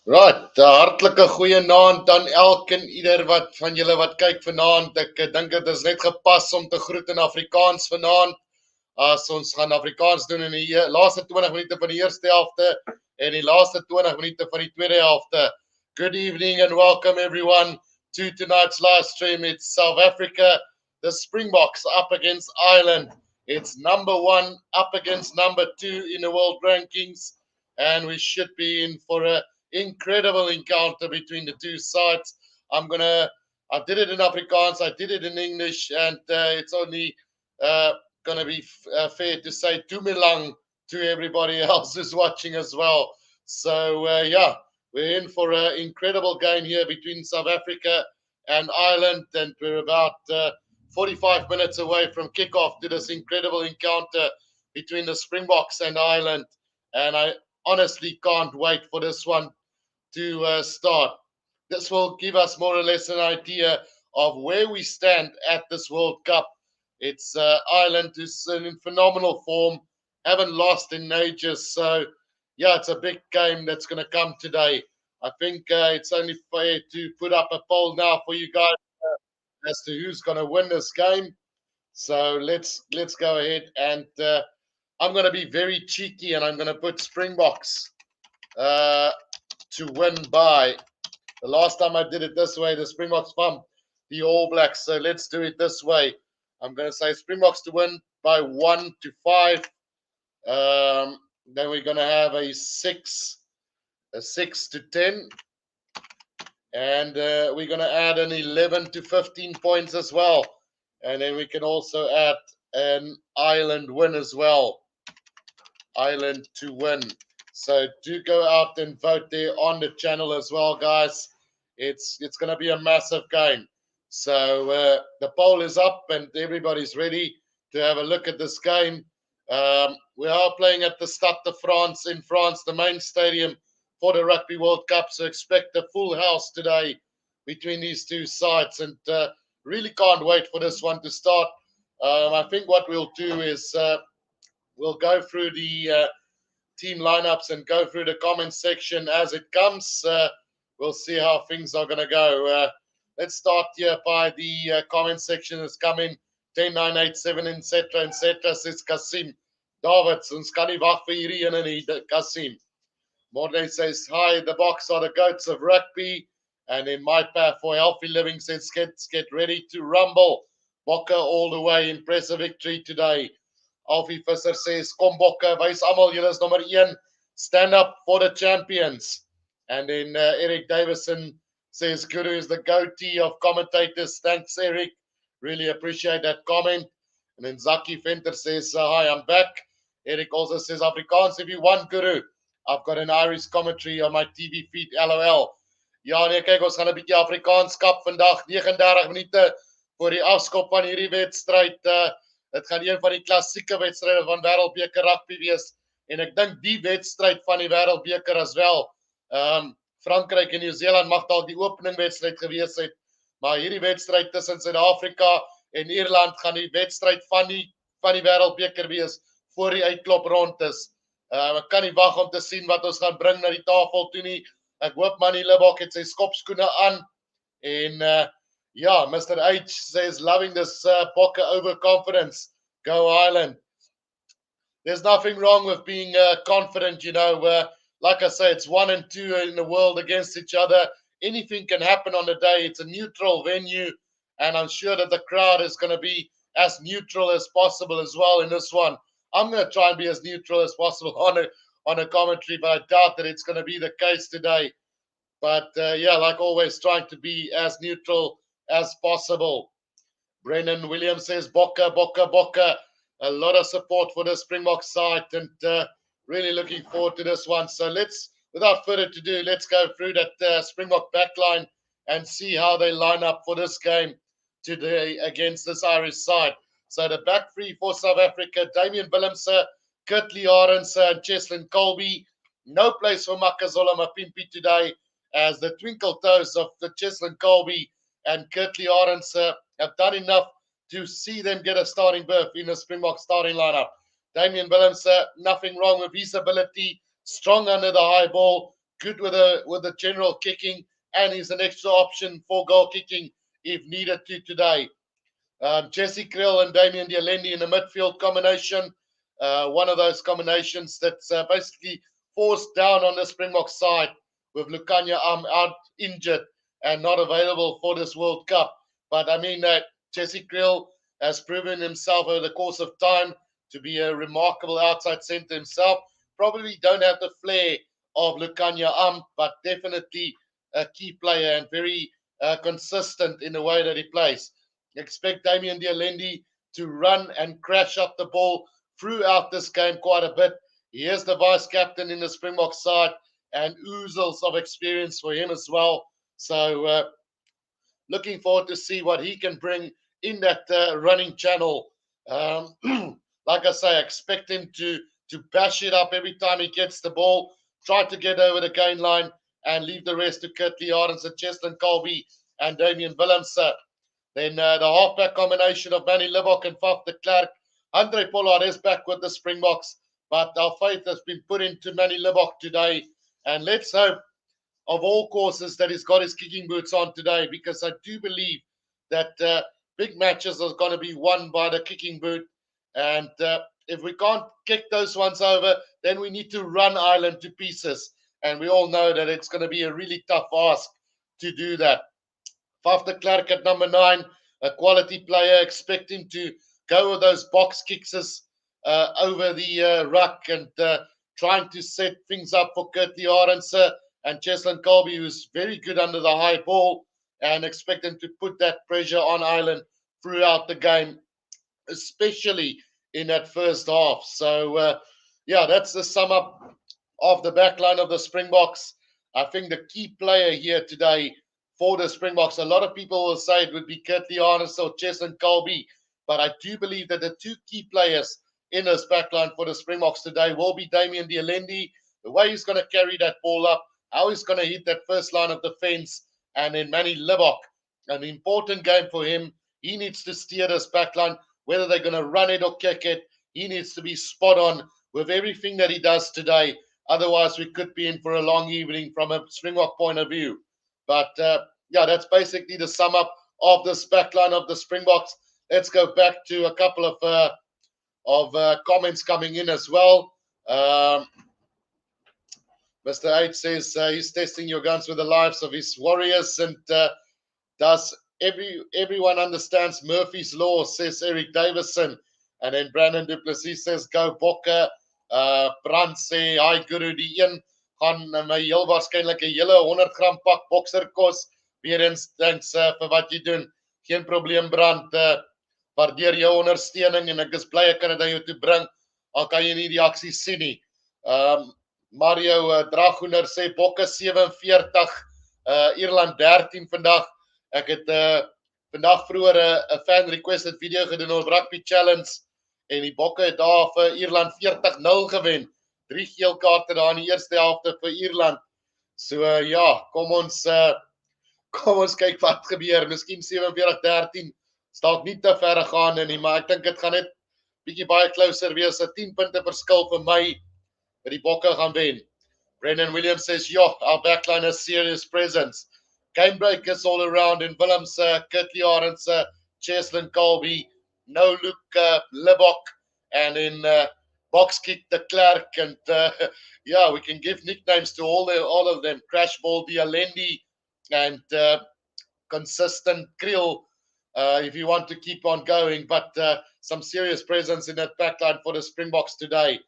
Right, hartlike goeienaand aan elkeen ieder wat van julle wat kyk vanaand. Ek dink dit is net gepas om te groet in Afrikaans vanaand. As ons gaan Afrikaans doen in die laaste 20 minute van die eerste helfte en die laaste 20 minute van die tweede helfte. Good evening and welcome everyone to tonight's live stream. It's South Africa, the Springboks up against Ireland. It's number 1 up against number 2 in the world rankings, and we should be in for a incredible encounter between the two sides. I did it in Afrikaans, I did it in English, and it's only going to be fair to say Dumilang to everybody else who's watching as well. So, yeah, we're in for an incredible game here between South Africa and Ireland, and we're about 45 minutes away from kickoff to this incredible encounter between the Springboks and Ireland. And I honestly can't wait for this one to start. This will give us more or less an idea of where we stand at this World Cup. It's Ireland who's in phenomenal form, haven't lost in ages. So, yeah, it's a big game that's going to come today. I think it's only fair to put up a poll now for you guys as to who's going to win this game. So let's go ahead, and I'm going to be very cheeky, and I'm going to put Springboks to win by. The last time I did it this way, the Springboks bumped the All Blacks. So let's do it this way. I'm going to say Springboks to win by 1-5. Then we're going to have a 6-10. And we're going to add an 11-15 points as well. And then we can also add an Ireland win as well. Ireland to win. So do go out and vote there on the channel as well, guys. It's going to be a massive game. So the poll is up and everybody's ready to have a look at this game. We are playing at the Stade de France in France, the main stadium for the Rugby World Cup. So expect a full house today between these two sides, and really can't wait for this one to start. I think what we'll do is we'll go through the team lineups and go through the comment section as it comes. We'll see how things are going to go. Let's start here by the comment section that's coming. 10987 etc. Says Kasim. Davids, ons kan nie wag vir hierdie ene nie, Kasim. Morley says, hi, the Boks are the goats of rugby. And in my path for healthy living says, get ready to rumble. Bokke all the way. Impressive victory today. Alfie Visser says, kom Bokke, wys almal julle is nummer 1. Stand up for the champions. And then Eric Davison says, Guru is the goatee of commentators. Thanks, Eric. Really appreciate that comment. And then Zaki Venter says, hi, I'm back. Eric also says, Afrikaans if you want, Guru. I've got an Irish commentary on my TV feed, LOL. Ja, nee, kyk, ons gaan 'n bietjie Afrikaans kap vandag, 39 minute voor die afskop van hierdie wedstryd. Dit gaan een van die klassieke wedstryde van Wêreldbeker rugby wees, en ek dink die wedstryd van die Wêreldbeker as wel. Frankryk en Nieu-Seeland mag dalk die openingwedstryd gewees het, maar hierdie wedstryd tussen Suid-Afrika en Ierland gaan die wedstryd van die Wêreldbeker wees voor die uitklop is. Ek kan nie wag om te sien wat ons gaan bring na die tafel toe nie. Ek hoop Manny Libbok het sy skopskoene aan. En yeah, Mr. H says, loving this Bokke overconfidence. Go Ireland. There's nothing wrong with being confident, you know. Like I say, it's 1 and 2 in the world against each other. Anything can happen on the day. It's a neutral venue, and I'm sure that the crowd is going to be as neutral as possible as well in this one. I'm going to try and be as neutral as possible on a commentary, but I doubt that it's going to be the case today. But yeah, like always, trying to be as neutral as possible. Brennan Williams says, Bokke, Bokke, Bokke. A lot of support for the Springbok side, and really looking forward to this one. So without further ado, let's go through that Springbok backline and see how they line up for this game today against this Irish side. So the back three for South Africa, Damian Willemse, Kurtley Arends and Cheslin Colby. No place for Makazola Mapimpi today, as the twinkle toes of the Cheslin Colby and Kurtley Arends have done enough to see them get a starting berth in the Springbok starting lineup. Damian Willemse, nothing wrong with his ability, strong under the high ball, good with the general kicking, and he's an extra option for goal kicking if needed to today. Jesse Kriel and Damian Dialendi in the midfield combination. One of those combinations that's basically forced down on the Springbok side with Lukanya out injured and not available for this World Cup. But I mean, Jesse Kriel has proven himself over the course of time to be a remarkable outside centre himself. Probably don't have the flair of Lukanya but definitely a key player and very consistent in the way that he plays. Expect Damian Dialendi to run and crash up the ball throughout this game quite a bit. He is the vice captain in the Springbok side and oozles of experience for him as well. So looking forward to see what he can bring in that running channel. Like I say, expect him to bash it up every time he gets the ball, try to get over the gain line and leave the rest to Kurtley Arends and Cheslin Colby and Damian Willemse. Then the halfback combination of Manny Libbok and Faf de Klerk. Andre Pollard is back with the Springboks, but our faith has been put into Manny Libbok today. And let's hope, of all courses, that he's got his kicking boots on today, because I do believe that big matches are going to be won by the kicking boot. And if we can't kick those ones over, then we need to run Ireland to pieces. And we all know that it's going to be a really tough ask to do that. Faf de Klerk at number 9, a quality player. Expect him to go with those box kicks over the ruck and trying to set things up for Kurtley Arends and Cheslin Colby, who's very good under the high ball, and expect him to put that pressure on Ireland throughout the game, especially in that first half. So, yeah, that's the sum up of the backline of the Springboks. I think the key player here today for the Springboks, a lot of people will say it would be Kurtley Arends or Cheslin Colby, but I do believe that the two key players in this backline for the Springboks today will be Damian Dialendi, the way he's going to carry that ball up, how he's going to hit that first line of defense, and then Manny Libbok, an important game for him. He needs to steer this backline, whether they're going to run it or kick it. He needs to be spot on with everything that he does today. Otherwise, we could be in for a long evening from a Springbok point of view. But yeah, that's basically the sum up of this backline of the Springboks. Let's go back to a couple of comments coming in as well. Mr. H says he's testing your guns with the lives of his warriors, and does everyone understands Murphy's law, says Eric Davison. And then Brandon Duplessis says go Bokke. Brand sê hi Guru, die een gaan my heel waarskynlik 'n hele 100 gram pak bokserkos. Weer eens thanks vir wat jy doen. Geen probleem Brand. Waardeer jou ondersteuning en ek is bly ek kan dit aan jou toe bring. Al kan jy nie die aksie sien nie. Mario Dragoner sê Bokke 47, Ierland 13 vandag. Ek het vandag vroeër 'n fan requested video gedoen op Rugby Challenge en die Bokke het daar vir Ierland 40-0 gewen. 3 geel kaarte daar in die eerste helfte vir Ierland. So ja, kom ons kyk wat gebeur. Miskien 47-13 dalk nie te ver gaan nie, maar ek dink dit gaan net bietjie baie closer wees. 'n 10 punte verskil vir my dat die Bokke gaan wen. Brendan Williams says, "Yo, our backline has serious presence. Game breakers all around in Willemse, Kurtley Arends, Cheslin Colby, no Luke Libbok, and in box kick de Klerk, and yeah, we can give nicknames to all of them. Crash Ball Dialendi and consistent Kriel, if you want to keep on going, but some serious presence in that backline for the Springboks today."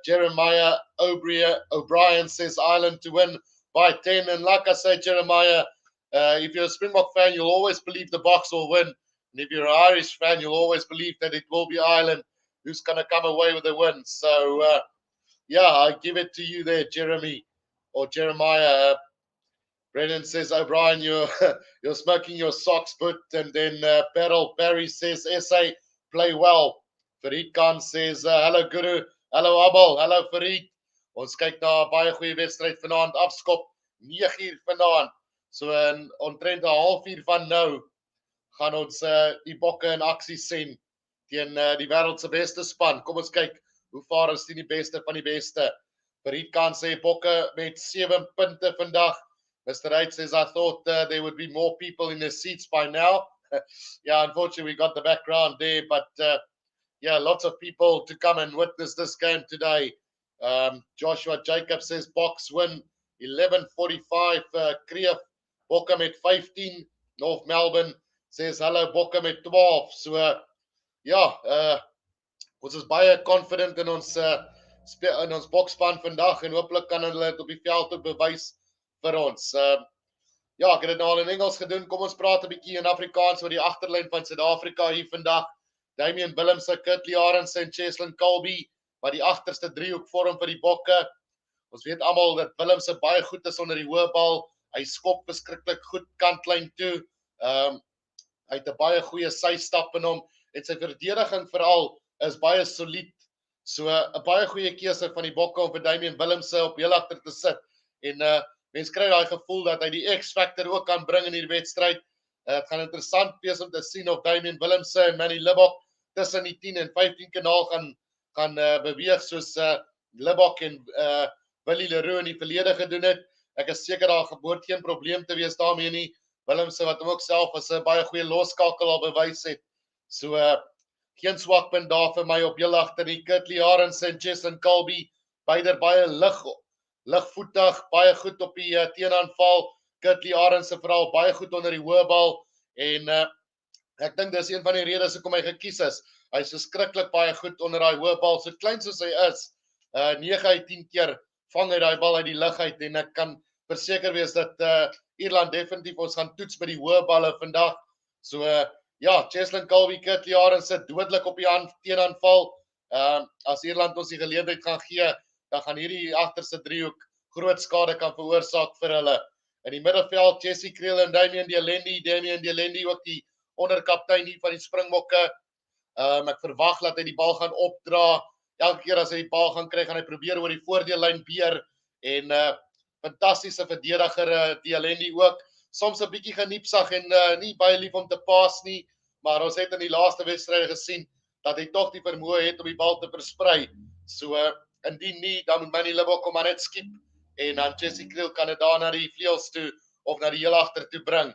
Jeremiah O'Brien says Ireland to win by 10. And like I say, Jeremiah, if you're a Springbok fan, you'll always believe the Boks will win. And if you're an Irish fan, you'll always believe that it will be Ireland who's going to come away with the win. So, yeah, I give it to you there, Jeremy or Jeremiah. Brennan says, O'Brien, you're smoking your socks, but. And then Beryl Barry says, SA, play well. Farid Khan says, hello, Guru. Hallo Abel, hallo Farid. Ons kyk na 'n baie goeie wedstryd vanaand afskop 9:00 vanaand. So omtrent 'n halfuur van nou gaan ons die Bokke in aksie sien teen die wêreld se beste span. Kom ons kyk hoe vaar ons teen die beste van die beste. Farid Khan sê Bokke met 7 punte vandag. Mr. Wright says, I thought there would be more people in the seats by now. Yeah, unfortunately, we got the background there, but yeah, lots of people to come and witness this game today. Joshua Jacob says, Boks win 11:45. Kreef, Bokke met 15. North Melbourne says, hello, Bokke met 12. So, ja, ons is baie confident in ons bokspan vandag en hopelik kan hulle dit op die veld ook bewys vir ons. Ja, ek het dit nou al in Engels gedoen. Kom ons praat 'n bietjie in Afrikaans oor die agterlyn van Suid-Afrika hier vandag. Damian Willemse, Kurtley Arendse en Cheslin Kolbe wat die agterste driehoek vorm vir die Bokke. Ons weet almal dat Willemse baie goed is onder die hoë bal. Hy skop beskiklik goed kantlyn toe. Hy het 'n baie goeie sy-stap in hom en sy verdediging veral is baie solied. So 'n baie goeie keuse van die Bokke om vir Damian Willemse op heel agter te sit. En mens kry daai gevoel dat hy die X-factor ook kan bring in hierdie wedstryd. Dit gaan interessant wees om te sien of Damian Willemse en Manny Libbok tussen die 10 en 15 kanaal gaan beweeg soos Libbok en Willie Leroux in die verlede gedoen het. Ek is seker daar behoort geen probleem te wees daarmee nie. Willemse wat hom ook self as 'n baie goeie losskakel al bewys het. So geen swakpunt daar vir my op heel agter die Kurtley Arendse en Cheslin Kolbe. Beide baie ligvoetig, baie goed op die teenaanval. Kurtley Arendse veral baie goed onder die hoë bal en ek dink dis een van die redes hoekom hy gekies is. Hy is verskriklik baie goed onder daai hoë bal. So klein soos hy is, 9 uit 10 keer vang hy daai bal uit die lug uit en ek kan verseker wees dat Ierland definitief ons gaan toets met die hoë balle vandag. So ja, Cheslin Kolbe, Kurtley Arendse dodelik op die teenaanval. As Ierland ons die geleentheid gaan gee, dan gaan hierdie agterste driehoek groot skade kan veroorsaak vir hulle. In die middelveld, Jesse Kriel en Damian Delendi ook die onderkaptein hier van die Springbokke. Ek verwag dat hy die bal gaan opdra. Elke keer as hy die bal gaan kry, gaan hy probeer oor die voordeellyn beer en fantastiese verdediger Delendi ook. Soms 'n bietjie geniepsag en nie baie lief om te pas nie, maar ons het in die laaste wedstryde gesien dat hy tog die vermoë het om die bal te versprei. So indien nie, dan moet Manny Libbok hom maar net skiep en dan Jesse Kriel kan dit daar na die vleuels toe of na die heel agter toe bring.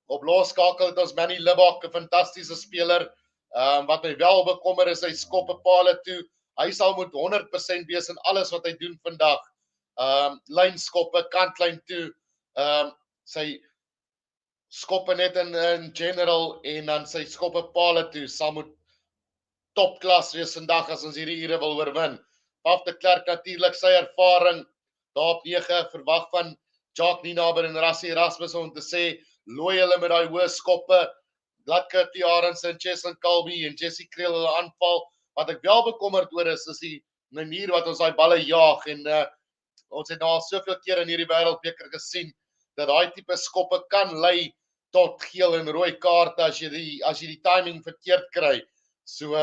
Op losskakel het ons Manny Libbok, 'n fantastiese speler. Wat my wel bekommer is hy skop 'n paale toe. Hy sal moet 100% wees in alles wat hy doen vandag. Lynskoppe, kantlyn toe. Sy skoppe net in general en dan sy skoppe paale toe sal moet topklas wees vandag as ons hierdie ure wil oorwin. Paf de Klerk natuurlik sy ervaring daar op 9 verwag van Jacques Nienaber en Rassie Erasmus om te sê looi hulle met daai hoë skoppe. Laat Kurtley Arendse en Cheslin Kolbe en Jesse Kriel hulle aanval. Wat ek wel bekommerd oor is die manier wat ons daai balle jaag en ons het nou al soveel keer in hierdie wêreldbeker gesien dat daai tipe skoppe kan lei tot geel en rooi kaarte as jy die timing verkeerd kry. So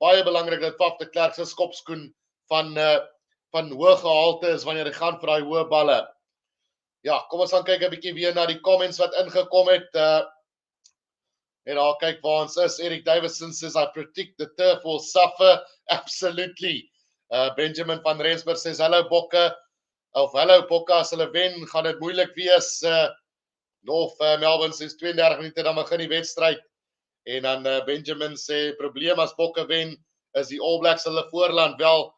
baie belangrik dat Paf de Klerk se skopskoen van hoë gehalte is wanneer hy gaan vir daai hoë balle. Ja, kom ons gaan kyk 'n bietjie weer na die comments wat ingekom het. En daar kyk waar ons is. Eric Davison says, I predict the turf will suffer. Absolutely. Benjamin van Rensburg says, hello Bokke. Of hello Bokke, as hulle wen, gaan dit moeilik wees. North Melbourne says 32 minute dan begin die wedstryd. En dan Benjamin sê, probleem as Bokke wen, is die All Blacks hulle voorland. Wel,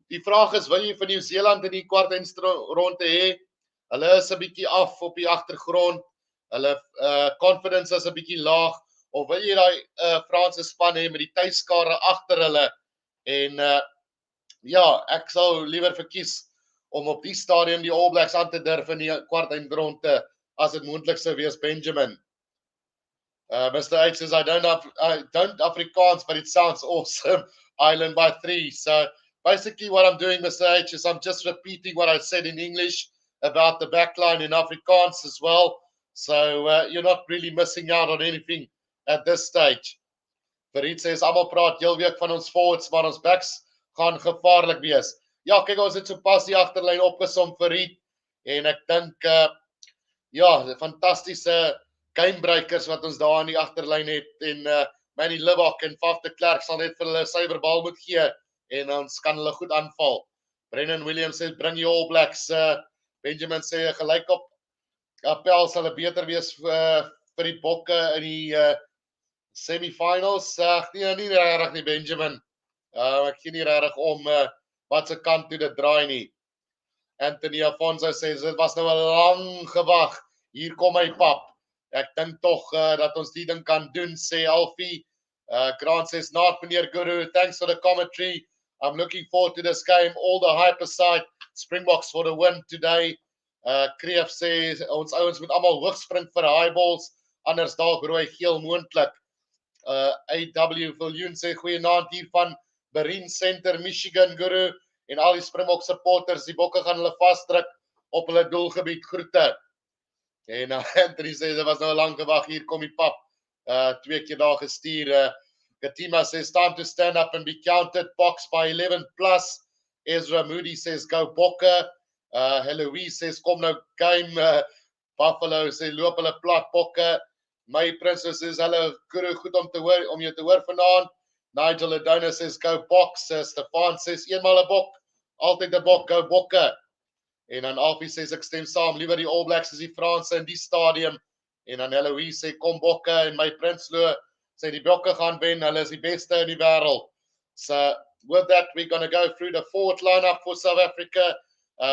die vraag is, wil jy vir Nieu-Seeland in die kwartfinale hê? Hulle is 'n bietjie af op die agtergrond. Hulle confidence is 'n bietjie laag. Of wil jy daai Franse span hê met die tuiskare agter hulle? En ja, ek sou liewer verkies om op die stadium die All Blacks aan te durf in die kwartfinale as dit moontlik sou wees, Benjamin. Mr. H says, I don't Afrikaans, but it sounds awesome. Ireland by 3. So basically what I'm doing, Mr. H, is I'm just repeating what I said in English about the backline in Afrikaans as well. So you're not really missing out on anything at this stage. Farid says, almal praat heel week van ons forwards, maar ons backs gaan gevaarlik wees. Ja, kyk, ons het sopas die agterlyn opgesom, Farid, en ek dink, ja, fantastiese gamebreakers wat ons daar in die agterlyn het, en Manny Libbok en Paf de Klerk sal net vir hulle suiwer bal moet gee, en ons kan hulle goed aanval. Brennan Williams says, bring you All Blacks. Benjamin sê, gelyk op appel sal beter wees vir die Bokke in die semi-finals. Nee, nie regtig nie, Benjamin. Ek gee nie regtig om wat se kant toe dit draai nie. Anthony Afonso sê, dit was nou 'n lang gewag. Hier kom my pap. Ek dink tog dat ons die ding kan doen, sê Alfie. Grant says, not meneer Guru, thanks for the commentary. I'm looking forward to this game. All the hype aside, Springboks for the win today. Kreef sê, ons ouens moet almal hoog spring vir high balls, anders dalk rooi geel moontlik. AW Viljoen sê, goeienaand hier van Berrien Center, Michigan, Guru, en al die Springbok supporters, die Bokke gaan hulle vasdruk op hulle doelgebied, groete. En Anthony sê, dit was nou 'n lang gewag, hier kom die pap, 2 keer daar gestuur. Katima says, time to stand up and be counted, box by 11 plus. Ezra Moody says, go Bokke. Heloise says, kom nou game. Buffalo sê, loop hulle plat Bokke. My Princess says, hallo, Guru, goed om jou te hoor vanaand. Nigel Adona says, go box. Stefan says, eenmaal 'n bok, altyd 'n bok, go Bokke. En dan Alfie says, ek stem saam, liewer die All Blacks as die Franse in die stadium. En dan Heloise sê, kom Bokke. En my Prinsloo sê, die Bokke gaan wen, hulle is die beste in die wêreld. So with that, we're going to go through the forward lineup for South Africa.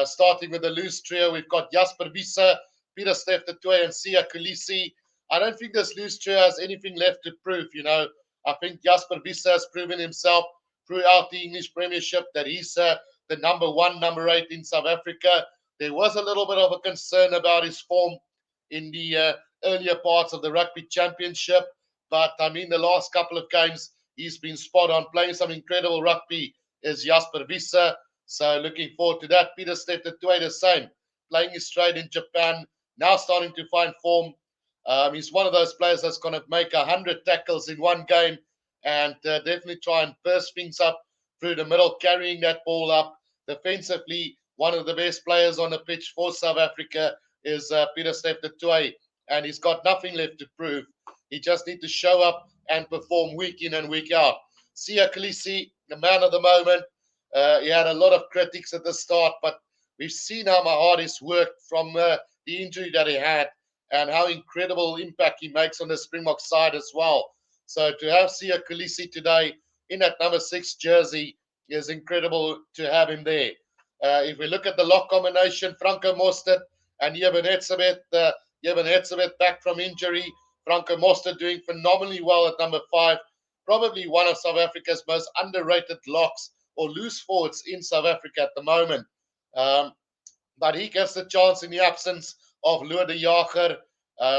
Starting with the loose trio, we've got Jasper Wiese, Peter Steph de Tooy, and Sia Kolisi. I don't think this loose trio has anything left to prove, you know. I think Jasper Wiese has proven himself throughout the English Premiership that he's the number 1, number 8 in South Africa. There was a little bit of a concern about his form in the earlier parts of the Rugby Championship, but I mean, the last couple of games, he's been spot on, playing some incredible rugby is Jasper Wiese. So looking forward to that. Peter Steph de Tooy, the same, playing his straight in Japan, now starting to find form. He's one of those players that's going to make 100 tackles in one game and definitely try and burst things up through the middle, carrying that ball up. Defensively, one of the best players on the pitch for South Africa is Peter Steph de Tooy, and he's got nothing left to prove. He just needs to show up and perform week in and week out. Sia Kolisi, the man of the moment. He had a lot of critics at the start, but we've seen how hard he's worked from the injury that he had and how incredible impact he makes on the Springbok side as well. So to have Sia Kolisi today in that number 6 jersey is incredible to have him there. If we look at the lock combination, Franco Mostert and Jeben Hetzebeth back from injury. Franco Mostert doing phenomenally well at number 5. Probably one of South Africa's most underrated locks or loose forwards in South Africa at the moment. But he gets the chance in the absence of Lou de Jager.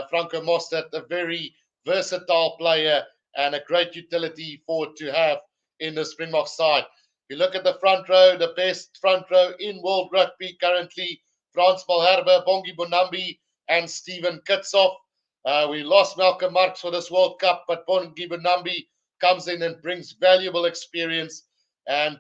Franco Mostert, a very versatile player and a great utility forward to have in the Springbok side. If you look at the front row, the best front row in world rugby currently, Frans Malherbe, Bongi Bonambi, and Steven Kitshoff. We lost Malcolm Marx for this World Cup, but Bongi Bonambi comes in and brings valuable experience. And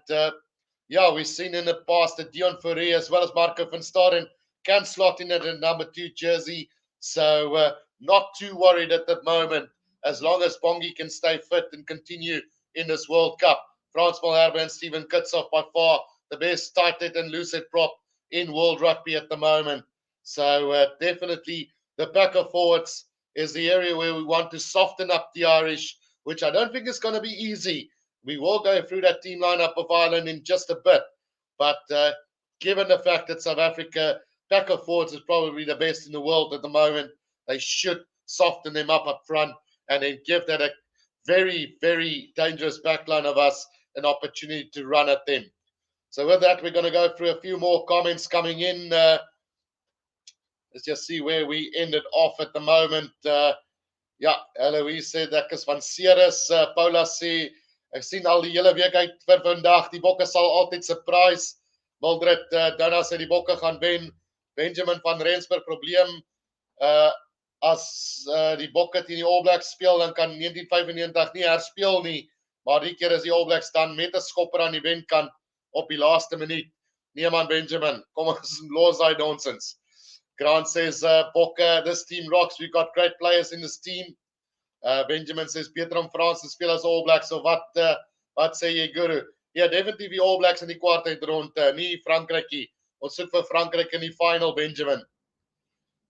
we've seen in the past that Dion Fourie as well as Marco van Staden can slot in at a number 2 jersey. So not too worried at the moment, as long as Bongi can stay fit and continue in this World Cup. Frans Malherbe and Steven Kitshoff, by far the best tight-head and loose-head prop in world rugby at the moment. So definitely the back of forwards is the area where we want to soften up the Irish, which I don't think is going to be easy. We will go through that team lineup of Ireland in just a bit. But given the fact that South Africa back of forwards is probably the best in the world at the moment, they should soften them up front and then give that a very, very dangerous backline of us an opportunity to run at them. So with that, we're going to go through a few more comments coming in. Let's just see where we ended off at the moment. Eloise said ek is van Ceres. Paula sê, ek sien al die hele week uit vir vandag. Die Bokke sal altyd surprise. Mildred Dana sê die Bokke gaan wen. Benjamin van Rensburg, probleem as die Bokke teen die All Blacks speel, dan kan 1995 nie herspeel nie. Maar die keer is die All Blacks dan met 'n skopper aan die wenkant op die laaste minuut. Nee man, Benjamin, kom ons los daai nonsens. Grant says, Bokke, this team rocks. We've got great players in this team. Benjamin says, beter om Frans te speel as All Blacks. So wat sê jy, Guru? Ja, definitief die All Blacks in die kwartfinale, nie Frankrykie. Ons soek vir Frankryk in die final, Benjamin.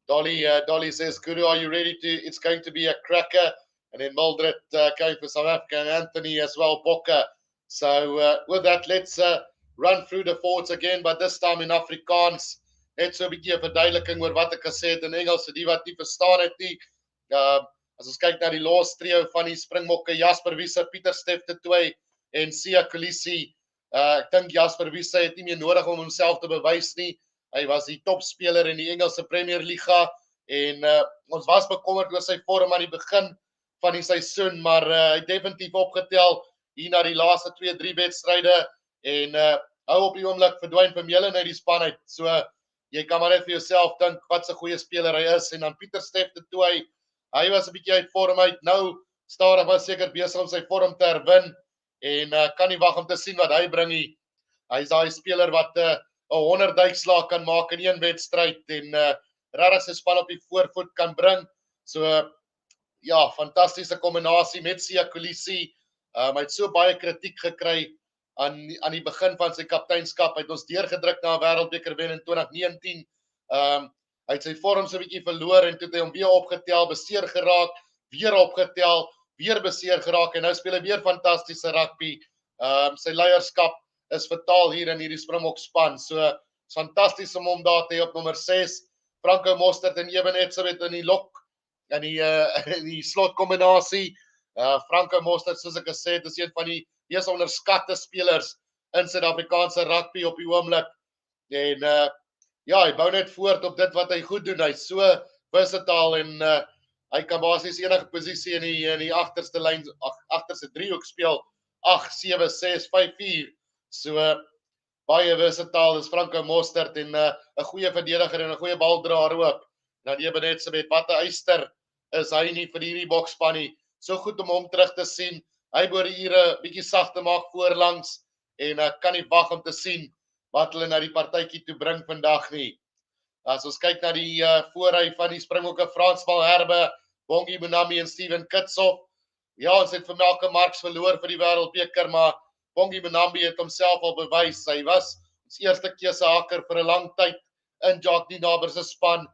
Dolly says, Guru, are you ready to? It's going to be a cracker. And then Mildred came for South Africa, and Anthony as well, Bokke. So with that, let's run through the forwards again, but this time in Afrikaans. Net so 'n bietjie 'n verduideliking oor wat ek gesê het in Engels vir die wat nie verstaan het nie. As ons kyk na die laaste trio van die Springbokke, Jasper Wiese, Pieter Steff de Tooy en Siya Kolisi. Ek dink Jasper Wiese het nie meer nodig om homself te bewys nie. Hy was die topspeler in die Engelse Premier Liga en ons was bekommerd oor sy vorm aan die begin van die seisoen, maar hy het definitief opgetel hier na die laaste 2-3 wedstryde en hou op die oomblik verdwyn Vermeulen uit die span uit. So jy kan maar net vir jouself dink wat 'n goeie speler hy is. En dan Pieter Steff de Tooy, hy was 'n bietjie uit vorm uit. Nou stadig maar seker besig om sy vorm te herwin en kan nie wag om te sien wat hy bring nie. Hy's daai speler wat 'n 100 duikslae kan maak in een wedstryd en regtig sy span op die voorvoet kan bring. So ja, fantastiese kombinasie met Siya Kolisi. Hy het so baie kritiek gekry aan die begin van sy kapteinskap. Hy het ons deurgedruk na 'n wêreldbeker wen in 2019. Hy het sy vorm so 'n bietjie verloor en toe het hy hom weer opgetel, beseer geraak, weer opgetel, weer beseer geraak en nou speel hy weer fantastiese rugby. Sy leierskap is vertaal hier in hierdie Springbok span. So fantasties om hom daar te hê op nommer 6. Franco Mostert en Eben Etzebeth in die lok in die slotkombinasie. Franco Mostert, soos ek gesê het, is een van die mees onderskatte spelers in Suid-Afrikaanse rugby op die oomblik. En ja, hy bou net voort op dit wat hy goed doen. Hy's so versatile en hy kan basies enige posisie in die agterste lyn, agterste driehoek speel. 8, 7, 6, 5, 4. So baie versatile is Franco Mostert en 'n goeie verdediger en 'n goeie baldraer ook. Dan Eben Etzebeth, wat 'n eyster is hy nie vir hierdie boksspan nie. So goed om hom terug te sien. Hy behoort die ure bietjie sag te maak voorlangs en ek kan nie wag om te sien wat hulle na die partytjie toe bring vandag nie. As ons kyk na die voorry van die Springbokke, Frans Malherbe, Bongi Mbonambi en Steven Kitshoff. Ja, ons het vir Malcolm Marx verloor vir die wêreldbeker, maar Bongi Mbonambi het homself al bewys. Hy was ons eerste keuse hakker vir 'n lang tyd in Jacques Nienaber se span.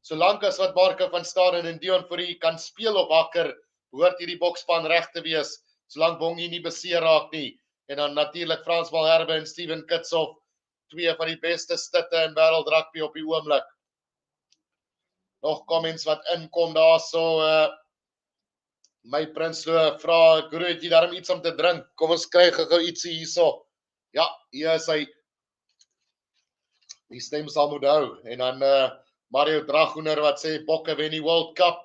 Solank as wat Marco van Staden en Dion Fourie kan speel op hakker, behoort hierdie bokspan reg te wees, solank Bongi nie beseer raak nie. En dan natuurlik Frans Malherbe en Steven Kitshoff, twee van die beste stitte in wêreldrugby op die oomblik. Nog comments wat inkom daarso. My Prinsloo vra, Guru, het jy daarom iets om te drink? Kom ons kry gou ietsie hierso. Ja, hier is hy. Die stem sal moet hou. En dan Mario Dragoner wat sê Bokke wen die World Cup.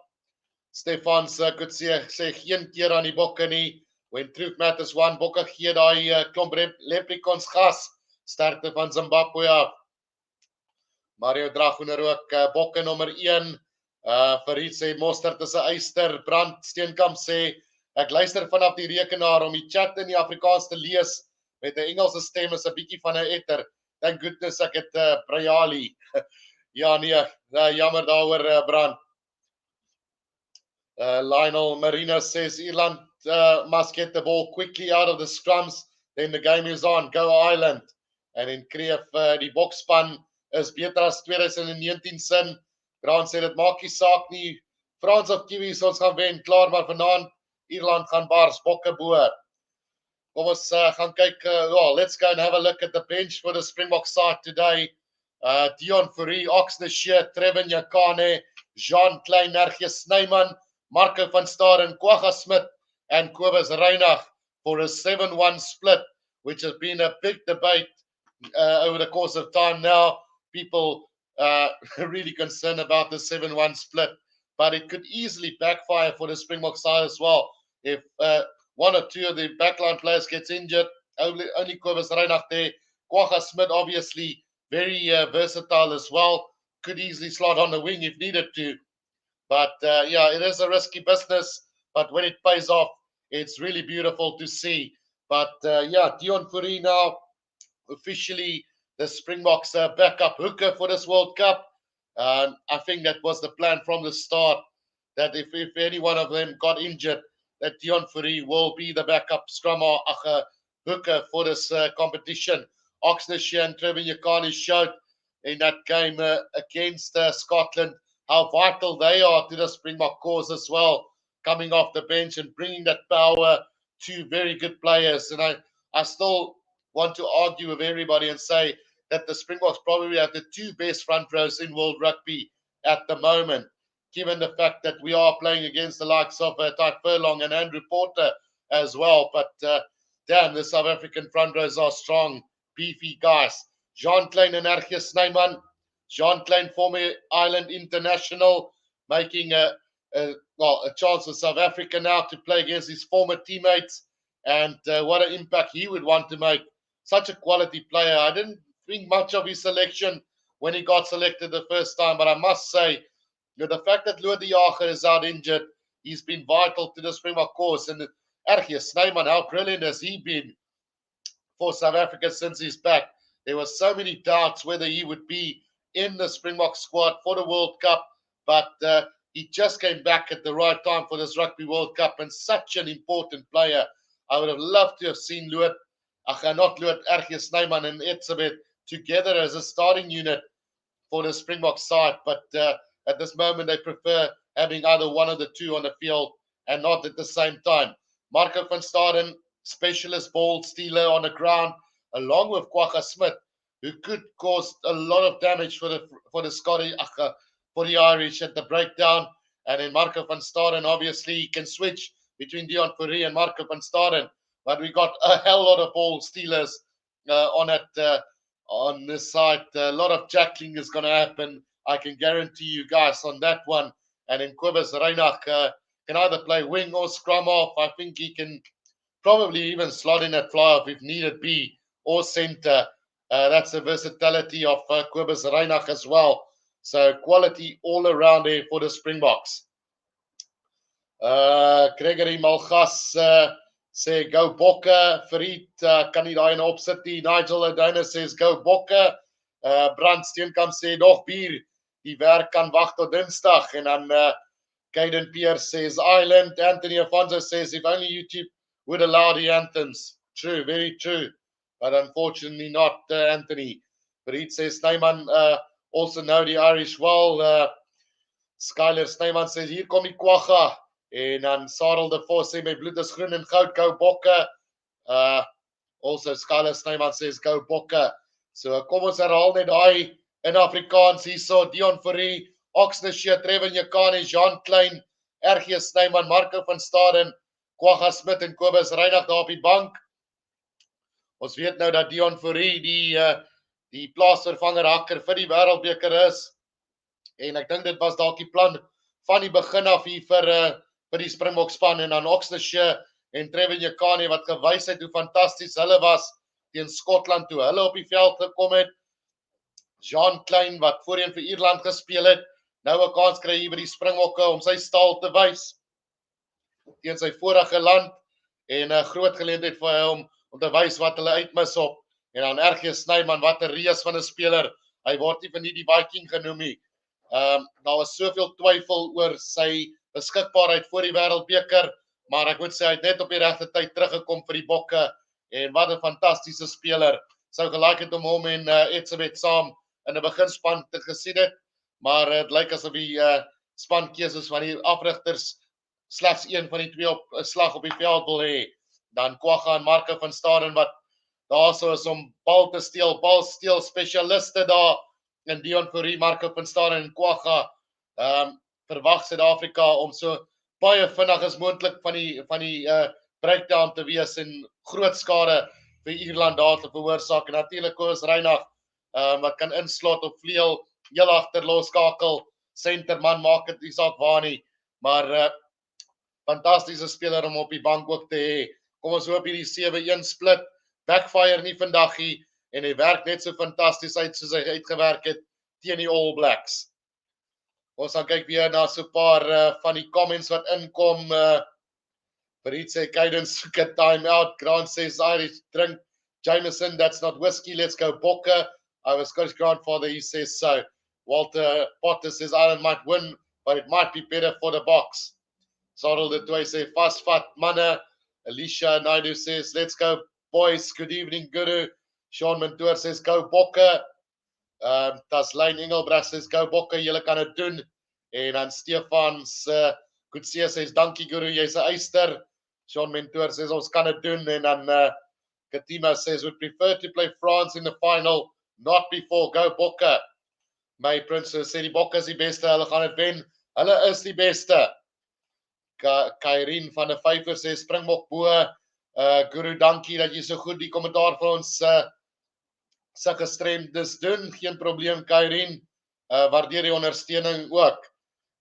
Stefan sê geen keer aan die Bokke nie. When truth matters one, Bokke gee daai klomp leprechauns gas. Sterkte van Zimbabwe af. Mario Dragoner ook Bokke nommer 1. Farid sê Mostert is 'n eyster. Brand Steenkamp sê ek luister vanaf die rekenaar om die chat in die Afrikaans te lees met 'n Engelse stem is 'n bietjie van 'n etter. Thank goodness ek het Brayali. Ja nee, jammer daaroor Brand. Lionel Marina says Ierland must get the ball quickly out of the scrums, then the game is on. Go Ireland. En in Kreef die bokspan is beter as 2019 sin. Grant sê dit maak nie saak nie. Frans of Kiwis ons gaan wen, klaar, maar vanaand Ierland gaan bars, Bokke bo. Kom ons gaan kyk, let's go and have a look at the bench for the Springbok side today. Dion Fourie, Oxnard, Trevin Jakane, Jean Klein, Nergies Snyman, Marco van Staden, Kwagga Smith, and Kobus Reinach for a 7-1 split, which has been a big debate over the course of time now. People really concerned about the 7-1 split, but it could easily backfire for the Springbok side as well. If one or two of the backline players gets injured, only Kobus Reinach there. Kwagga Smith, obviously, very versatile as well. Could easily slot on the wing if needed to. But yeah, it is a risky business, but when it pays off, it's really beautiful to see. But yeah, Dion Fourie now officially the Springboks backup hooker for this World Cup. I think that was the plan from the start, that if any one of them got injured, that Dion Fourie will be the backup hooker for this competition. Oxnashire and Trevor Yakani showed in that game against Scotland how vital they are to the Springbok cause as well, coming off the bench and bringing that power to very good players. And I still want to argue with everybody and say that the Springboks probably have the two best front rows in world rugby at the moment, given the fact that we are playing against the likes of Ty Furlong and Andrew Porter as well. But damn, the South African front rows are strong, beefy guys. Jean Klein and R.G. Snyman. Jean Klein, former Ireland international, making a chance for South Africa now to play against his former teammates. And what an impact he would want to make. Such a quality player. I didn't think much of his selection when he got selected the first time, but I must say, the fact that Lou de Jager is out injured, he's been vital to the Springbok cause. And R.G. Snyman, how brilliant has he been for South Africa since he's back? There were so many doubts whether he would be in the Springbok squad for the World Cup, but he just came back at the right time for this Rugby World Cup, and such an important player. I would have loved to have seen R.G. Snyman and Etzebeth together as a starting unit for the Springbok side, but at this moment they prefer having either one of the two on the field and not at the same time. Marco van Staden, specialist ball stealer on the ground, along with Kwagga Smith, who could cause a lot of damage for the Irish at the breakdown. And then Marco van Staden, obviously, he can switch between Deon Fourie and Marco van Staden. But we got a hell lot of ball stealers on this side. A lot of jackling is going to happen. I can guarantee you guys on that one. And then Kobus Reinach can either play wing or scrum off. I think he can probably even slot in at fly off if needed be, or centre. That's the versatility of Kobus Reinach as well. So quality all around there for the Springboks. Gregory Malgas sê go Bokke. Farid kan nie daai in opsit nie. Nigel Adona says go Bokke. Brand Steenkamp sê nog bier. Die werk kan wag tot Dinsdag. En dan Caden Pierce says Ireland. Anthony Afonso says if only YouTube would allow the anthems. True, very true. But unfortunately not, Anthony. Farid says Snyman also know the Irish well. Skyler Snyman says hier kom die Kwagga. En dan Sarel de Vos sê my bloed is groen en goud, go Bokke. Also Skyler Snyman says go Bokke. So kom ons herhaal net daai in Afrikaans hierso. Deon Fourie, Oxnashire, Trevor Yakani, Jean Klein, R.G. Snyman, Marco van Staden, Kwagga Smith en Kobus Reinach daar op die bank. Ons weet nou dat Deon Fourie die plaasvervanger hakker vir die Wêreldbeker is. En ek dink dit was dalk die plan van die begin af hier vir die Springbok span, en dan Oxnashire en Trevor Yakani wat gewys het hoe fantasties hulle was teen Skotland toe hulle op die veld gekom het. Jean Klein wat voorheen vir Ierland gespeel het, nou 'n kans kry hier by die Springbokke om sy staal te wys teen sy vorige land, en 'n groot geleentheid vir hom om te wys wat hulle uitmis op. En dan R.G. Snyman, wat 'n reus van 'n speler. Hy word nie van die Viking genoem nie. Daar was soveel twyfel oor sy beskikbaarheid voor die Wêreldbeker, maar ek moet sê hy het net op die regte tyd teruggekom vir die Bokke, en wat 'n fantastiese speler. Sou gelyk het om hom en Etzebeth saam in 'n beginspan te gesien het, maar dit lyk asof die spankeuses van die afrigters slegs een van die twee op 'n slag op die veld wil hê. Dan Kwagga en Marco van Staden wat daarso is om bal steel spesialiste daar in Deon Fourie, Marco van Staden en Kwagga. Verwag Suid-Afrika om so baie vinnig as moontlik van die breakdown te wees en groot skade vir Ierland daar te veroorsaak. En natuurlik Kobus Reinach wat kan inslot op vleuel, heel agter loskakel, centerman, maak dit nie saak waar nie, maar fantastiese speler om op die bank ook te hê. Kom ons hoop hierdie 7-1 split backfire nie vandag nie, en hy werk net so fantasties uit soos hy uitgewerk het teen die All Blacks. Ons gaan kyk weer na so 'n paar van die comments wat inkom. Farid sê Caden soek 'n time out. Grant says Irish drink Jameson, that's not whiskey, let's go Bokke. I was Scottish grandfather, he says so. Walter Potter says Ireland might win, but it might be better for the box. Sarel de Toy sê vasvat manne. Alicia Naidu says let's go boys. Good evening, Guru. Sean Mentor says, go Bokke. Taslyn Engelbreg says, go Bokke, julle kan dit doen. En dan Stefans Kutsia says, dankie Guru, jy's 'n eyster. Sean Mentor says, ons kan dit doen. En dan Katima says, would prefer to play France in the final, not before. Go Bokke. My princess sê die Bokke is die beste, hulle gaan dit wen. Hulle is die beste. Kairin van der Vyver sê Springbok bo. Guru, dankie dat jy so goed die kommentaar vir ons sulke gestremdes doen. Geen probleem Kairin. Waardeer die ondersteuning ook.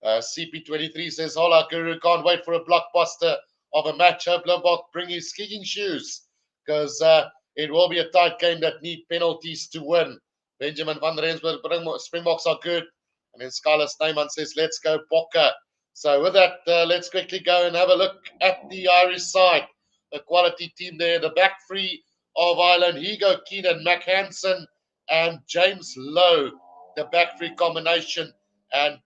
CP23 says, hola Guru, can't wait for a blockbuster of a match. Hope Limbok bring his kicking shoes. Because it will be a tight game that need penalties to win. Benjamin van Rensburg, Springboks are good. And then Skylar Snyman says, let's go Bokke. So with that, let's quickly go and have a look at the Irish side. The quality team there, the back three of Ireland, Hugo Keenan, Mac Hansen, and James Lowe, the back three combination. And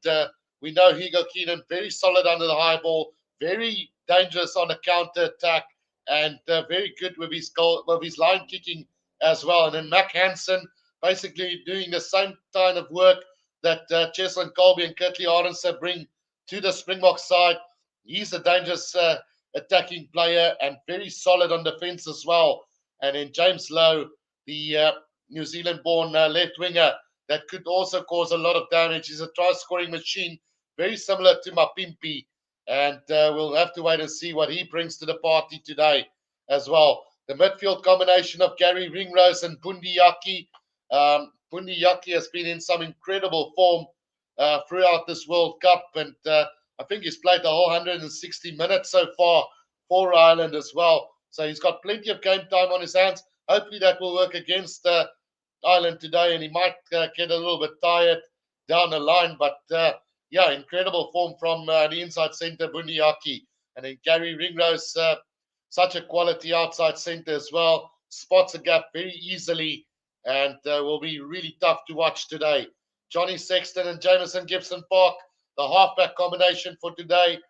we know Hugo Keenan, very solid under the high ball, very dangerous on the counter attack, and very good with his goal, with his line kicking as well. And then Mac Hansen, basically doing the same kind of work that Cheslin Colby and Curtly Arendse bring to the Springbok side. He's a dangerous attacking player and very solid on defense as well. And then James Lowe, the New Zealand-born left winger, that could also cause a lot of damage. He's a try-scoring machine, very similar to Mapimpi. And we'll have to wait and see what he brings to the party today as well. The midfield combination of Gary Ringrose and Pundi Yaki. Pundi Yaki has been in some incredible form throughout this World Cup, and I think he's played the whole 160 minutes so far for Ireland as well. So he's got plenty of game time on his hands. Hopefully that will work against Ireland today, and he might get a little bit tired down the line. But yeah, incredible form from the inside centre, Pundi Yaki. And then Gary Ringrose, such a quality outside centre as well. Spots a gap very easily, and will be really tough to watch today. Johnny Sexton and Jameson Gibson Park, the halfback combination for today.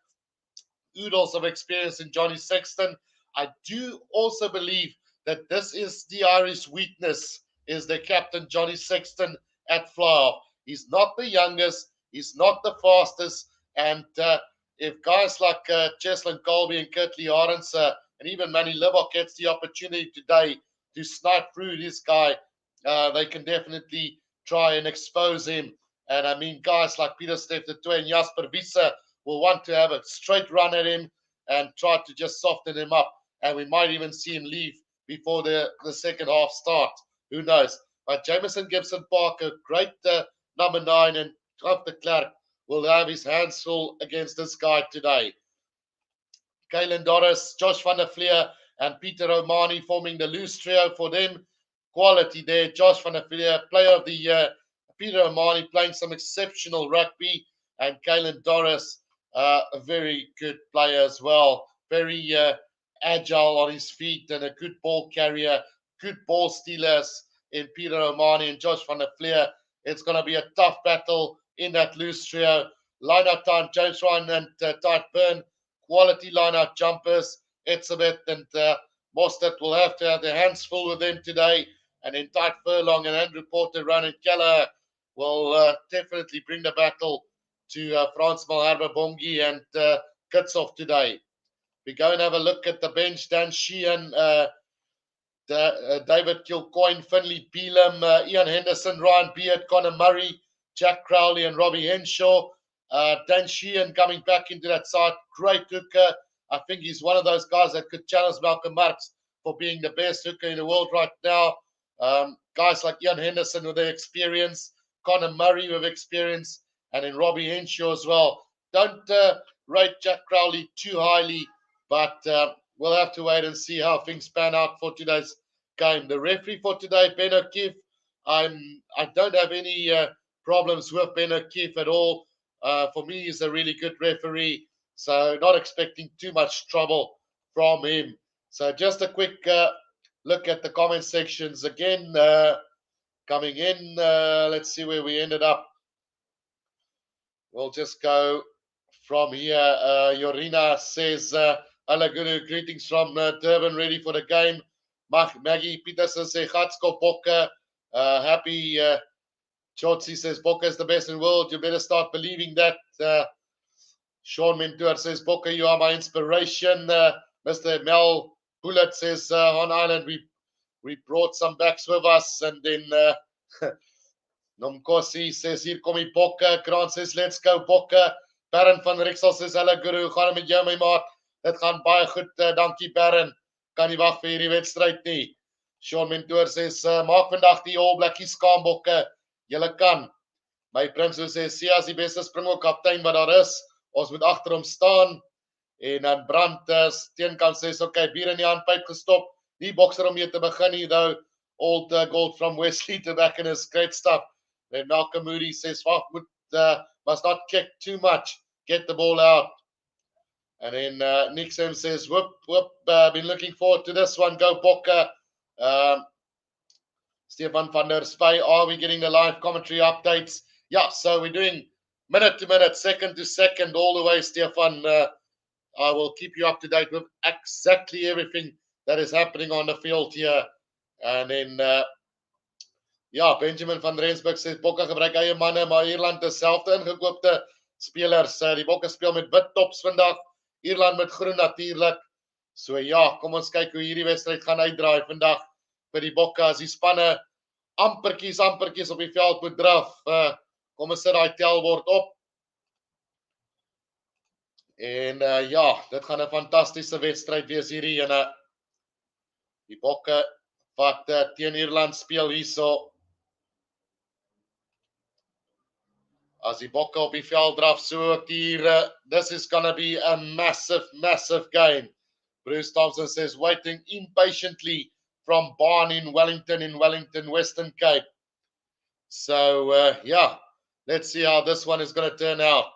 Oodles of experience in Johnny Sexton. I do also believe that this is the Irish weakness, is the captain Johnny Sexton at fly-off. He's not the youngest, he's not the fastest, and if guys like Cheslin Colby and Curtly Arendse and even Manny Libbok gets the opportunity today to snipe through this guy, they can definitely try and expose him. And I mean, guys like Peter Steph the and Jasper Wiese will want to have a straight run at him and try to just soften him up. And we might even see him leave before the second half starts. Who knows? But Jameson Gibson Parker, great number 9, and Trump de Klerk will have his hands full against this guy today. Caelan Doris, Josh van der Vlier, and Peter O'Mahony forming the loose trio for them. Quality there. Josh van der Vlier, player of the year. Peter O'Mahony playing some exceptional rugby. And Caelan Doris, a very good player as well. Very agile on his feet and a good ball carrier. Good ball stealers in Peter O'Mahony and Josh van der Vlier. It's going to be a tough battle in that loose trio. Line-out time, James Ryan and Tide Byrne. Quality line-out jumpers. Etzebeth and Mostert will have to have their hands full with them today. And then Tide Furlong and Andrew Porter, Ronan Keller will definitely bring the battle to Frans Malherbe Bongi and Kitshoff today. We go and have a look at the bench. Dan Sheehan, David Kilcoyne, Finley Peelam, Ian Henderson, Ryan Beard, Connor Murray, Jack Crowley and Robbie Henshaw. Dan Sheehan coming back into that side. Great hooker. I think he's one of those guys that could challenge Malcolm Marx for being the best hooker in the world right now. Guys like Ian Henderson with their experience, Connor Murray with experience, and then Robbie Henshaw as well. Don't rate Jack Crowley too highly, but we'll have to wait and see how things pan out for today's game. The referee for today, Ben O'Keefe, I don't have any problems with Ben O'Keefe at all. For me, he's a really good referee, so not expecting too much trouble from him. So just a quick look at the comment sections again. Coming in, let's see where we ended up. We'll just go from here. Yorina says, hello, Guru, greetings from Durban, ready for the game. Maggie Peterson sê Gatskop Bokke. Happy Chotsi says Bokke is the best in the world. You better start believing that. Sean Mentor says Bokke, you are my inspiration. Mr. Mel Bullet says on Island we brought some backs with us, and then Nomkosi says hier kom die Bokke. Kraan says let's go Bokke. Baron van Rixel says hallo Guru, hoe gaan dit met jou my maat? Dit gaan baie goed, dankie Baron. Kan nie wag vir hierdie wedstryd nie. Sean Mentor says maak vandag die All Blackies skaam Bokke. Julle kan. My Prince says Sia is die beste Springbok kaptein wat daar is. Ons moet agter hom staan. En dan Brand teenkant says okay, bier in die handpyp gestop. Die bokser om mee te begin hier though. Old gold from Wesley to back in his great stuff. Then Malcolm Moody says must not kick too much. Get the ball out. And then Nick Sam says whoop, been looking forward to this one. Go Bokke. Stefan van der Spy, are we getting the live commentary updates? Yeah, so we're doing minute to minute, second to second, all the way, Stefan. I will keep you up to date with exactly everything that is happening on the field here. And then, Benjamin van Rensburg says, Bokke gebruik eie manne, maar Ierland is selfde ingekoopte spelers. Die Bokke speel met wit tops vandag, Ierland met groen natuurlijk. So ja, kom ons kyk hoe hierdie wedstryd gaan uitdraai vandag vir die Bokke as die spanne amperkies op die veld moet draf. Kom ons sit daai telbord op. En dit gaan 'n fantastiese wedstryd wees hierdie ene. Die Bokke wat teen Ierland speel hierso. As die Bokke op die veld draf, so ook hier, this is gonna be a massive game. Bruce Thompson says, waiting impatiently from Barn in Wellington, Western Cape. So, let's see how this one is going to turn out.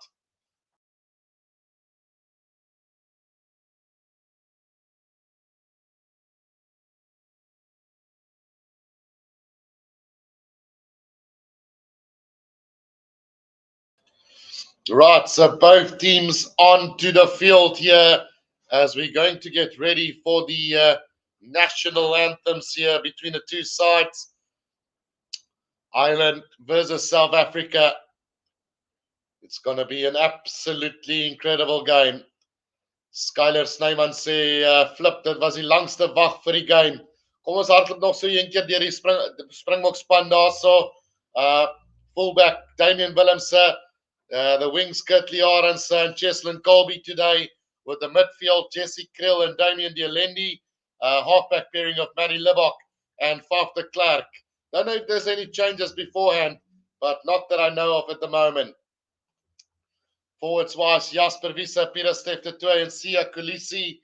Right, so both teams onto the field here as we're going to get ready for the national anthems here between the two sides. Ireland versus South Africa. It's going to be an absolutely incredible game. Skyler Snyman sê, flip, dit was die langste wag vir die game. Kom ons hardloop nog so een keer deur die Springbok span daarso. Fullback Damian Willemse, the wings Kurtley Arends and Cheslin Colby today, with the midfield Jesse Krill and Damien Dialendi, halfback pairing of Manny Libok and Faf de Klerk. Don't know if there's any changes beforehand, but not that I know of at the moment. Forwards wise, Jasper Wisse, Peter Steff de Tooy and Sia Kulisi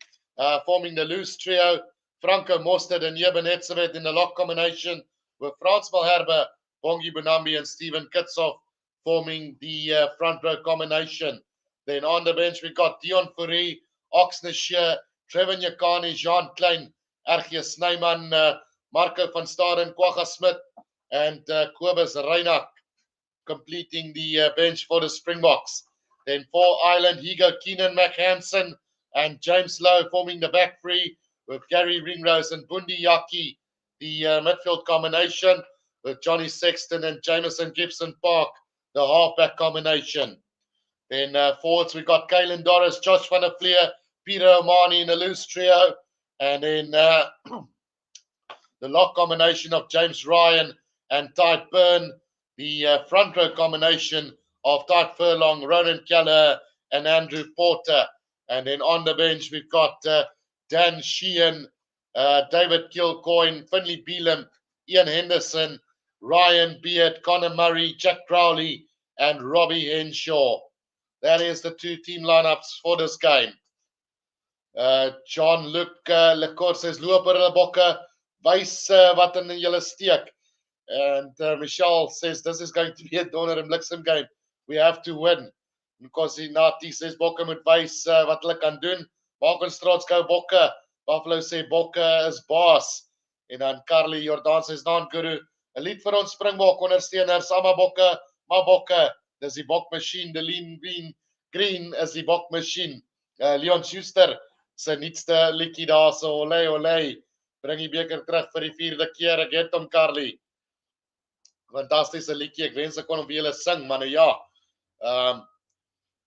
forming the loose trio. Franco Mostert and Jeben Etzebeth in the lock combination, with Frans Malherbe, Bongi Bonambi and Steven Kitsoff forming the front row combination. Then on the bench, we got Dion Fourie, Oxner Shear, Trevor Nyakani, Jean Klein, Ergie Snyman, Marco van Staden, Kwagga Smith, and Kobus Reinach completing the bench for the Springboks. Then for Ireland, Hugo Keenan, Mac Hansen, and James Lowe forming the back three, with Gary Ringrose and Bundi Yaki, the midfield combination, with Johnny Sexton and Jameson Gibson Park, the halfback combination. Then forwards, we got Kalen Doris, Josh van der Fleer, Peter Omani in a loose trio. And then the lock combination of James Ryan and Tide Byrne, the front row combination of Tide Furlong, Ronan Keller, and Andrew Porter. And then on the bench, we've got Dan Sheehan, David Kilcoyne, Finley Beelum, Ian Henderson, Ryan Beard, Connor Murray, Jack Crowley, and Robbie Henshaw. That is the two team lineups for this game. John Luke Lecourt says, loop oor hulle bokke, wys wat in julle steek. And Michelle says, this is going to be a donor and bliksem game. We have to win. Because Nati says, bokke moet wys wat hulle kan doen. Maak ons trots gou bokke. Buffalo sê, bokke is baas. En dan Carly Jordan says, dan Guru, 'n lied vir ons Springbok ondersteuners, ama bokke, maar bokke. Dis die bokmasjien, de lean green is die bokmasjien. Leon Schuster se nuutste liedjie daar so, olé olé. bring die beker terug vir die 4de keer. Ek het hom, Carly. Fantastiese liedjie. Ek wens ek kon hom vir julle sing, maar nou ja.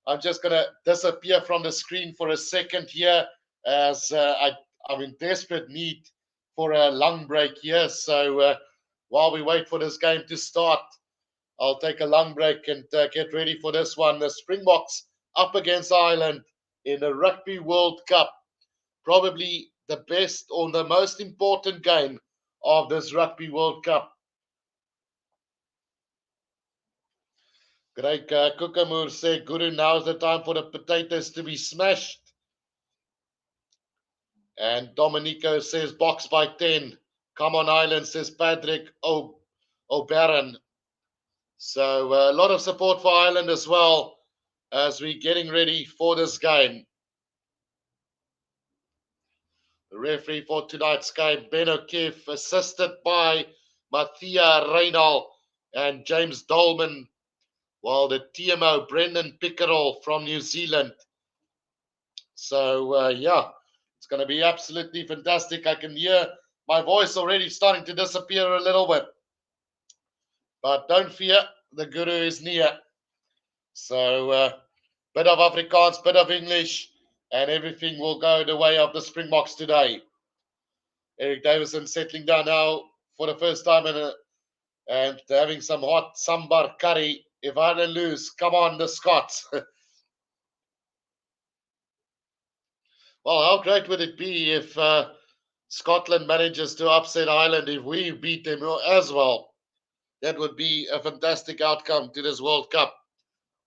I'm just going to disappear from the screen for a second here as I'm in desperate need for a long break here. So while we wait for this game to start, I'll take a long break and get ready for this one. The Springboks up against Ireland in the Rugby World Cup. Probably the best or the most important game of this Rugby World Cup. Greg Kukamoor said, Guru, now's the time for the potatoes to be smashed. And Dominico says, box by 10. Come on, Ireland, says Patrick O'Barron. So a lot of support for Ireland as well as we're getting ready for this game. The referee for tonight's game, Ben O'Keefe, assisted by Mathia Reynal and James Dolman, while the TMO, Brendan Pickerel from New Zealand. So, yeah, it's going to be absolutely fantastic. I can hear my voice already starting to disappear a little bit. But don't fear, the Guru is near. So, bit of Afrikaans, bit of English, and everything will go the way of the Springboks today. Eric Davison settling down now for the first time and having some hot sambar curry. If Ireland lose, come on, the Scots. Well, how great would it be if Scotland manages to upset Ireland if we beat them as well? That would be a fantastic outcome to this World Cup.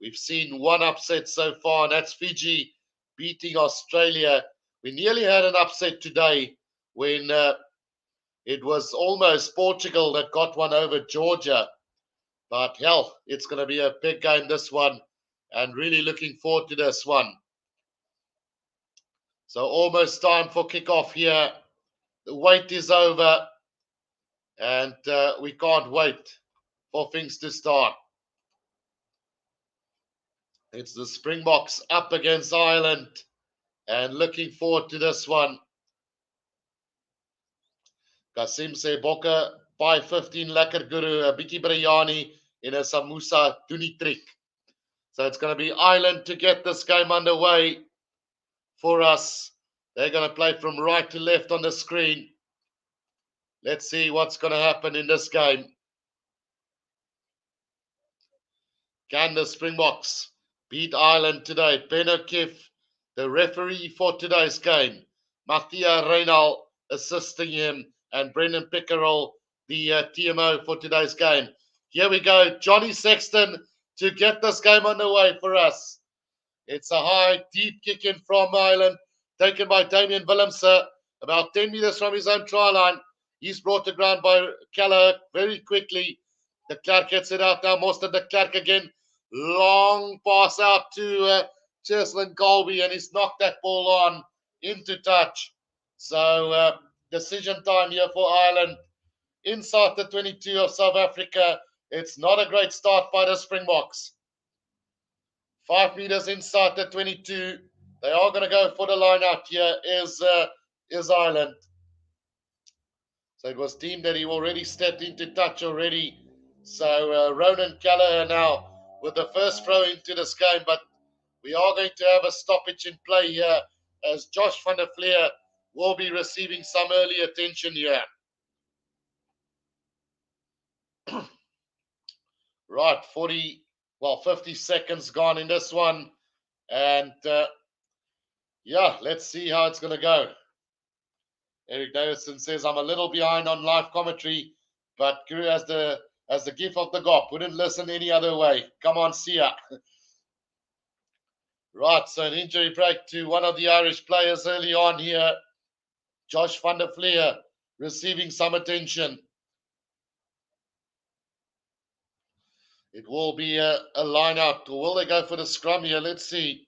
We've seen one upset so far, and that's Fiji beating Australia. We nearly had an upset today when it was almost Portugal that got one over Georgia. But hell, it's going to be a big game, this one, and really looking forward to this one. So almost time for kickoff here. The wait is over, and we can't wait for things to start. It's the Springboks up against Ireland, and looking forward to this one. Kasim sê bokke by 15 lekker Guru, 'n bietjie biryani en 'n samosa doen die trick. So it's going to be Ireland to get this game underway for us. They're going to play from right to left on the screen. Let's see what's going to happen in this game. Can the Springboks beat Ireland today? Ben O'Keefe, the referee for today's game. Mathia Reynal assisting him, and Brendan Pickerel, the TMO for today's game. Here we go, Johnny Sexton to get this game underway for us. It's a high, deep kick in from Ireland, taken by Damien Willemse, about 10 meters from his own try line. He's brought to ground by Kelleher very quickly. De Klerk gets it out now. Mostert de Klerk again. Long pass out to Cheslin Colby, and he's knocked that ball on into touch. So decision time here for Ireland. Inside the 22 of South Africa. It's not a great start by the Springboks. 5 meters inside the 22. They are going to go for the line out here is Ireland. So it was deemed that he already stepped into touch already. So Ronan Kelleher now with the first throw into this game. But we are going to have a stoppage in play here as Josh van der Fleer will be receiving some early attention here. Right, 50 seconds gone in this one. And yeah, let's see how it's going to go. Eric Davison says, I'm a little behind on live commentary, but Guru has the gift of the gop. Wouldn't listen any other way. Come on, see ya. Right, so an injury break to one of the Irish players early on here. Josh van der Fleer receiving some attention. It will be a line out. Or will they go for the scrum here? Let's see.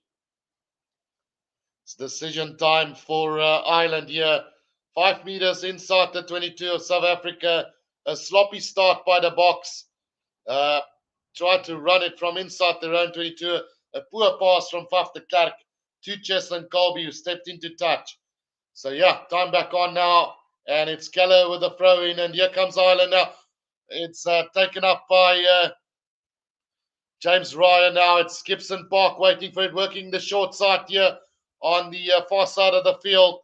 It's decision time for Ireland here. 5 meters inside the 22 of South Africa. A sloppy start by the Boks. Tried to run it from inside their own 22. A poor pass from Faf de Klerk to Cheslin Colby, who stepped into touch. So yeah, time back on now. And it's Keller with the throw in, and here comes Ireland now. It's taken up by James Ryan now. It's Gibson Park waiting for it, working the short side here on the far side of the field.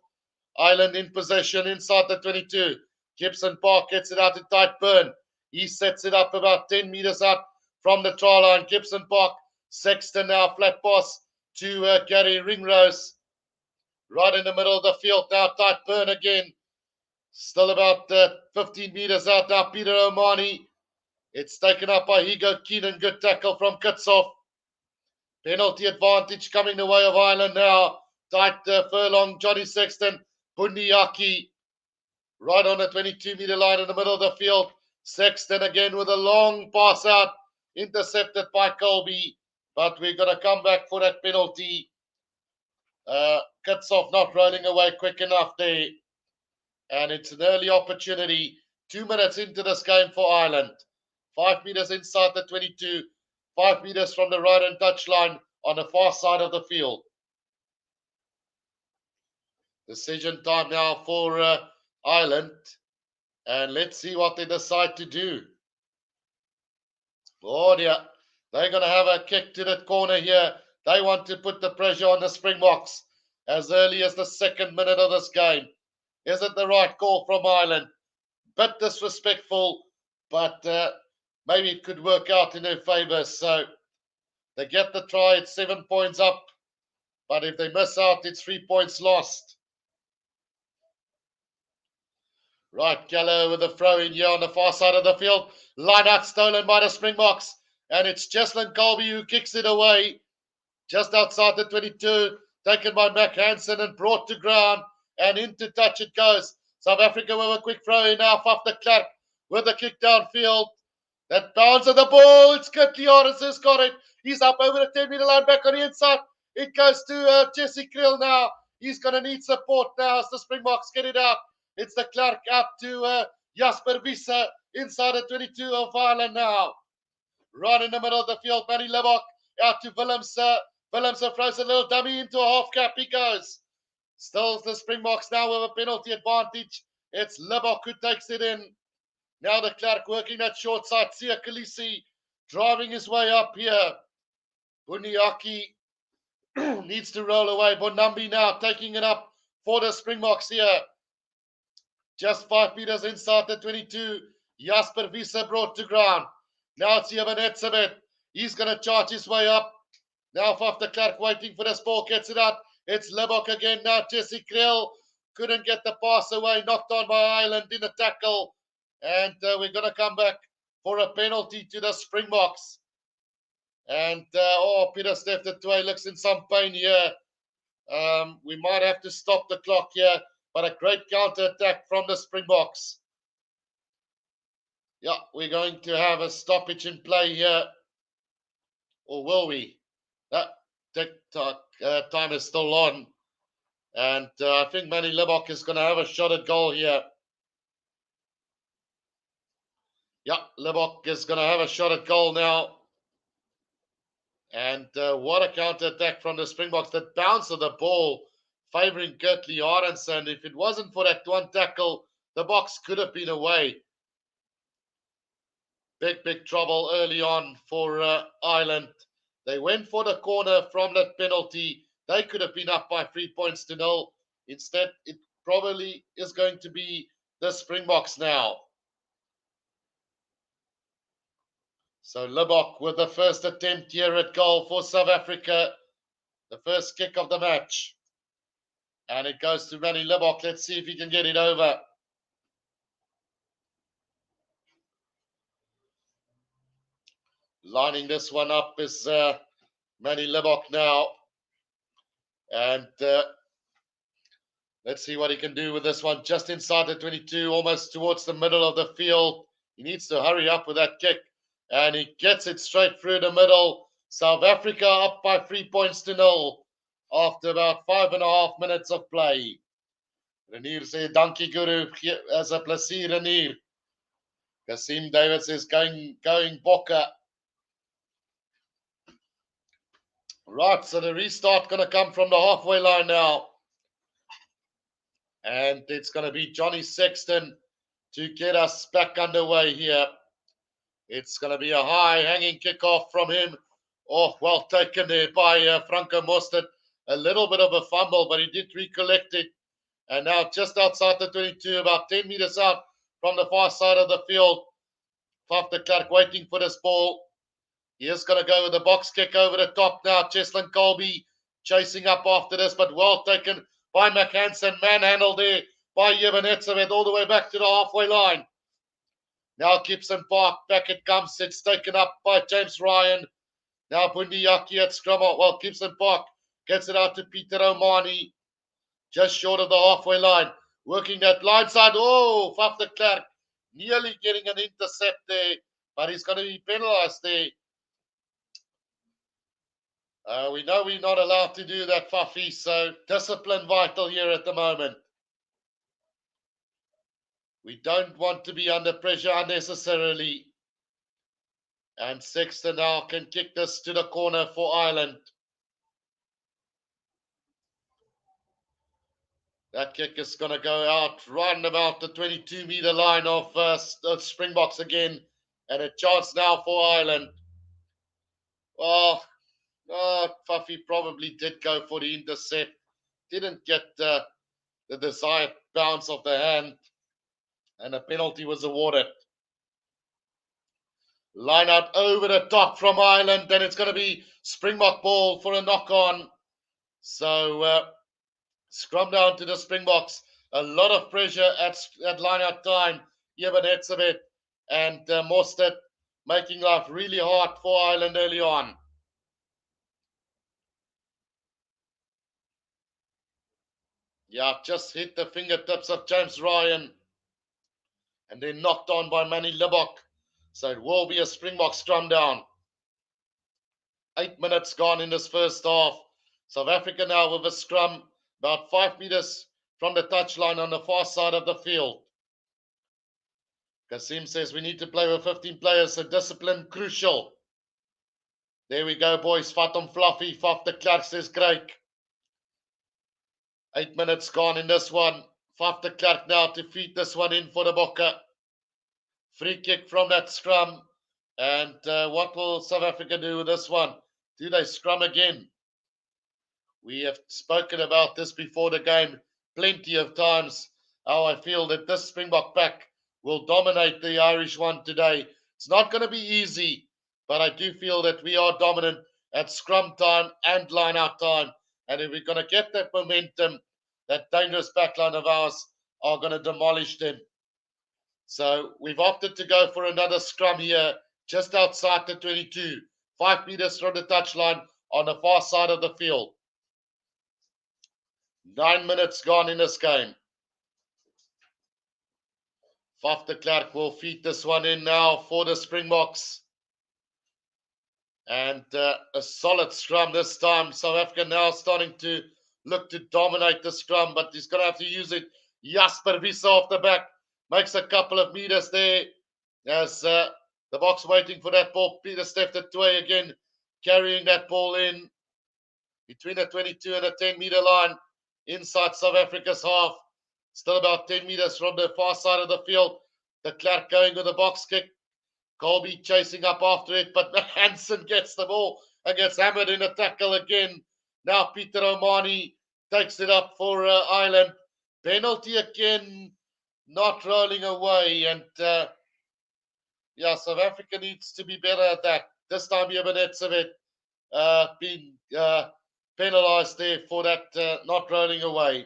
Ireland in possession inside the 22. Gibson Park gets it out to tight burn. He sets it up about 10 meters out from the try line. Gibson Park, Sexton now, flat pass to Gary Ringrose. Right in the middle of the field now, tight burn again. Still about 15 meters out now, Peter O'Mani. It's taken up by Hugo Keenan. Good tackle from Kitshoff. Penalty advantage coming the way of Ireland now. Tight furlong, Johnny Sexton. Bundiaki right on the 22-meter line in the middle of the field. Sexton again with a long pass out. Intercepted by Colby. But we're going to come back for that penalty. Kitshoff not rolling away quick enough there. And it's an early opportunity. 2 minutes into this game for Ireland. 5 meters inside the 22. 5 meters from the right-hand touchline on the far side of the field. Decision time now for Ireland. And let's see what they decide to do. Oh dear. They're going to have a kick to that corner here. They want to put the pressure on the Springboks as early as the 2nd minute of this game. Is it the right call from Ireland? Bit disrespectful, but maybe it could work out in their favour. So they get the try, it's 7 points up. But if they miss out, it's 3 points lost. Right, Gallo with the throw in here on the far side of the field. Line out stolen by the Springboks. And it's Cheslin Colby who kicks it away. Just outside the 22. Taken by Mac Hansen and brought to ground. And into touch it goes. South Africa with a quick throw in now. Faf de Klerk with a kick downfield. That bounce of the ball. It's Kirtley Arends who's got it. He's up over the 10-meter line back on the inside. It goes to Jesse Kriel now. He's going to need support now as the Springboks get it out. It's the Clark out to Jasper Wiese inside the 22 of Ireland now. Right in the middle of the field, Manny Lebok out to Willemse. Willemse throws a little dummy into a half cap. He goes. Still the Springboks now with a penalty advantage. It's Lebok who takes it in. Now the Clark working that short side. Sia Khaleesi driving his way up here. Bundiaki needs to roll away. Bonambi now taking it up for the Springboks here. Just 5 meters inside the 22. Jasper Wiese brought to ground. Now it's Jevan Etzebeth. He's going to charge his way up. Now Faf de Klerk waiting for this ball. Gets it out. It's Lebok again now. Jesse Kriel couldn't get the pass away. Knocked on by Ireland in a tackle. And we're going to come back for a penalty to the Springboks. And, Peter Steph de Toey looks in some pain here. We might have to stop the clock here. But a great counter-attack from the Springboks. Yeah, we're going to have a stoppage in play here. Or will we? That TikTok time is still on. And I think Manny Lebok is going to have a shot at goal here. Yeah, Lebok is going to have a shot at goal now. And what a counter-attack from the Springboks. That bounce of the ball favouring Kirtley Arends. And if it wasn't for that one tackle, the box could have been away. Big trouble early on for Ireland. They went for the corner from that penalty. They could have been up by 3 points to 0. Instead, it probably is going to be the Springboks now. So Lebok with the first attempt here at goal for South Africa. The first kick of the match. And it goes to Manny Lebok. Let's see if he can get it over. Lining this one up is Manny Lebok now. And let's see what he can do with this one. Just inside the 22, almost towards the middle of the field. He needs to hurry up with that kick. And he gets it straight through the middle. South Africa up by 3 points to 0 after about 5.5 minutes of play. Renier sê dankie Guru, as a plesier Renier. Kasim Davids is going bokker. Right, so the restart going to come from the halfway line now. And it's going to be Johnny Sexton to get us back underway here. It's going to be a high hanging kickoff from him. Oh, well taken there by Franco Mostert. A little bit of a fumble, but he did recollect it. And now just outside the 22, about 10 meters out from the far side of the field. Faf de Klerk waiting for this ball. He is going to go with the box kick over the top now. Cheslin Colby chasing up after this, but well taken by McHanson. Manhandled there by Yevanetsevet all the way back to the halfway line. Now Gibson Park, back it comes. It's taken up by James Ryan. Now Bundiaki at scrum. Well, Gibson Park gets it out to Peter O'Mani. Just short of the halfway line. Working that line side. Oh, Faf de Klerk nearly getting an intercept there, but he's going to be penalised there. We know we're not allowed to do that, Fafi, so discipline vital here at the moment. We don't want to be under pressure unnecessarily. And Sexton now can kick this to the corner for Ireland. That kick is going to go out right about the 22-meter line of Springboks again. And a chance now for Ireland. Oh, Fafi probably did go for the intercept. Didn't get the desired bounce of the hand. And a penalty was awarded. Line out over the top from Ireland. Then it's going to be Springbok ball for a knock-on. So scrum down to the Springboks. A lot of pressure at line-out time. Yevanetsevet and Mostert making life really hard for Ireland early on. Yeah, just hit the fingertips of James Ryan. And then knocked on by Manny Libbok. So it will be a Springbok scrum down. 8 minutes gone in this first half. South Africa now with a scrum about 5 meters from the touchline on the far side of the field. Kasim says we need to play with 15 players, so discipline crucial. There we go, boys. Fatom Fluffy. Faf de Klerk says great. 8 minutes gone in this one. Faf de Klerk now to feed this one in for the Bokke. Free kick from that scrum. And what will South Africa do with this one? Do they scrum again? We have spoken about this before the game plenty of times, how I feel that this Springbok pack will dominate the Irish one today. It's not going to be easy, but I do feel that we are dominant at scrum time and line-out time. And if we're going to get that momentum, that dangerous backline of ours are going to demolish them. So we've opted to go for another scrum here, just outside the 22, 5 meters from the touchline on the far side of the field. 9 minutes gone in this game. Faf de Klerk will feed this one in now for the Springboks. And a solid scrum this time. South Africa now starting to look to dominate the scrum, but he's going to have to use it. Jasper Wiese off the back. Makes a couple of meters there as the box waiting for that ball. Peter Steftetwe again carrying that ball in between the 22 and the 10-meter line inside South Africa's half. Still about 10 meters from the far side of the field. De Klerk going with a box kick. Colby chasing up after it, but Hansen gets the ball and gets hammered in a tackle again. Now Peter O'Mani takes it up for Ireland. Penalty again. Not rolling away, and South Africa needs to be better at that. This time, Yevanetsevet being penalised there for that not rolling away.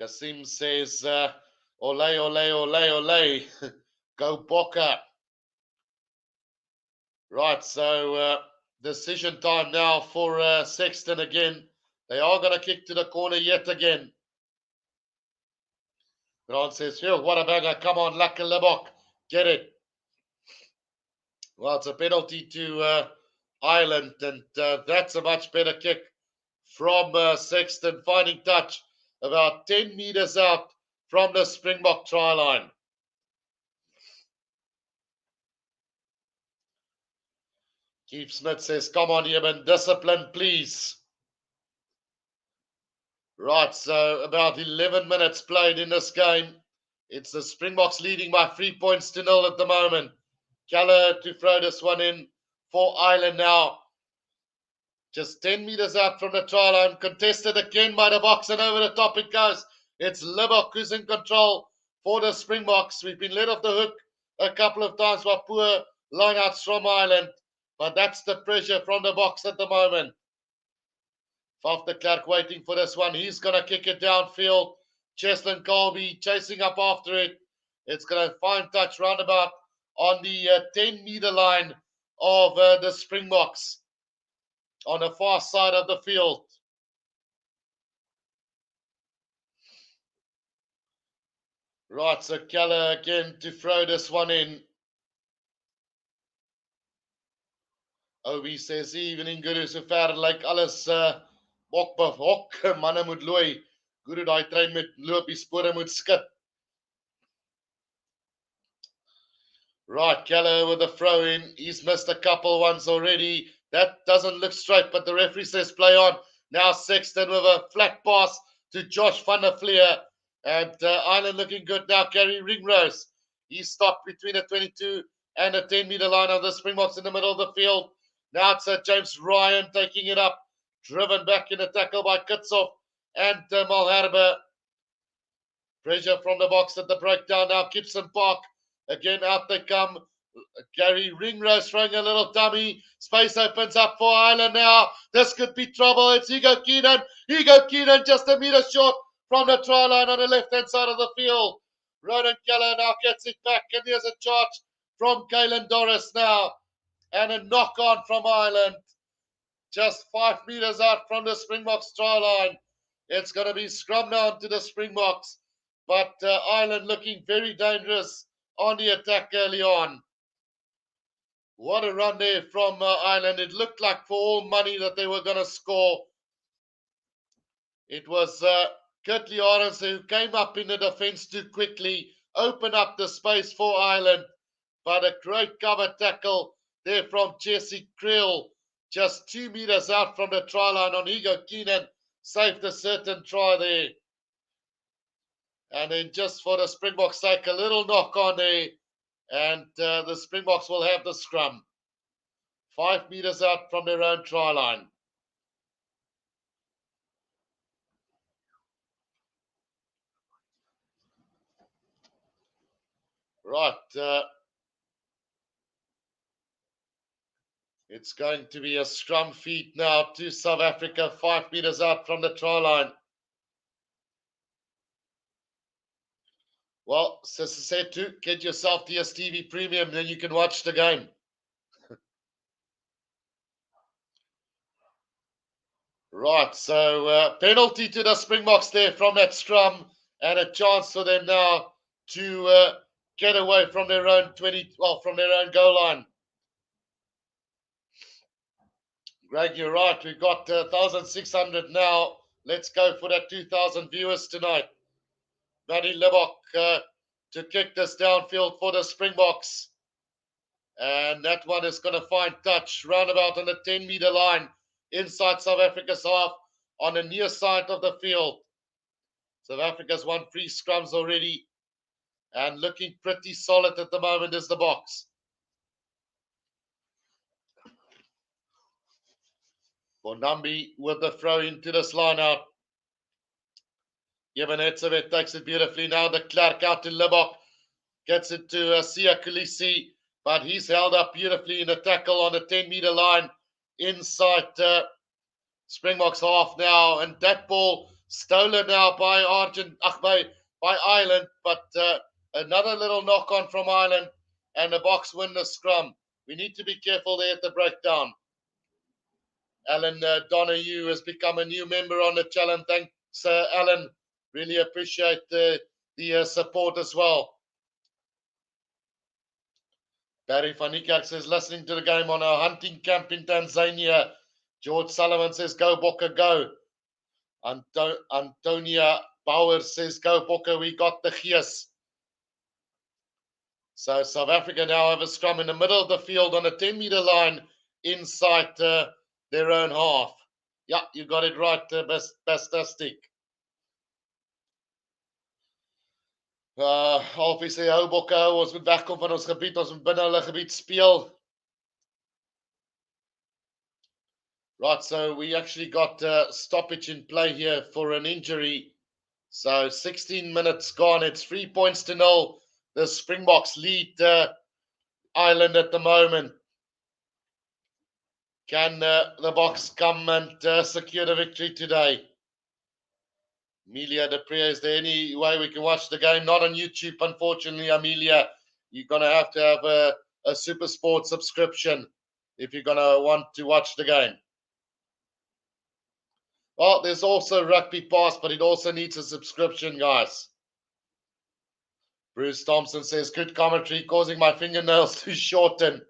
Kasim says, ole, ole, ole, ole, go Bokke. Right, so decision time now for Sexton again. They are going to kick to the corner yet again. Grant says, Phil, what a banger. Come on, Laka Libbok. Get it. Well, it's a penalty to Ireland, and that's a much better kick from Sexton, finding touch about 10 meters out from the Springbok try line. Keith Smith says, come on, Yemen, discipline, please. Right, so about 11 minutes played in this game. It's the Springboks leading by 3 points to 0 at the moment. Keller to throw this one in for Ireland now. Just 10 meters out from the try line. Contested again by the Boks, and over the top it goes. It's Libok who's in control for the Springboks. We've been let off the hook a couple of times by poor lineouts from Ireland. But that's the pressure from the Boks at the moment. Faf de Klerk waiting for this one. He's going to kick it downfield. Cheslin Colby chasing up after it. It's going to find touch roundabout on the 10-meter line of the Springboks on the far side of the field. Right, so Keller again to throw this one in. Obi says, evening, Guru, sover lyk alles hok, manne moet looi. Guru, daai trein met loop, die spore moet skit. Right, Keller with the throw in. He's missed a couple ones already. That doesn't look straight, but the referee says play on. Now Sexton with a flat pass to Josh van der Fleer. And Ireland looking good now. Gary Ringrose. He's stopped between the 22 and the 10-meter line of the Springboks in the middle of the field. Now it's James Ryan taking it up. Driven back in the tackle by Kitshoff and Malherbe. Pressure from the Boks at the breakdown now. Gibson Park. Again, out they come. Gary Ringrose throwing a little dummy. Space opens up for Ireland now. This could be trouble. It's Hugo Keenan. Hugo Keenan just a meter short from the try line on the left-hand side of the field. Ronan Keller now gets it back. And there's a charge from Caelan Doris now. And a knock-on from Ireland. Just 5 meters out from the Springboks try line. It's going to be scrum down to the Springboks. But Ireland looking very dangerous on the attack early on. What a run there from Ireland. It looked like for all money that they were going to score. It was Kurtley Arons who came up in the defense too quickly, opened up the space for Ireland. But a great cover tackle there from Jesse Creel, just 2 meters out from the try line on Hugo Keenan, saved a certain try there. And then just for the Springboks' sake, a little knock on there. And the Springboks will have the scrum. 5 meters out from their own try line. Right. It's going to be a scrum feed now to South Africa. 5 meters out from the try line. Well, Sister said to get yourself DStv Premium, then you can watch the game. Right, so penalty to the Springboks there from that scrum, and a chance for them now to get away from their own from their own goal line. Greg, you're right. We've got 1,600 now. Let's go for that 2,000 viewers tonight. Matty Libok to kick this downfield for the Springboks. And that one is going to find touch roundabout on the 10-meter line inside South Africa's half on the near side of the field. South Africa's won 3 scrums already and looking pretty solid at the moment is the Boks. Bonambi with the throw into this line out. Yevanetsevet takes it beautifully. Now the Klerk out to Libok. Gets it to Sia Kulisi. But he's held up beautifully in the tackle on the 10-meter line inside Springboks half now. And that ball stolen now by Ireland. But another little knock-on from Ireland. And the Boks win the scrum. We need to be careful there at the breakdown. Alan Donahue has become a new member on the channel. Thanks, Alan. Really appreciate the support as well. Barry van Niekerk says, listening to the game on a hunting camp in Tanzania. George Sullivan says, go Bokke, go. Antonia Bauer says, go Bokke, we got the gees. So South Africa now have a scrum in the middle of the field on a 10-meter line inside their own half. Yeah, you got it right, Bastastic. Halfie sê hou bokke hou, ons moet wegkom van ons gebied, ons moet binne hulle gebied speel. Right, so we actually got stoppage in play here for an injury. So 16 minutes gone, it's 3 points to 0. The Springboks lead Ireland at the moment. Can the Boks come and secure the victory today? Amelia Depre, is there any way we can watch the game? Not on YouTube, unfortunately, Amelia. You're going to have a Super Sport subscription if you're going to want to watch the game. Well, there's also Rugby Pass, but it also needs a subscription, guys. Bruce Thompson says, good commentary, causing my fingernails to shorten.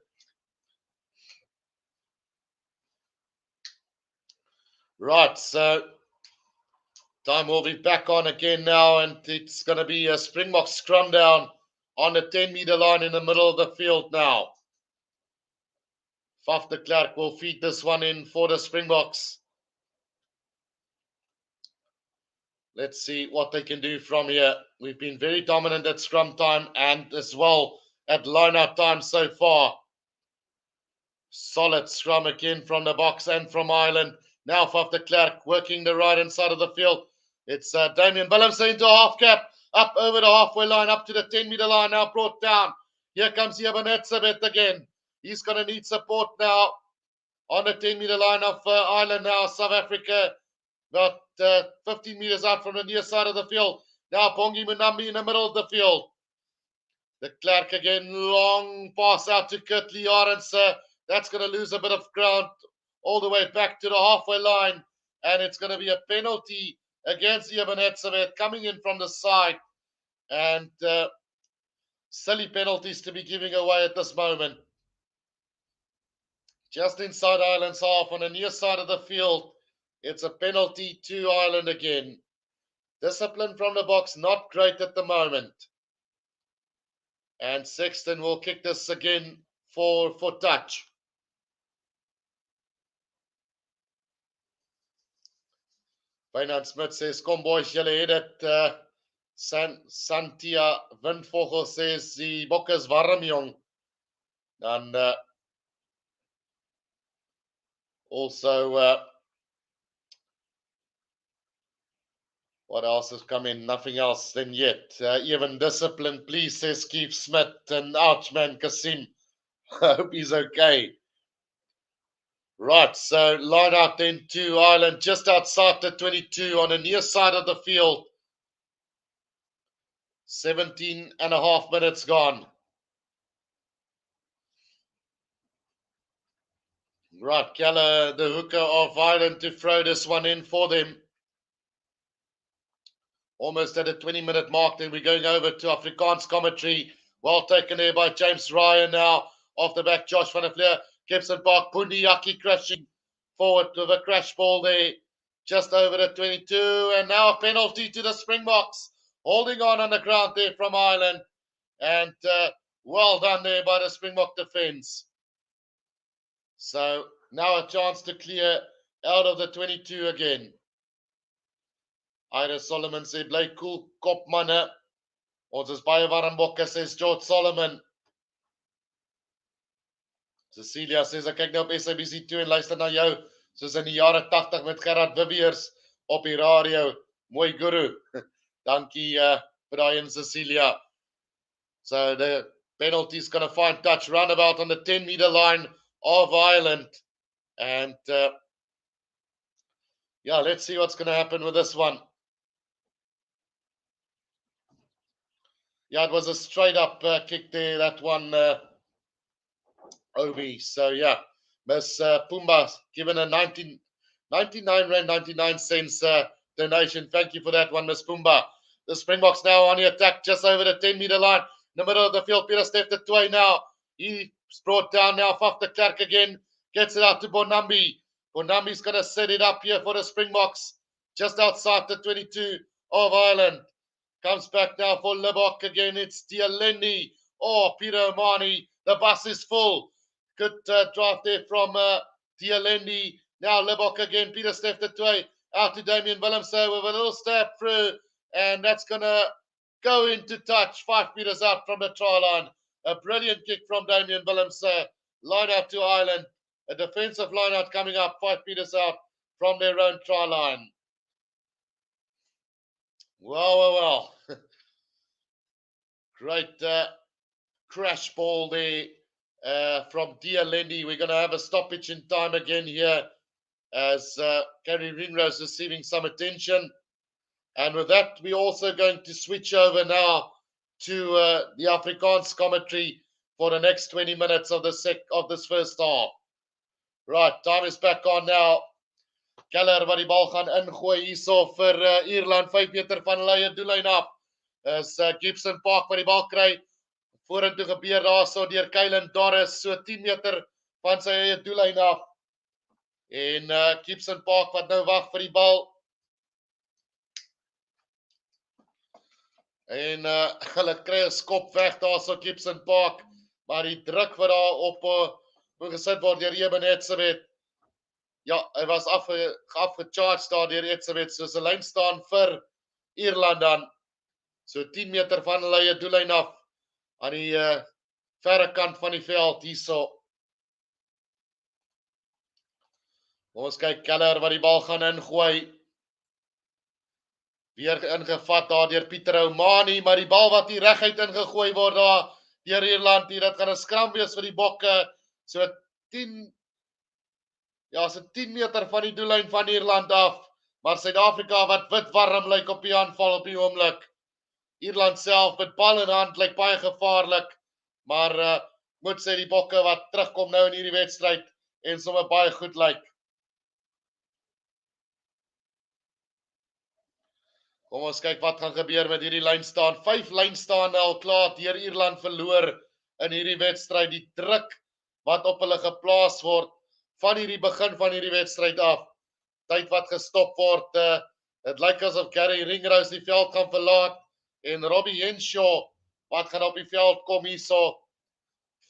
Right, so time will be back on again now, and it's going to be a Springbok scrum down on the 10-meter line in the middle of the field now. Faf de Klerk will feed this one in for the Springboks. Let's see what they can do from here. We've been very dominant at scrum time and as well at line-out time so far. Solid scrum again from the Boks and from Ireland. Now Faf de Klerk working the right-hand side of the field. It's Damian Willemse into a half cap. Up over the halfway line, up to the 10-meter line, now brought down. Here comes Jebanetsabet again. He's going to need support now on the 10-meter line of Ireland now. South Africa about 15 meters out from the near side of the field. Now Bongi Munambi in the middle of the field. The Klerk again, long pass out to Kurtley Arends. That's going to lose a bit of ground all the way back to the halfway line. And it's going to be a penalty against Jebanetsabet coming in from the side. And silly penalties to be giving away at this moment. Just inside Ireland's half on the near side of the field. It's a penalty to Ireland again. Discipline from the Boks, not great at the moment. And Sexton will kick this again for touch. Fynand Smith says, kom boys, julle het dit. Santia Windvogel says, die bokke is warm, jong. Dan also, what else has come in? Nothing else then yet. Even discipline, please, says Keith Smith and Archman Kasim. I hope he's okay. Right, so line out then to Ireland, just outside the 22 on the near side of the field. 17 and a half minutes gone. Right, Keller, the hooker of Ireland, to throw this one in for them. Almost at a 20-minute mark, then we're going over to Afrikaans commentary. Well taken there by James Ryan now. Off the back, Josh van der Fleer. Gibson Park, Pundiaki crashing forward with a crash ball there. Just over the 22. And now a penalty to the Springboks. Holding on the ground there from Ireland. And well done there by the Springbok defence. So now a chance to clear out of the 22 again. Ira Solomon sê, bly cool kop manne. Ons is baie warm bokke, says George Solomon. Cecilia says, ek kyk nou op SABC2 en luister na jou, soos in die jare 80 met Gerard Wibbeers op die radio. Mooi guru. Dankie vir daai een, Cecilia. So the penalty is going to find touch roundabout on the 10-meter line of Ireland. And yeah, let's see what's going to happen with this one. Yeah, it was a straight up kick there, that one, Obi. So yeah, Miss Pumba given a 99 rand 99 cents donation. Thank you for that one, Miss Pumba. The Springboks now on the attack just over the 10-meter line. In the middle of the field, Peter Steph de Toey now. He's brought down now. Faf de Klerk again. Gets it out to Bonambi. Bonambi's going to set it up here for the Springboks. Just outside the 22 of Ireland. Comes back now for Libok again. It's Dialendi. Oh, Peter Omani. The bus is full. Good drive there from Dialendi. Now Libok again. Peter Steph de Toey out to Damian Willemse with a little stab through. And that's going to go into touch, 5 meters out from the try line. A brilliant kick from Damian Willems. Line out to Ireland. A defensive line out coming up, 5 meters out from their own try line. Well. Great crash ball there from Dialendi. We're going to have a stoppage in time again here as Gary Ringrose is receiving some attention. And with that, we're also going to switch over now to the Afrikaans commentary for the next 20 minutes of this first half. Right, time is back on now. Keller wat die bal gaan ingooi hierso vir Ierland, 5 meter van hulle eie doellyn af. Is Gibson Park wat die bal kry. Vorentoe gebeur daarso deur Kylan Dorris, so 10 meter van sy eie doellyn af. En Gibson Park wat nou wag vir die bal. En hulle kry 'n skop weg daarso Gibson Park, maar die druk wat daar op gesit word deur Eben Etzebeth. Ja, hy was afgecharged daar deur Etzebeth, soos 'n lyn staan vir Ierland dan. So 10 meter van hulle eie doellyn af aan die verre kant van die veld hierso. Ons kyk Keller wat die bal gaan ingooi. Weer ingevat daar deur Pieter Oumani, maar die bal wat hier reguit ingegooi word daar deur Ierland hier, dit gaan 'n skram wees vir die Bokke. So 10 meter van die doellyn van Ierland af, maar Suid-Afrika wat wit warm lyk op die aanval op die oomblik. Ierland self met bal in hand lyk baie gevaarlik, maar moet sê die Bokke wat terugkom nou in hierdie wedstryd en sommer baie goed lyk. Kom ons kyk wat gaan gebeur met hierdie lyn staan. 5 lynstaande al klaar deur Ierland verloor in hierdie wedstryd. Die druk wat op hulle geplaas word van hierdie begin van hierdie wedstryd af. Tyd wat gestop word. Dit lyk asof Gary Ringrose die veld gaan verlaat en Robbie Henshaw wat gaan op die veld kom hierso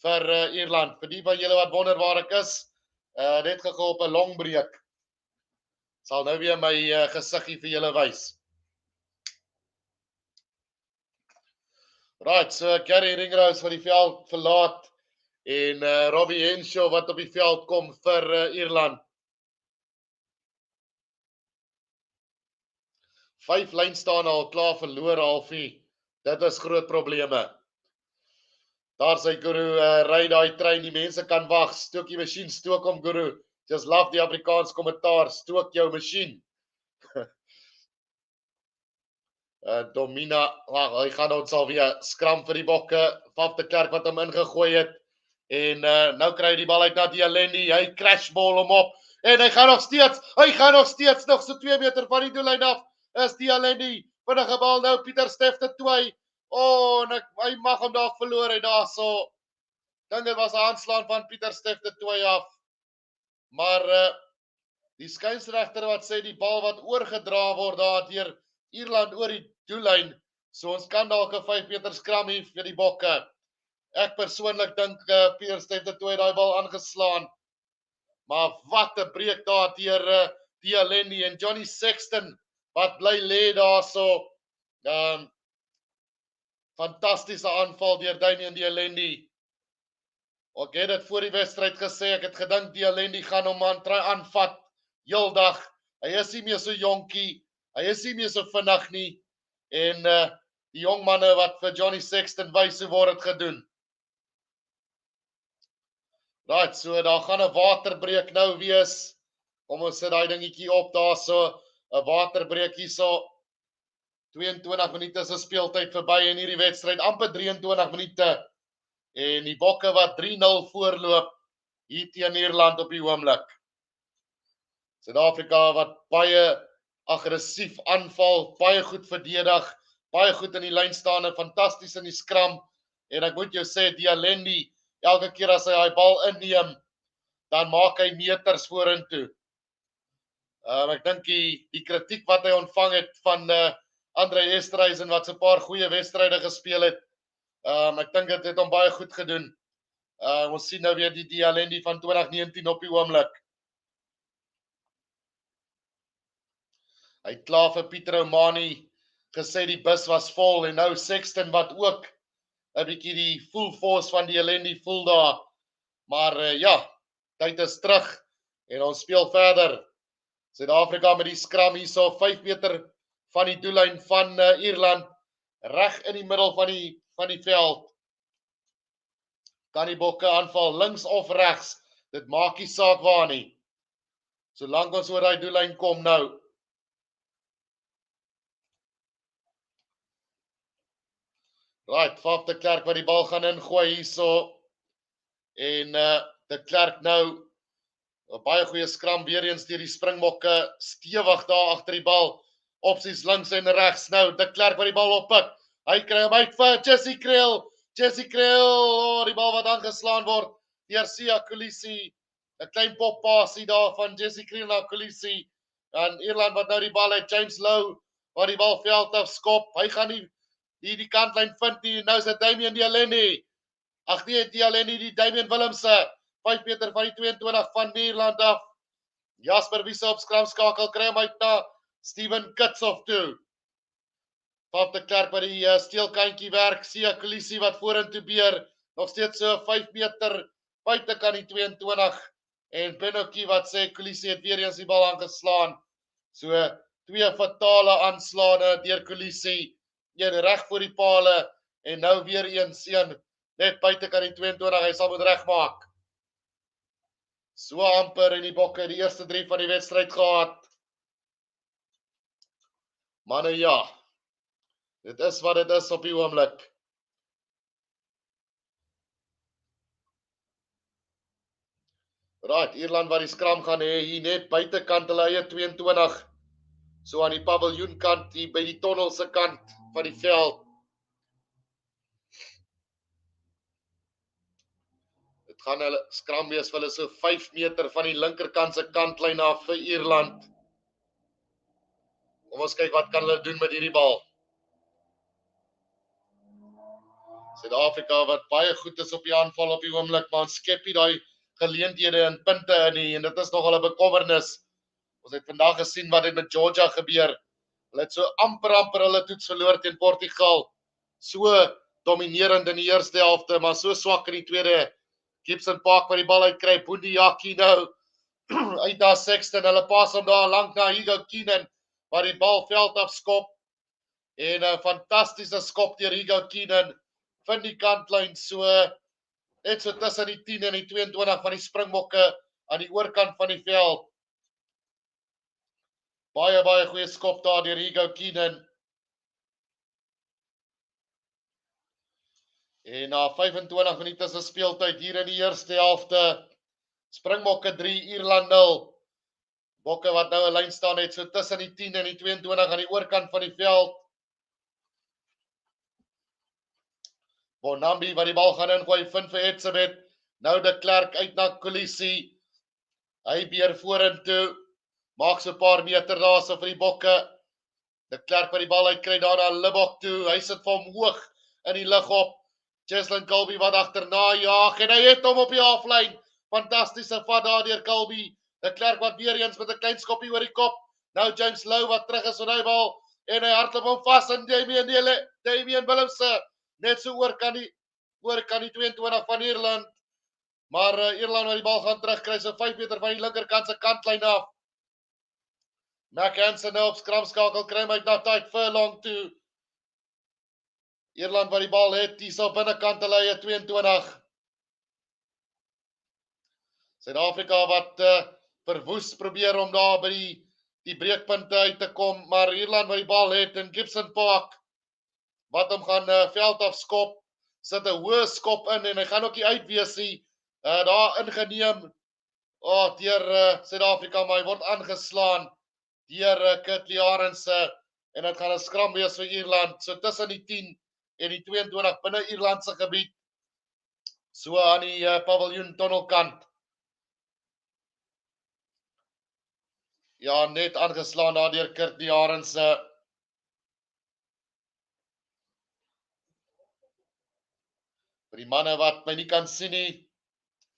vir Ierland. Vir die van julle wat wonder waar ek is, net gego op 'n longbreek. Sal nou weer my gesiggie vir julle wys. Right, so Gary Ringrose wat die veld verlaat en Robbie Henshaw wat op die veld kom vir Ierland. 5 lynstaan al klaar verloor halfie. Dit is groot probleme. Daar sy Guru, ry daai trein, die mense kan wag. Stook die masjien, stook hom Guru. Just love die Afrikaans kommentaar, stook jou masjien. Domina, hy gaan ons alweer skram vir die Bokke. Faf de Klerk wat hom ingegooi het. En nou kry hy die bal uit na Dialendi. Hy crashball hom op. En hy gaan nog steeds nog so 2 meter van die doellyn af. Is Dialendi vinnige bal nou Pieter Steff te Tooi. En hy mag hom daar verloor hy daarso. Dink dit was 'n aanslaan van Pieter Steff te Tooi af. Maar die skynsregter wat sê die bal wat oorgedra word daar deur Ierland oor die doellyn, so ons kan dalk 'n 5 meter skram hier vir die Bokke. Ek persoonlik dink Pieter Steff te Tooi daai bal aangeslaan. Maar wat 'n breek daar deur Dialendi en Johnny Sexton wat bly lê daarso. Fantastiese aanval deur Damian Dialendi. Ek het dit voor die wedstryd gesê, ek het gedink Dialendi gaan hom aanvat heeldag. Hy is nie meer so jonkie, hy is nie meer so vinnig nie. En die jong manne wat vir Johnny Sexton wys hoe word dit gedoen. Right, so daar gaan 'n waterbreek nou wees. Kom ons sit daai dingetjie op daarso. 'n Waterbreek hierso. 22 minute se speeltyd verby in hierdie wedstryd, amper 23 minute. En die Bokke wat 3-0 voorloop hier teen Ierland op die oomblik. Suid-Afrika wat baie aggressief aanval, baie goed verdedig, baie goed in die lyn staan en fantasties in die skram. En ek moet jou sê Dialendi, elke keer as hy daai bal inneem, dan maak hy meters vorentoe. Ek dink die kritiek wat hy ontvang het van Andre Esterhuizen wat so 'n paar goeie wedstryde gespeel het. Ek dink dit het hom baie goed gedoen. Ons sien nou weer die Dialendi van 2019 op die oomblik. Hy het klaar vir Pieter Oumani gesê die bus was vol en nou Sexton wat ook 'n bietjie die full force van die ellende voel daar. Maar ja, tyd is terug en ons speel verder. Suid-Afrika met die skram hierso 5 meter van die doellyn van Ierland reg in die middel van die veld. Kan die bokke aanval links of regs. Dit maak nie saak waar nie. Solank ons oor daai doellyn kom nou. Right, Faf de Klerk wat die bal gaan ingooi hierso. En de Klerk nou 'n baie goeie skram weer eens deur die Springbokke stewig daar agter die bal. Opsies links en regs nou. De Klerk wat die bal oppik. Hy kry hom uit vir Jesse Kriel. Jesse Kriel, die bal wat aangeslaan word deur Sia Kolisi. 'n Klein poppassie daar van Jesse Kriel na Kolisi. En Ierland wat nou die bal het, James Lowe wat die bal veld af skop. Hy gaan nie die kantlyn vind nie. Nou is dit Damian Dialeni. Ag nee, Dialeni, die Damian Willemse. 5 meter van die 22 van Ierland af. Jasper Wiese op skram skakel, kry hom uit na Steven Kitshoff toe. Faf de Klerk wat die steelkantjie werk. Sia Kolisi wat vorentoe beer. Nog steeds so 5 meter buite kan die 22. En Benokie wat sê Kolisi het weer eens die bal aangeslaan. So 2 fatale aanslae deur Kolisi. Een reg voor die pale en nou weer eens een net buite kan die 22. Hy sal moet regmaak. So amper in die bokke die eerste 3 van die wedstryd gehad. Maar nou ja, dit is wat dit is op die oomblik. Right, Ierland wat die skram gaan hê hier net buitekant hulle eie 22. So aan die paviljoenkant hier by die tonnel se kant van die veld. Dit gaan hulle skram wees vir hulle so 5 meter van die linkerkant se kantlyn af vir Ierland. Kom ons kyk wat kan hulle doen met hierdie bal. Suid-Afrika wat baie goed is op die aanval op die oomblik, maar ons skep nie daai geleenthede en punte in nie en dit is nogal 'n bekommernis. Ons het vandag gesien wat het met Georgia gebeur. Hulle het so amper hulle toets verloor teen Portugal. So dominerend in die eerste helfte, maar so swak in die tweede. Gibson Park wat die bal uitkry, Boondiaki nou uit daar Sexton, hulle pas hom daar lank na Hugo Keenan waar die bal veld af skop. En 'n fantastiese skop deur Hugo Keenan van die kantlyn so net so tussen die 10 en die 22 van die Springbokke aan die oorkant van die veld. Baie goeie skop daar deur Hugo Keenan. En na 25 minute se speeltyd hier in die eerste helfte, Springbokke 3, Ierland 0. Bokke wat nou 'n lyn staan het so tussen die 10 en die 22 aan die oorkant van die veld. Bonambi wat die bal gaan ingooi, vind vir Etzebeth. Nou de Klerk uit na Kolisi. Hy beer vorentoe. Maak so 'n paar meter daar so vir die bokke. De Klerk wat die bal uitkry daar na Libbok toe. Hy sit vir hom hoog in die lug op. Cheslin Kolbe wat agterna jaag en hy het hom op die halflyn. Fantastiese vat daar deur Kolbe. De Klerk wat weer eens met 'n klein skoppie oor die kop. Nou James Lowe wat terug is op daai bal en hy hardloop hom vas in Damian Willemse. Net so oor kan die 22 van Ierland. Maar Ierland wat die bal gaan terugkry so 5 meter van die linkerkant se kantlyn af. McHansen nou op skramskakel kry my na Tyd Furlong toe. Ierland wat die bal het, hier so binnekant hulle eie 22. Suid-Afrika wat verwoes probeer om daar by die breekpunte uit te kom, maar Ierland wat die bal het in Gibson Park wat hom gaan veld af skop, sit 'n hoë skop in en hy gaan ook nie uitwees nie. Daar ingeneem deur Suid-Afrika, maar hy word aangeslaan deur Kirtley Arendse en dit gaan 'n skram wees vir Ierland so tussen die 10 en die 22 binne Ierland se gebied. So aan die paviljoen tonnelkant. Ja, net aangeslaan daar deur Kirtley Arendse. Vir die manne wat my nie kan sien nie,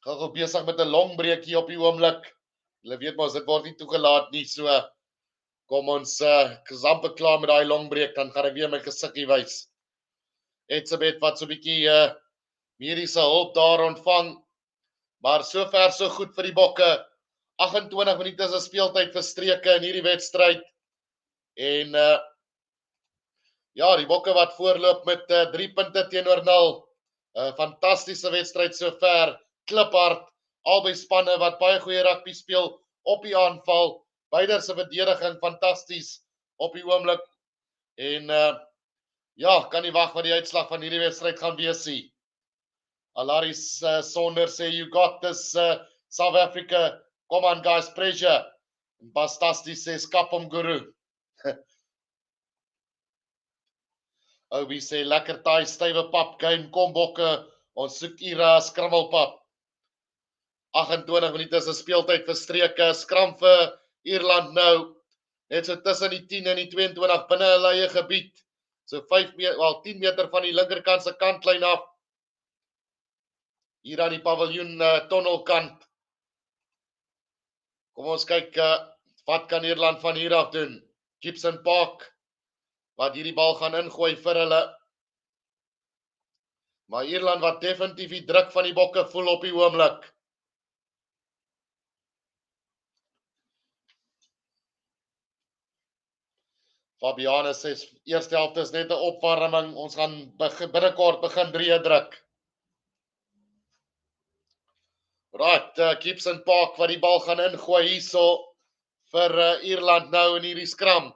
gaan besig met 'n longbreekie op die oomblik. Hulle weet mos dit word nie toegelaat nie, so Kom ons amper klaar met daai longbreek, dan gaan ek weer my gesiggie wys. Etsebet wat so 'n bietjie mediese hulp daar ontvang. Maar sover so goed vir die bokke. 28 minute se speeltyd verstreke in hierdie wedstryd. En ja, die bokke wat voorloop met 3 punte teenoor 0. Fantastiese wedstryd sover. Kliphard. Albei spanne wat baie goeie rugby speel op die aanval. Beide se verdediging fantasties op die oomblik. En ja, kan nie wag wat die uitslag van hierdie wedstryd gaan wees nie. Alaris Sonder sê, you got this South Africa. Come on guys, pressure. Bastasti sê, skap hom guru. Obi sê, lekker taai, stywe pap, game, kom bokke. Ons soek Ira, skrammelpap. 28 minute se speeltyd verstreke. Skram vir Ierland nou. Net so tussen die 10 en die 22 binne hulle eie gebied. So 10 meter van die linkerkant se kantlyn af. Hier aan die paviljoen tonnelkant. Kom ons kyk wat kan Ierland van hier af doen. Gibson Park wat hierdie bal gaan ingooi vir hulle. Maar Ierland wat definitief die druk van die bokke voel op die oomblik. Fabiana sê eerste helfte is net 'n opwarming. Ons gaan binnekort begin 3 druk. Right, Gibson Park wat die bal gaan ingooi hierso vir Ierland nou in hierdie skram.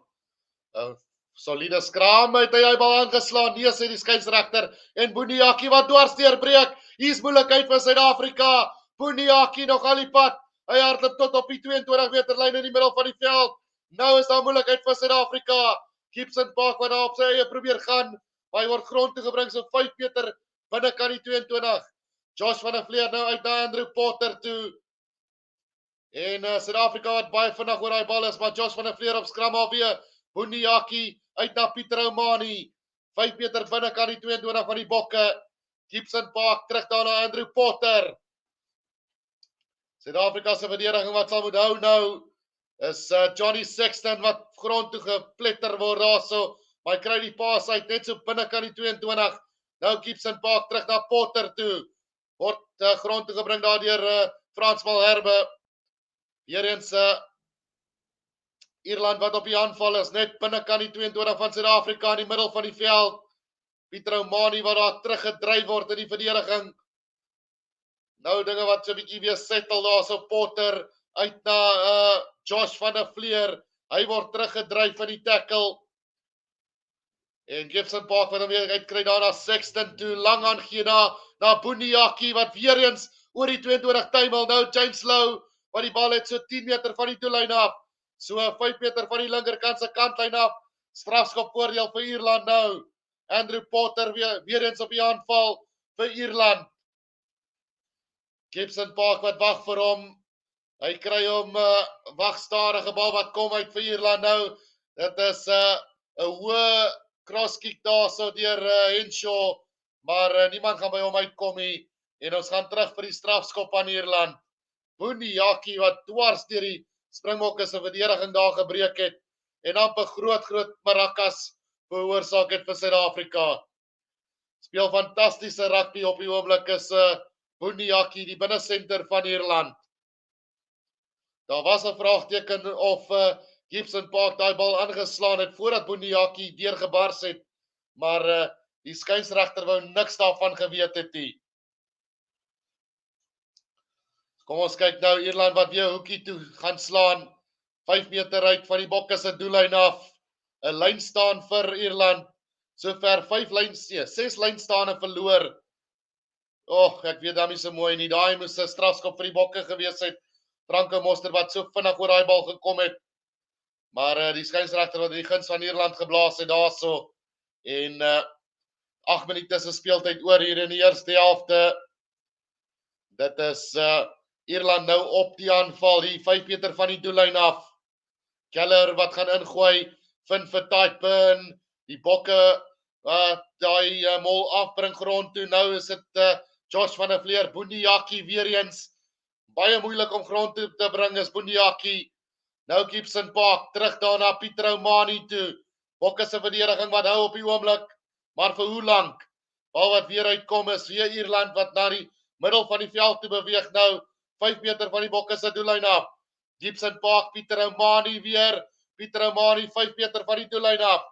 Solide skram, het hy bal aangeslaan. Nee, sê die skeieregter en Boeniaki wat dwarsdeurbreek. Hier's moeilikheid vir Suid-Afrika. Boeniaki nog al die pad. Hy hardloop tot op die 22 meter lyn in die middel van die veld. Nou is daar moeilikheid vir Suid-Afrika. Gibson Park wat daar op sy eie probeer gaan. Hy word grond toe gebring so 5 meter binnekant die 22. Josh van der Vleer nou uit na Andrew Potter toe. En Suid-Afrika wat baie vinnig oor daai bal is, maar Josh van der Vleer op skram alweer. Boeniaki uit na Pieter Omani. 5 meter binnekant die 22 van die bokke. Gibson Park terug daar na Andrew Potter. Suid-Afrika se verdediging wat sal moet hou nou is Johnny Sexton wat grond toe gepletter word daarso. Maar hy kry die paas uit net so binnekant die 22. Nou Gibson Park terug na Potter toe. Word grond toe gebring daar deur Frans Malherbe. Weereens Ierland wat op die aanval is, net binnekant die 22 van Suid-Afrika in die middel van die veld. Pieter Omani wat daar teruggedryf word in die verdediging. Nou dinge wat so 'n bietjie weer settle daarso. Potter uit na Josh van der Vleer. Hy word teruggedryf in die tackle. En Gibson Park wat hom weer uitkry daar na Sexton toe. Lang aangee na Boeniaki wat weer eens oor die 22 tuimel. Nou James Lowe wat die bal het so 10 meter van die doellyn af. So 5 meter van die linkerkant se kantlyn af. Strafskop voordeel vir Ierland nou. Andrew Potter weer eens op die aanval vir Ierland. Gibson Park wat wag vir hom. Hy kry hom wagstadige bal wat kom uit vir Ierland nou. Dit is 'n hoë crosskick daarso deur Henshaw, maar niemand gaan by hom uitkom nie. En ons gaan terug vir die strafskop aan Ierland. Boeniaki wat dwars deur die Springbokke se verdediging daar gebreek het en amper groot marakas veroorsaak het vir Suid-Afrika. Speel fantastiese rugby op die oomblik is Boeniaki, die binnesenter van Ierland. Daar was 'n vraagteken of Gibson Park daai bal aangeslaan het voordat Boeniaki deurgebars het, maar die skeieregter wou niks daarvan geweet het nie. Kom ons kyk nou Ierland wat weer hoekie toe gaan slaan. 5 meter uit van die bokke se doellyn af. 'n Lyn staan vir Ierland. Sover 6 lynstane verloor. Ek weet dan nie so mooi nie. Daai moes 'n strafskop vir die bokke gewees het. Franke Moster wat so vinnig oor daai bal gekom het. Maar die skeieregter wat die guns van Ierland geblaas het daarso. En 8 minute se speeltyd oor hier in die eerste helfte. Dit is Ierland nou op die aanval hier 5 meter van die doellyn af. Keller wat gaan ingooi, vind vir Taipen. Die bokke daai mol afbring grond toe. Nou is dit Josh van der Vleer, Boeniaki weer eens. Baie moeilik om grond toe te bring is Boeniaki. Nou Gibson Park, terug daar na Pietro Mani toe. Bokke se verdediging wat hou op die oomblik, maar vir hoe lank? Bal wat weer uitkom is weer Ierland wat na die middel van die veld toe beweeg nou, 5 meter van die Bokke se doellyn af. Gibson Park, Pietro Mani weer, Pietro Mani 5 meter van die doellyn af.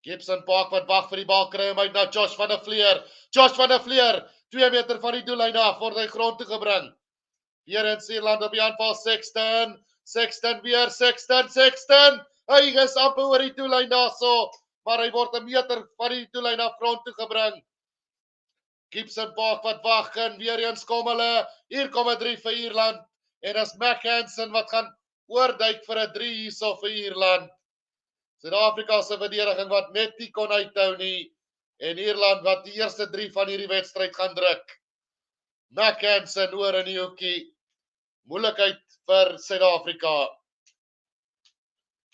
Gibson Park wat wag vir die bal kry hom uit na Josh van der Vleer. Josh van der Vleer, 2 meter van die doellyn af, word hy grond toe gebring. Weer in Ierland op die aanval, Sexton weer, Sexton. Hy is amper oor die doellyn daarso, maar hy word 'n meter van die doellyn af grond toe gebring. Gibson Park wat wag en weer eens kom hulle. Hier kom 'n 3 vir Ierland en dis Mac Hansen wat gaan oorduik vir 'n 3 hierso vir Ierland. Suid-Afrika se verdediging wat net nie kon uithou nie en Ierland wat die eerste 3 van hierdie wedstryd gaan druk. Mac Hansen oor in die hoekie. Moeilikheid vir Suid-Afrika.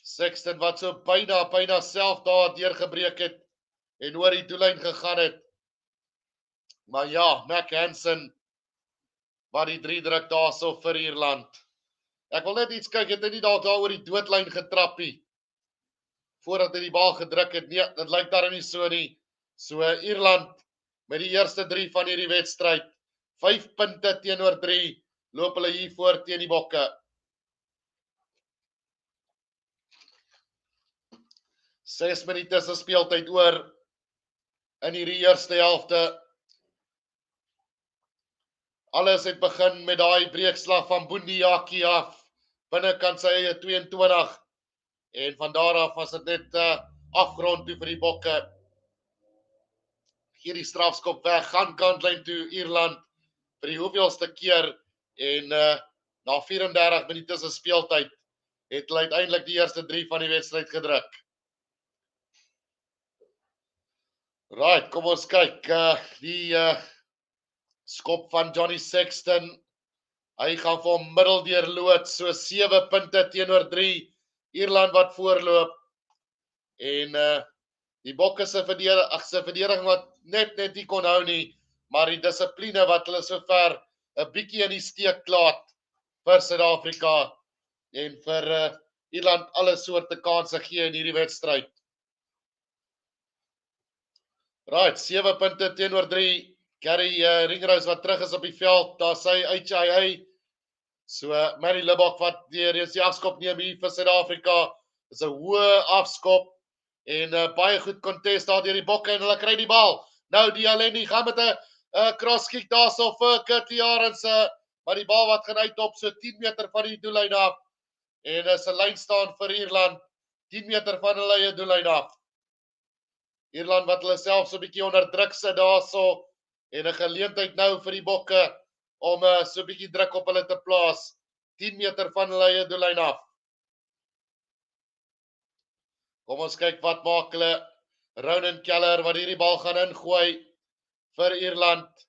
Sexton wat so byna self daar deurgebreek het en oor die doellyn gegaan het. Maar ja, Mac Hansen wat die 3 druk daarso vir Ierland. Ek wil net iets kyk, het hy nie dalk daar oor die doodlyn getrap nie voordat hy die bal gedruk het. Nee, dit lyk daar nie so nie. So Ierland met die eerste 3 van hierdie wedstryd, 5 punte teenoor 3, loop hulle hier voor teen die Bokke. 6 minute se speeltyd oor in hierdie eerste helfte. Alles het begin met daai breekslag van Bundiaki af, binnekant sy eie 22, en van daar af was dit net afgrond toe vir die Bokke. Hier die strafskop weg, gaan kantlyn toe Ierland, vir die hoeveelste keer, en na 34 minute se speeltyd, het hulle uiteindelik die eerste 3 van die wedstryd gedruk. Right, kom ons kyk, die skop van Johnny Sexton, hy gaan vir hom middeldeur loods, so 7 punte teenoor 3, Ierland wat voorloop, en die Bokke se verdediging wat net nie kon hou nie, maar die dissipline wat hulle sover 'n bietjie in die steek laat vir Suid-Afrika, en vir Ierland alle soorte kansse gee in hierdie wedstryd. Right, 7 punte teenoor 3, Gary Ringrose wat terug is op die veld, daar sy HIA, so Manny Libbok wat reeds die afskop neem hier vir Suid-Afrika, is 'n hoë afskop, en baie goed contest daar deur die Bokke, en hulle kry die bal. Nou die Alendi gaan met 'n cross kick daarso vir Curtie Arendse, maar die bal wat gaan uitop so 10 meter van die doellyn af, en is 'n lyn staan vir Ierland, 10 meter van hulle eie doellyn af. Ierland wat hulle self so 'n bietjie onder druk sit daarso, en 'n geleentheid nou vir die Bokke om so 'n bietjie druk op hulle te plaas, 10 meter van hulle eie doellyn af. Kom ons kyk wat maak hulle. Ronan Keller wat hierdie bal gaan ingooi vir Ierland.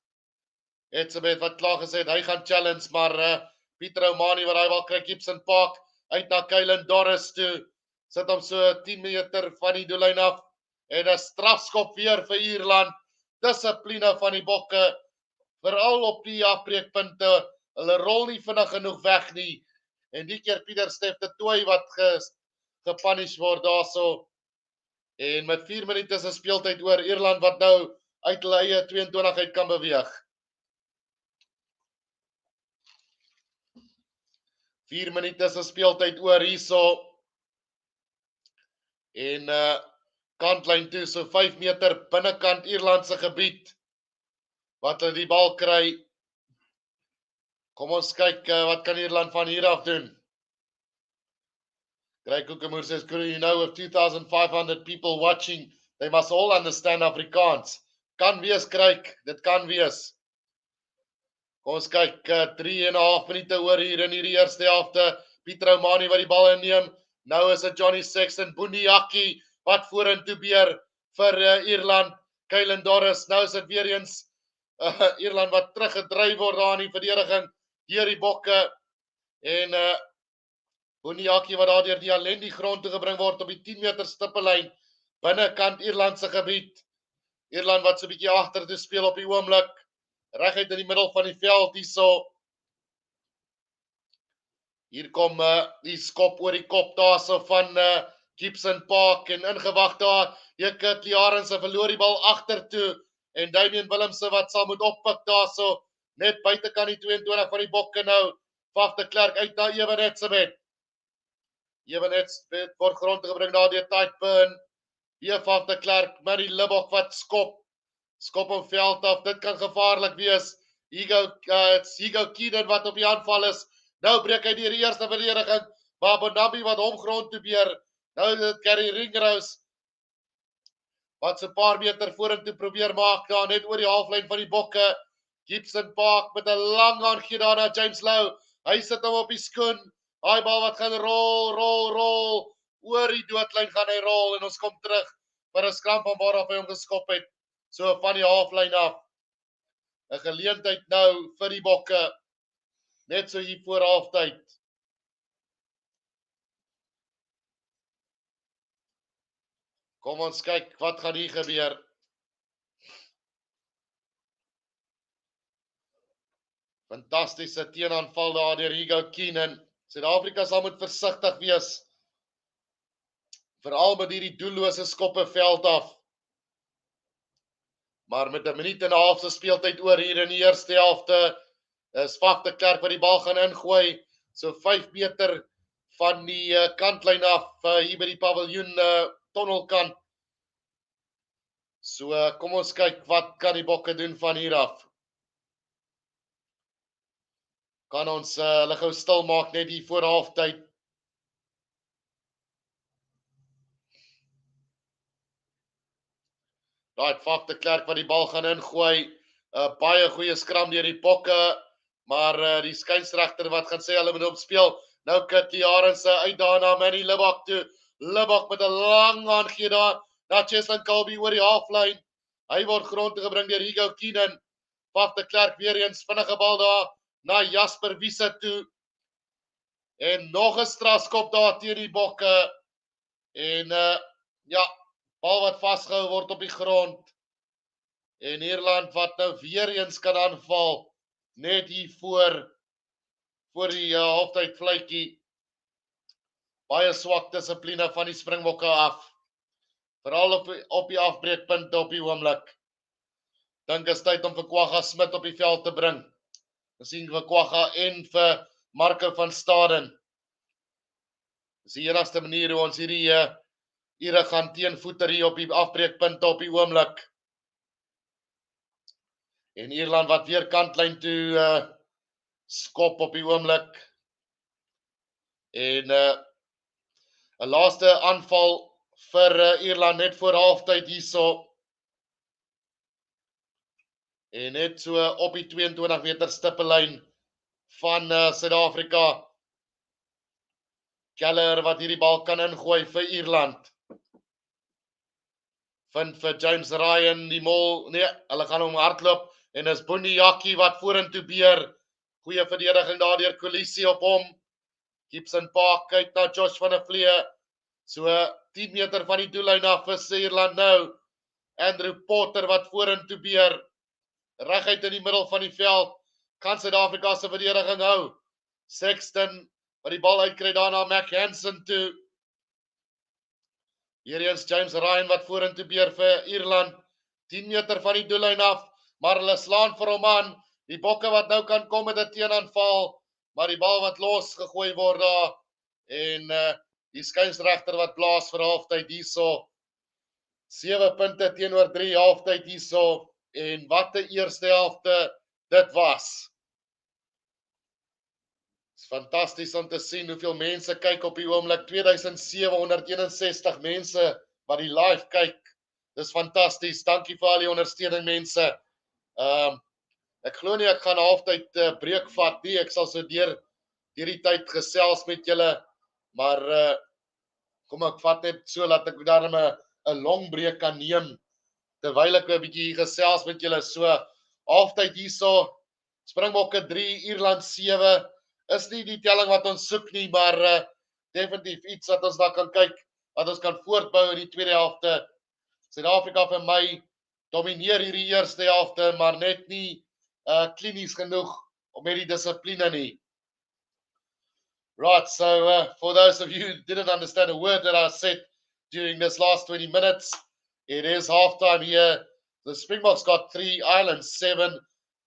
Etzebeth wat klaar gesê het, hy gaan challenge, maar Pietro Mani wat hy bal kry, Gibson Park uit na Kylan Dorris toe, sit hom so 10 meter van die doellyn af, en 'n strafskop weer vir Ierland. Dissipline van die Bokke, veral op die afbreekpunte, hulle rol nie vinnig genoeg weg nie, en die keer Pieter Steff de Tooy wat gepunish word daarso, en met 4 minute se speeltyd oor, Ierland wat nou uit hulle eie 22 uit kan beweeg. 4 minute se speeltyd oor hierso, en kantlyn toe, so 5 meter binnekant Ierland se gebied, wat hulle die bal kry. Kom ons kyk, wat kan Ierland van hier af doen? Greg Kokemoer says, "Could you know of 2,500 people watching, they must all understand Afrikaans." Kan wees, Greg, dit kan wees. Kom ons kyk, 3,5 minute oor hier in hierdie eerste helfte. Pietro Mani wat die bal inneem. Nou is dit Johnny Sexton, Bundiaki wat vorentoe beer vir Ierland. Kylan Dorris, nou is dit weer eens Ierland wat teruggedryf word daar in die verdediging deur die Bokke, en Bundiaki wat daar deur die Alendi grond toe gebring word op die 10 meter stippellyn binnekant Ierland se gebied. Ierland wat so 'n bietjie agter toe speel op die oomblik, reguit in die middel van die veld hierso. Hier kom die skop oor die kop daar so van Gibson Park en ingewag daar. Kutli Arendse verloor die bal agter toe en Damian Willemse wat sal moet oppik daar so net buitekant die 22 van die Bokke nou. Faf de Klerk uit na Ewenetsebet. Ewenetsebet word grond gebring daar deur Tideburn. Weer Faf de Klerk met die Libbok wat skop om veld af. Dit kan gevaarlik wees. Higo Keenan wat op die aanval is. Nou breek hy die eerste verdediging. Maar Bonambi wat hom grond toe beer. Nou dit Gary Ringrose wat so 'n paar meter vorentoe probeer maak daar net oor die halflyn van die Bokke. Gibson Park met 'n lang aangee daar na James Lowe. Hy sit hom op die skoen. Daai bal wat gaan rol. Oor die doodlyn gaan hy rol en ons kom terug vir 'n skram van waar af hy hom geskop het. So van die halflyn af. 'n Geleentheid nou vir die Bokke. Net so hier voor halftyd. Kom ons kyk wat gaan hier gebeur. Fantastiese teenaanval daar deur Higo Keenan. Suid-Afrika sal moet versigtig wees. Veral met hierdie doellose skoppe veld af. Maar met 'n minuut en 'n half se speeltyd oor hier in die eerste helfte, is Faf de Klerk wat die bal gaan ingooi. So 5 meter van die kantlyn af, hier by die paviljoen tonnelkant. So kom ons kyk wat kan die Bokke doen van hier af. Kan ons hulle gou stil maak net hier voor halftyd. Daai Faf de Klerk wat die bal gaan ingooi. Baie goeie skram deur die Bokke, maar die skynsregter wat gaan sê hulle moet hom speel. Nou Kutli Arendse uit daar na Manny Libbok toe. Libbok met 'n lang aangee daar na Cheslin Kolbe oor die halflyn. Hy word grond toe gebring deur Higo Keenan. Faf de Klerk weer eens vinnige bal daar na Jasper Wiese toe. En nog 'n strafskop daar teen die Bokke. En bal wat vasgehou word op die grond. En Ierland wat nou weer eens kan aanval. Net hier voor die halftyd vletjie. Baie swak dissipline van die Springbokke af. Veral op die afbreekpunte op die oomblik. Dink is tyd om vir Kwagga Smit op die veld te bring. Ons sien vir Kwagga en vir Marco van Staden. Dis die enigste manier hoe ons hierdie Ire gaan teenvoeter hier op die afbreekpunte op die oomblik. En Ierland wat weer kantlyn toe skop op die oomblik. En 'n laaste aanval vir Ierland net voor halftyd hierso. En net so op die 22 meter stippellyn van Suid-Afrika. Keller wat hierdie bal kan ingooi vir Ierland. Vind vir James Ryan die mol. Nee, hulle gaan hom hardloop en is Boniaki wat vorentoe beer. Goeie verdediging daar deur Kolisi op hom. Gibson Park kyk na Josh van der Vlee. So 10 meter van die doellyn af vir Ierland nou. Andrew Potter wat vorentoe beer. Reguit in die middel van die veld. Kan Suid-Afrika se verdediging hou. Sexton wat die bal uitkry daarna Mac Hansen toe. Hier eens James Ryan wat vorentoe beer vir Ierland. 10 meter van die doellyn af, maar hulle slaan vir hom aan. Die Bokke wat nou kan kom met 'n teenaanval, maar die bal wat los gegooi word daar. En die skynsregter wat blaas vir halftyd hierso. 7 punte teenoor 3 halftyd hierso. En wat 'n eerste helfte dit was. Is fantasties om te sien hoeveel mense kyk op die oomblik. 2761 mense wat die live kyk. Dis fantasties. Dankie vir al die ondersteuning mense. Ek glo nie ek gaan halftyd breek vat nie. Ek sal so deur die tyd gesels met julle, maar kom ek vat net so dat ek daarom 'n long breek kan neem terwyl ek 'n bietjie gesels met julle. So halftyd hierso. Springbokke 3, Ierland 7. Is nie die telling wat ons soek nie, maar definitief iets wat ons daar kan kyk, wat ons kan voortbou in die tweede helfte. Suid-Afrika vir my domineer hierdie eerste helfte, maar net nie klinies genoeg om met die dissipline nie. Right, so for those of you who didn't understand a word that I said during this last 20 minutes, it is halftime here. The Springboks got 3, Ireland 7.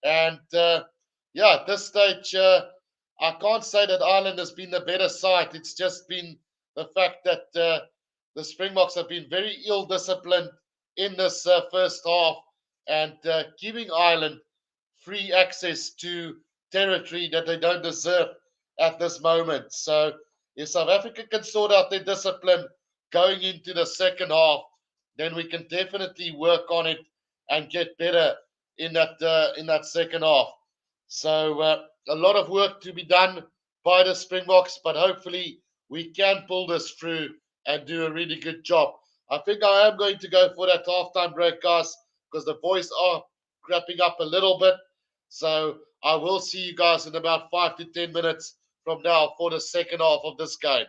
And yeah, at this stage, I can't say that Ireland has been the better side. It's just been the fact that the Springboks have been very ill-disciplined in this first half and giving Ireland free access to territory that they don't deserve at this moment. So if South Africa can sort out their discipline going into the second half, then we can definitely work on it and get better in that second half. So a lot of work to be done by the Springboks, but hopefully we can pull this through and do a really good job. I think I am going to go for that halftime break, guys, because the boys are wrapping up a little bit. So I will see you guys in about 5 to 10 minutes from now for the second half of this game.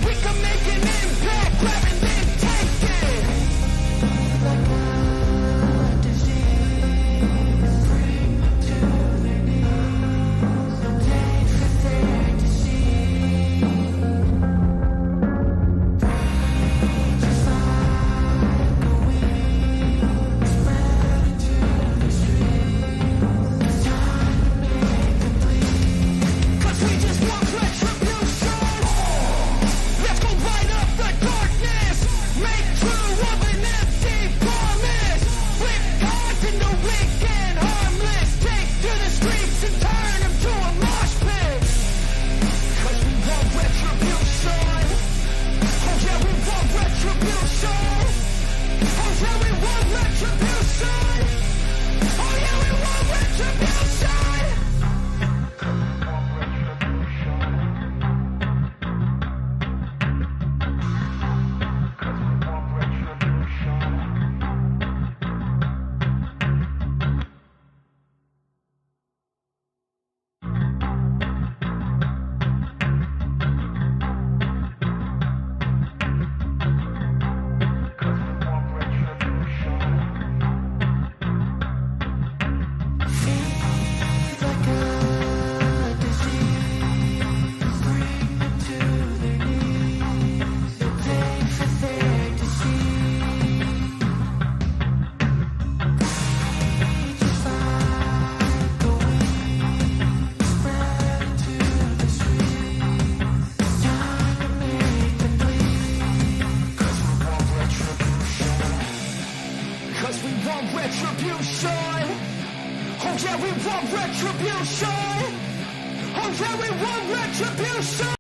We can make an impact, grab and then take it. want retribution. Oh yeah, we want retribution.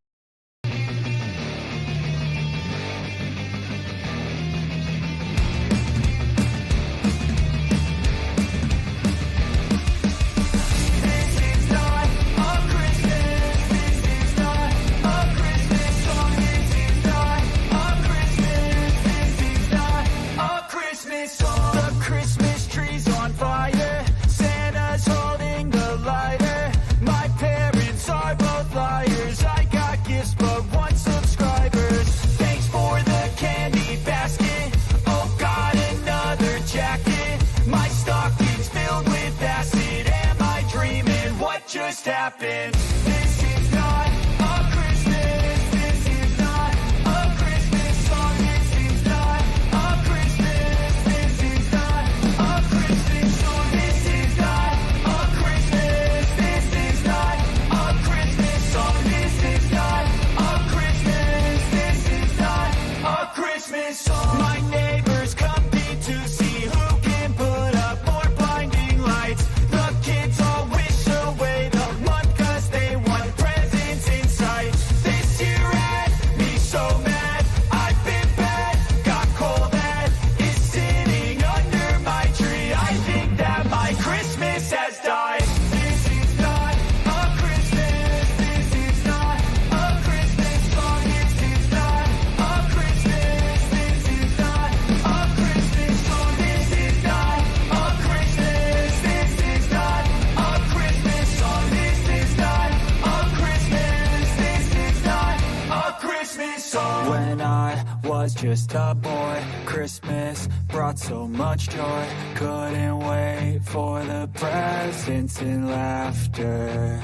Just happened. This is not a Christmas. This is not a Christmas song. This is not a Christmas. This is not a Christmas song. This is not a Christmas. This is not a Christmas song. This is not a Christmas. This is not a Christmas song. My neighbors compete to see who can put up more blinding lights. The kids all wish away the month 'cause they want presents in sight. This year had me so mad. I've been bad, got cold that is sitting under my tree. I think that my Christmas has died. This is not a Christmas. This is not a Christmas song. This is not a Christmas. This is not a Christmas song. This is not a Christmas. This is not a Christmas song. This is not a Christmas. This is not a Christmas song. When I was just a boy, Christmas brought so much joy. Couldn't wait for the presents and laughter.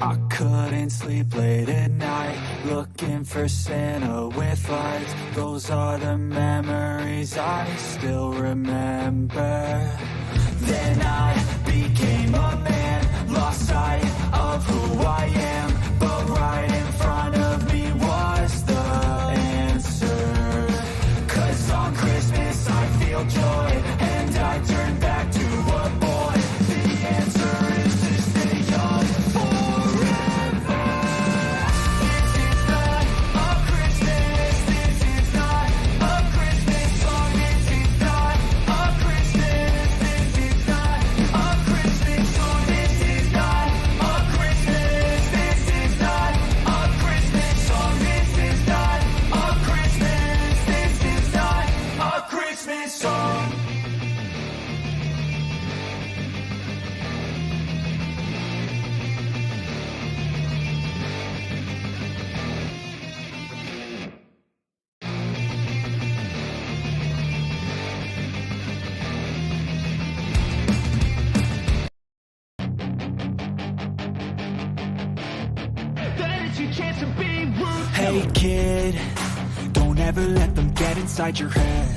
I couldn't sleep late at night, looking for Santa with lights. Those are the memories I still remember. Then I became a man, lost sight of who I am. But right in front of me was the answer. 'Cause on Christmas I feel joy, and I turn back to a boy. The answer is to stay young forever. This is not a Christmas. This is not a Christmas song. This is not a Christmas. This is not a Christmas song. This is not a Christmas. This is not a Christmas song. This is not a Christmas. This is not a Christmas song. Hey kid, don't ever let them get inside your head.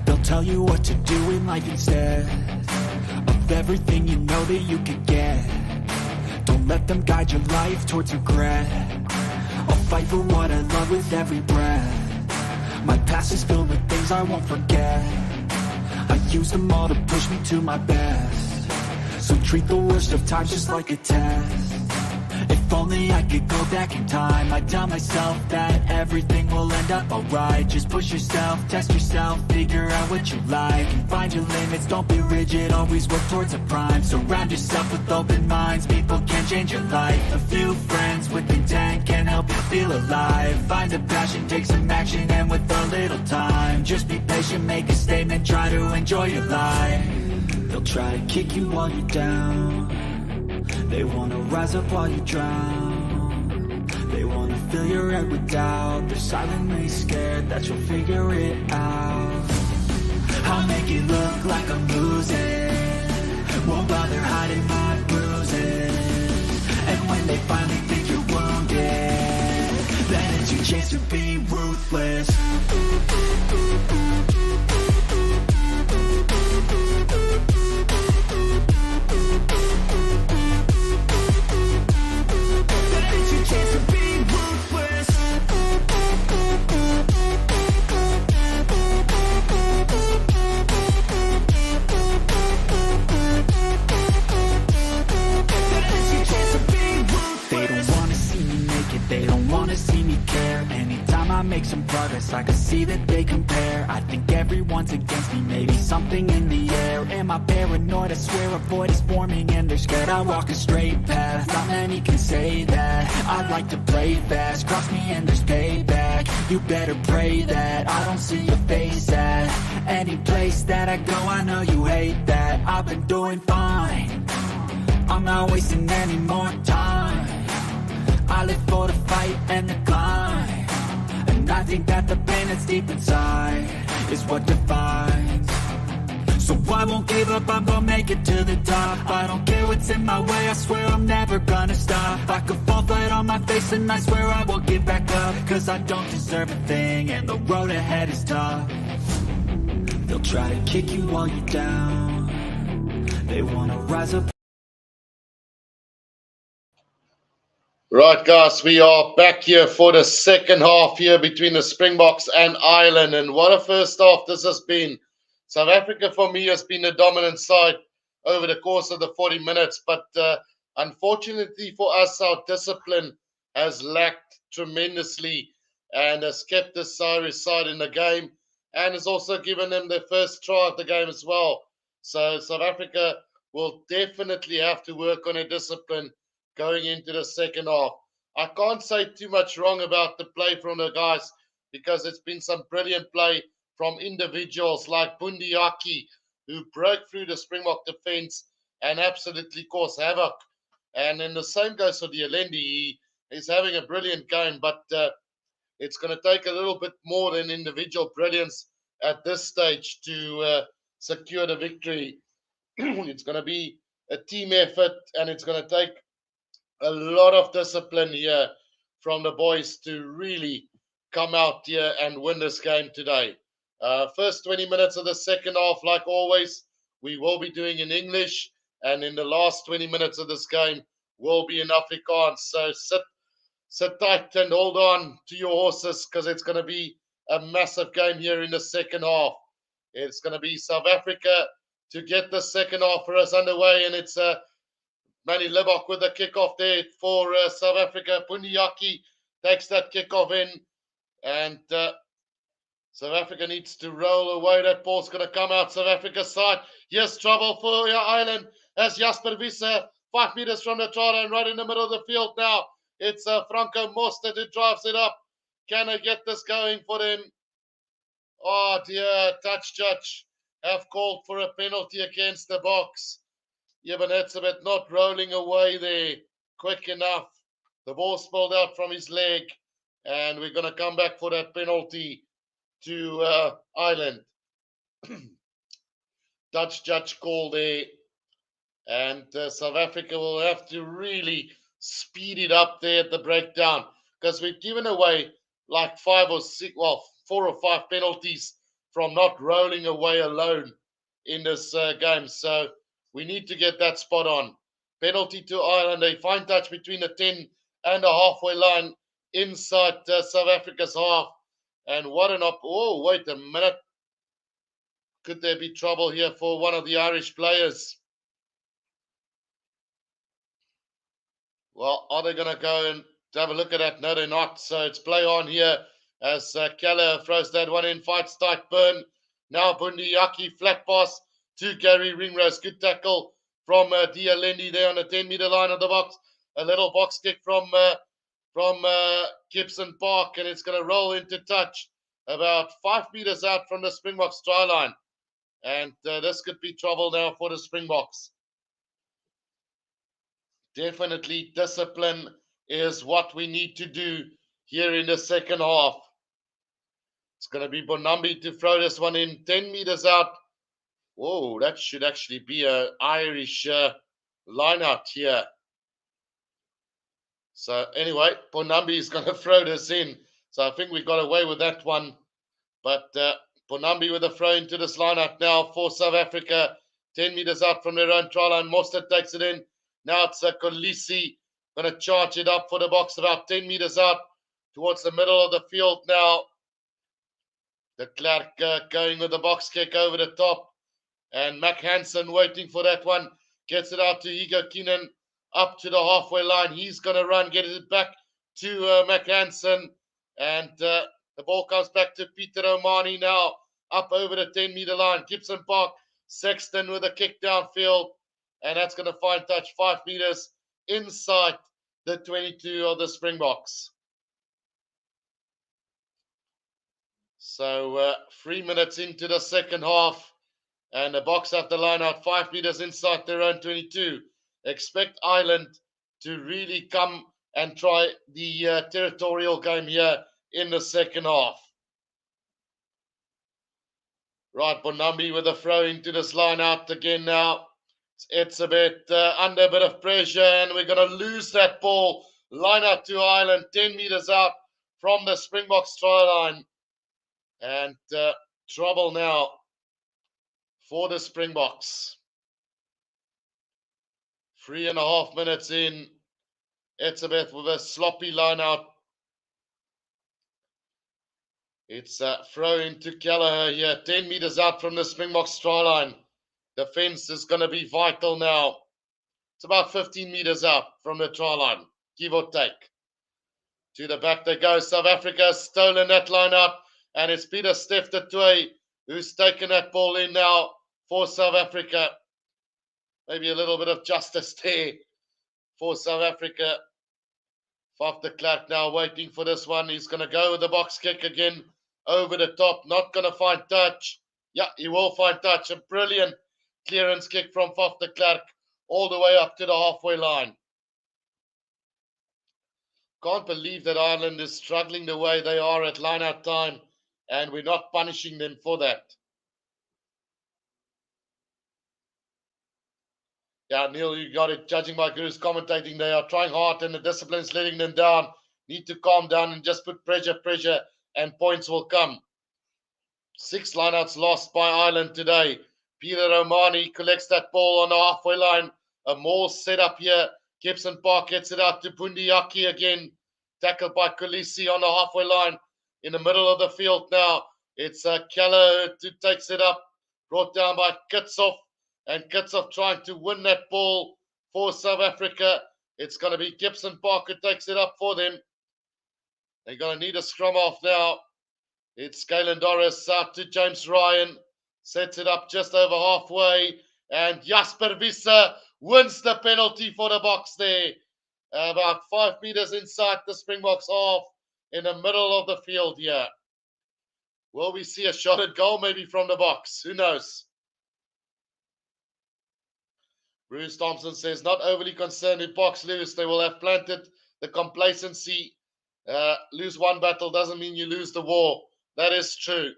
They'll tell you what to do in life instead of everything you know that you could get. Don't let them guide your life towards regret. I'll fight for what I love with every breath. My past is filled with things I won't forget. I use them all to push me to my best. So treat the worst of times just like a test. If only I could go back in time, I'd tell myself that everything will end up alright. Just push yourself, test yourself, figure out what you like, and find your limits, don't be rigid, always work towards a prime. Surround yourself with open minds, people can change your life. A few friends with intent can help you feel alive. Find a passion, take some action, and with a little time, just be patient, make a statement, try to enjoy your life. They'll try to kick you while you're down. They wanna rise up while you drown. They wanna fill your head with doubt. They're silently scared that you'll figure it out. I'll make it look like I'm losing, won't bother hiding my bruises. And when they finally think you're wounded, then it's your chance to be ruthless. make some progress, I can see that they compare. I think everyone's against me, maybe something in the air. Am I paranoid? I swear a void is forming and they're scared. I walk a straight path, not many can say that. I'd like to play fast, cross me and there's payback. You better pray that I don't see your face at any place that I go. I know you hate that. I've been doing fine, I'm not wasting any more time. I live for the fight and the climb, and I think that the pain that's deep inside is what defines. So I won't give up, I'm gonna make it to the top. I don't care what's in my way, I swear I'm never gonna stop. I could fall flat on my face and I swear I won't give back up, cause I don't deserve a thing and the road ahead is tough. They'll try to kick you while you're down, they wanna rise up. Right, guys, we are back here for the second half here between the Springboks and Ireland. And what a first half this has been. South Africa, for me, has been the dominant side over the course of the 40 minutes. But unfortunately for us, our discipline has lacked tremendously and has kept the Irish side in the game and has also given them their first try of the game as well. So South Africa will definitely have to work on their discipline going into the second half. I can't say too much wrong about the play from the guys because it's been some brilliant play from individuals like Bundiaki, who broke through the Springbok defense and absolutely caused havoc. And then the same goes for Dialendi. He is having a brilliant game, but it's going to take a little bit more than individual brilliance at this stage to secure the victory. It's going to be a team effort, and it's going to take a lot of discipline here from the boys to really come out here and win this game today. First 20 minutes of the second half, like always, we will be doing in English, and in the last 20 minutes of this game will be in Afrikaans. So sit tight and hold on to your horses because it's going to be a massive game here in the second half. It's going to be South Africa to get the second half for us underway, and it's Manny Libok with the kickoff there for South Africa. Bundiaki takes that kickoff in, and South Africa needs to roll away. That ball's going to come out South Africa's side. Here's trouble for your Ireland as Jasper Wiese, 5 meters from the try line, right in the middle of the field now. It's Franco Mostert who drives it up. Can they get this going for them? Oh dear, touch judge have called for a penalty against the box. Eben Etzebeth not rolling away there quick enough. The ball spilled out from his leg, and we're going to come back for that penalty to Ireland. Dutch judge call there, and South Africa will have to really speed it up there at the breakdown because we've given away like 4 or 5 penalties from not rolling away alone in this game. So we need to get that spot on. Penalty to Ireland. A fine touch between the 10 and the halfway line inside South Africa's half. And what an oh, wait a minute. Could there be trouble here for one of the Irish players? Well, are they going to go and have a look at that? No, they're not. So it's play on here as Keller throws that one in. Fights tight, Burn. Now Bundiaki, flat pass to Gary Ringrose. Good tackle from Dialendi there on the 10-meter line of the box. A little box kick from Gibson Park, and it's going to roll into touch about 5 meters out from the Springboks try line. And this could be trouble now for the Springboks. Definitely discipline is what we need to do here in the second half. It's going to be Bonambi to throw this one in 10 meters out. Whoa, that should actually be an Irish line out here. So anyway, Bonambi is going to throw this in. So I think we got away with that one. But Bonambi with a throw into this line out now for South Africa. 10 meters out from their own try line. Mostert takes it in. Now it's Kolisi going to charge it up for the box about 10 meters out towards the middle of the field now. De Klerk going with the box kick over the top. And Mac Hansen waiting for that one. Gets it out to Hugo Keenan up to the halfway line. He's going to run, get it back to Mac Hansen. And the The ball comes back to Peter O'Mani now, up over the 10-meter line. Gibson Park, Sexton with a kick downfield, and that's going to find touch 5 meters inside the 22 of the Springboks. So 3 minutes into the second half, and the Boks have the line out 5 meters inside their own 22. Expect Ireland to really come and try the territorial game here in the second half. Right, Bonambi with a throw into this line out again now. It's a bit under a bit of pressure, and we're going to lose that ball. Line out to Ireland, 10 meters out from the Springboks try line. And trouble now for the Springboks. 3.5 minutes in. It's a bit with a sloppy line out. It's throw into Kelleher here, 10 meters out from the Springboks try line. Defense is going to be vital now. It's about 15 meters out from the try line, give or take. To the back they go. South Africa has stolen that line out, and it's Peter Steph de Toey who's taken that ball in now for South Africa. Maybe a little bit of justice there for South Africa. Faf de Klerk now waiting for this one. He's going to go with the box kick again over the top. Not going to find touch. Yeah, he will find touch. A brilliant clearance kick from Faf de Klerk all the way up to the halfway line. Can't believe that Ireland is struggling the way they are at line-out time, and we're not punishing them for that. Yeah, Neil, you got it. Judging by Guru's commentating, they are trying hard and the discipline's letting them down. Need to calm down and just put pressure, and points will come. 6 lineouts lost by Ireland today. Peter O'Mani collects that ball on the halfway line. A more set up here. Gibson Park gets it out to Bundiaki again. Tackled by Kolisi on the halfway line. In the middle of the field now. It's Keller who takes it up. Brought down by Kitshoff. And Kitshoff trying to win that ball for South Africa. It's going to be Gibson Park who takes it up for them. They're going to need a scrum off now. It's Galen Doris out to James Ryan. Sets it up just over halfway. And Jasper Visser wins the penalty for the Boks there. About 5 meters inside the Springboks half in the middle of the field here. Will we see a shot at goal maybe from the Boks? Who knows? Bruce Thompson says, not overly concerned if Boks lose. They will have planted the complacency. Lose one battle doesn't mean you lose the war. That is true.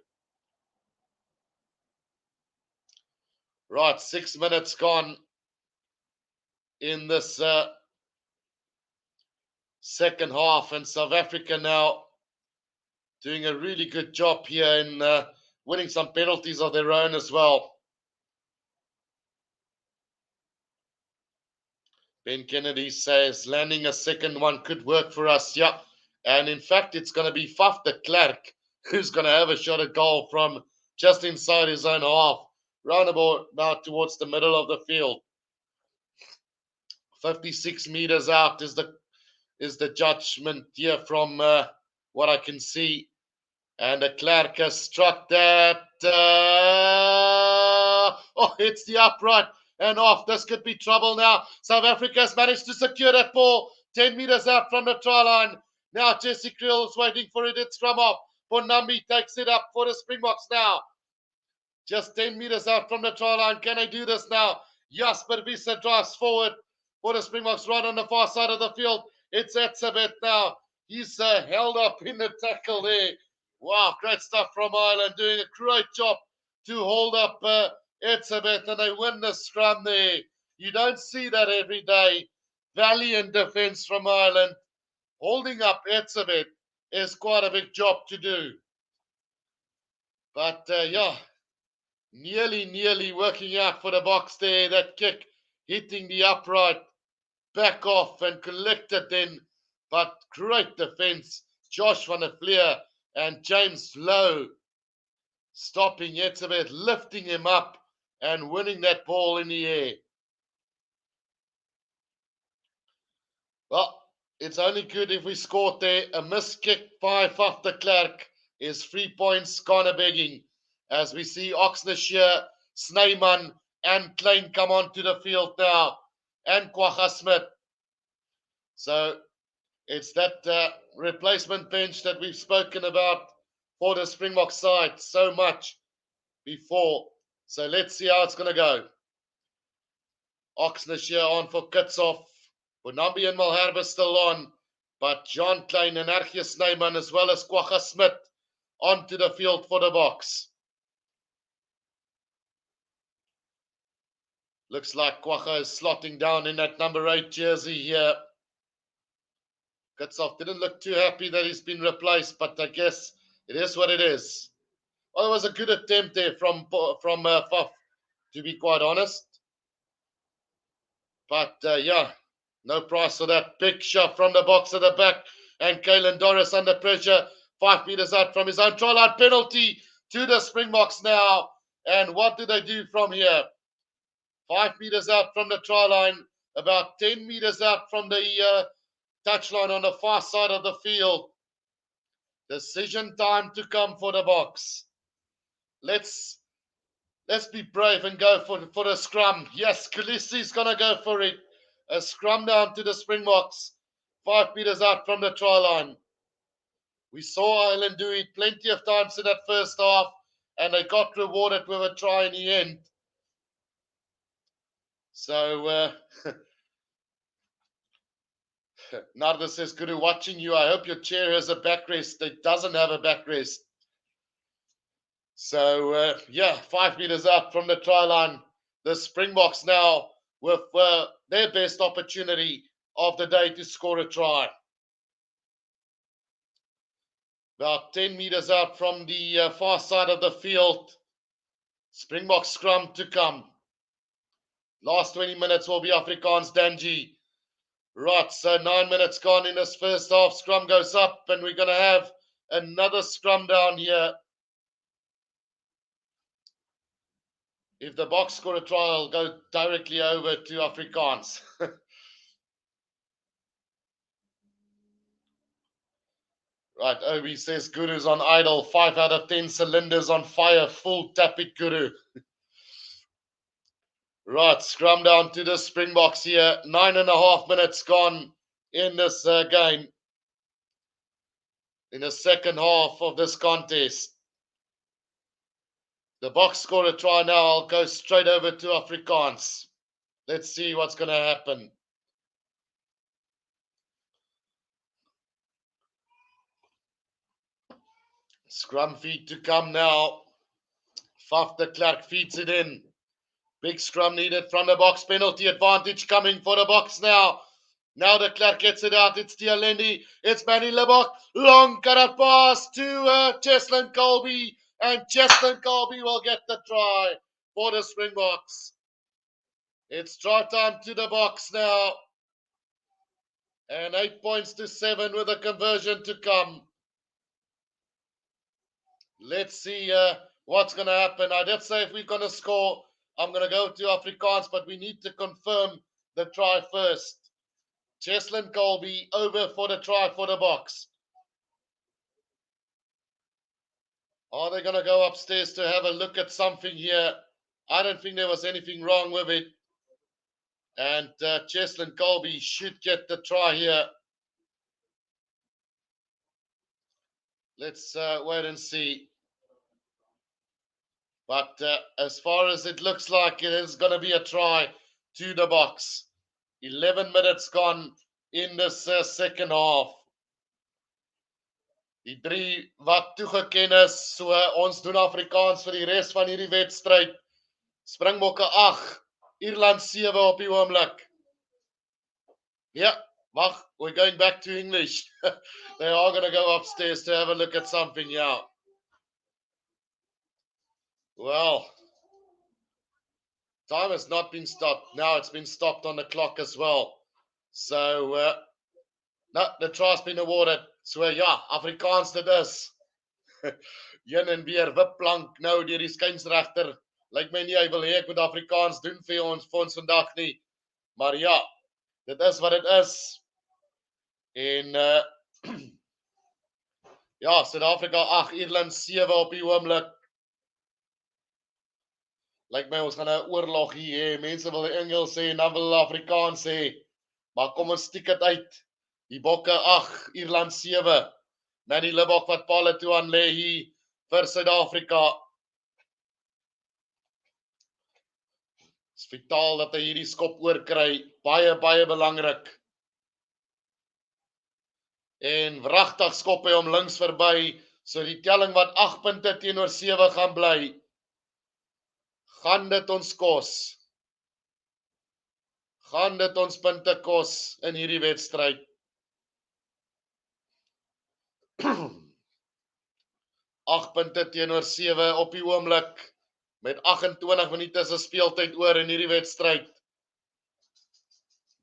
Right, 6 minutes gone in this second half. And South Africa now doing a really good job here in winning some penalties of their own as well. Ben Kennedy says landing a second one could work for us. Yeah. And in fact, it's going to be Faf de Klerk who's going to have a shot at goal from just inside his own half. Roundabout now towards the middle of the field. 56 meters out is the judgment here from what I can see. And de Klerk has struck that. It's the upright. And off. This could be trouble now. South Africa has managed to secure that ball 10 meters out from the try line. Now Jesse Creel is waiting for it. It's from off. Bonambi takes it up for the Springboks now. Just 10 meters out from the try line. Can they do this now? Jasper Visser drives forward for the Springboks right on the far side of the field. It's Etzebeth now. He's held up in the tackle there. Wow, great stuff from Ireland. Doing a great job to hold up Etzebeth, and they win the scrum there. You don't see that every day. Valiant defense from Ireland. Holding up Etzebeth is quite a big job to do. But yeah, nearly working out for the Boks there. That kick hitting the upright, back off and collected then. But great defense. Josh van der Vlier and James Lowe stopping Etzebeth, lifting him up and winning that ball in the air. Well, it's only good if we scored there. A missed kick by Faf de Klerk is 3 points corner begging as we see Oxnashire, Snyman, and Klein come onto the field now, and Kwagga Smith. So it's that replacement bench that we've spoken about for the Springbok side so much before. So let's see how it's going to go. Oxnashire on for Kitshoff. Bonambi and Malherbe still on. But John Klein and Archie Snyman as well as Kwagga Smith onto the field for the Boks. Looks like Kwagga is slotting down in that number 8 jersey here. Kitshoff didn't look too happy that he's been replaced, but I guess it is what it is. Well, it was a good attempt there from Faf, to be quite honest. But yeah, no price for that. Big shot from the box at the back. And Kalen Doris under pressure. 5 meters out from his own try line. Penalty to the Springboks now. And what do they do from here? 5 meters out from the try line. About 10 meters out from the touchline on the far side of the field. Decision time to come for the Boks. Let's be brave and go for the scrum. Yes, Kulisi's going to go for it. A scrum down to the Springboks. 5 meters out from the try line. We saw Ireland do it plenty of times in that first half, and they got rewarded with a try in the end. So, Narda says, Guru, watching you, I hope your chair has a backrest. It doesn't have a backrest. So, yeah, 5 meters out from the try line. The Springboks now with their best opportunity of the day to score a try. About 10 meters out from the far side of the field. Springbok scrum to come. Last 20 minutes will be Afrikaans Danji. Right, so 9 minutes gone in this first half. Scrum goes up, and we're going to have another scrum down here. If the Boks score a try, I'll go directly over to Afrikaans. Right, Obi says Guru's on idle. 5 out of 10 cylinders on fire. Full tap it, Guru. Right, scrum down to the Springboks here. 9.5 minutes gone in this game. In the second half of this contest. The Boks score a try now. I'll go straight over to Afrikaans. Let's see what's going to happen. Scrum feed to come now. Faf de Klerk feeds it in. Big scrum needed from the Boks. Penalty advantage coming for the Boks now. Now de Klerk gets it out. It's Tialendi. It's Manny Lebok. Long cut pass to Cheslin Colby. And Cheslin Colby will get the try for the Springboks. It's try time to the Boks now. And 8 points to 7 with a conversion to come. Let's see what's going to happen. I did say if we're going to score, I'm going to go to Afrikaans, but we need to confirm the try first. Cheslin Colby over for the try for the Boks. Are they going to go upstairs to have a look at something here? I don't think there was anything wrong with it. And Cheslin Colby should get the try here. Let's wait and see. But as far as it looks like, it is going to be a try to the Boks. 11 minutes gone in this second half. Die 3 wat toegeken is, so ons doen Afrikaans vir die res van hierdie wedstryd. Springbokke 8, Ierland 7 op die oomblik. Yeah, wag, we're going back to English. They are going to go upstairs to have a look at something, yeah. Well, time has not been stopped. Now it's been stopped on the clock as well. So, no, the try's been awarded. So, ja, Afrikaans dit is. Heen en weer wipplank nou deur die skynsregter. Lyk my nie hy wil hê ek moet Afrikaans doen vir ons vandag nie. Maar ja, dit is wat dit is. En Ja, Suid-Afrika 8, Ierland 7 op die oomblik. Lyk my ons gaan 'n oorlog hier hê. Mense wil Engels sê en dan wil Afrikaans sê. Maar kom ons stiek dit uit. Die bokke 8, Ierland 7. Nou die Libbok wat palle toe aan lê hier vir Suid-Afrika. Dit is vitaal dat hy hierdie skop oorkry. Baie belangrik. En wragtig skop hy hom links verby, so die telling wat 8 punte teenoor 7 gaan bly. Gaan dit ons kos? Gaan dit ons punte kos in hierdie wedstryd? 8 punte teenoor 7 op die oomblik met 28 minute se speeltyd oor in hierdie wedstryd.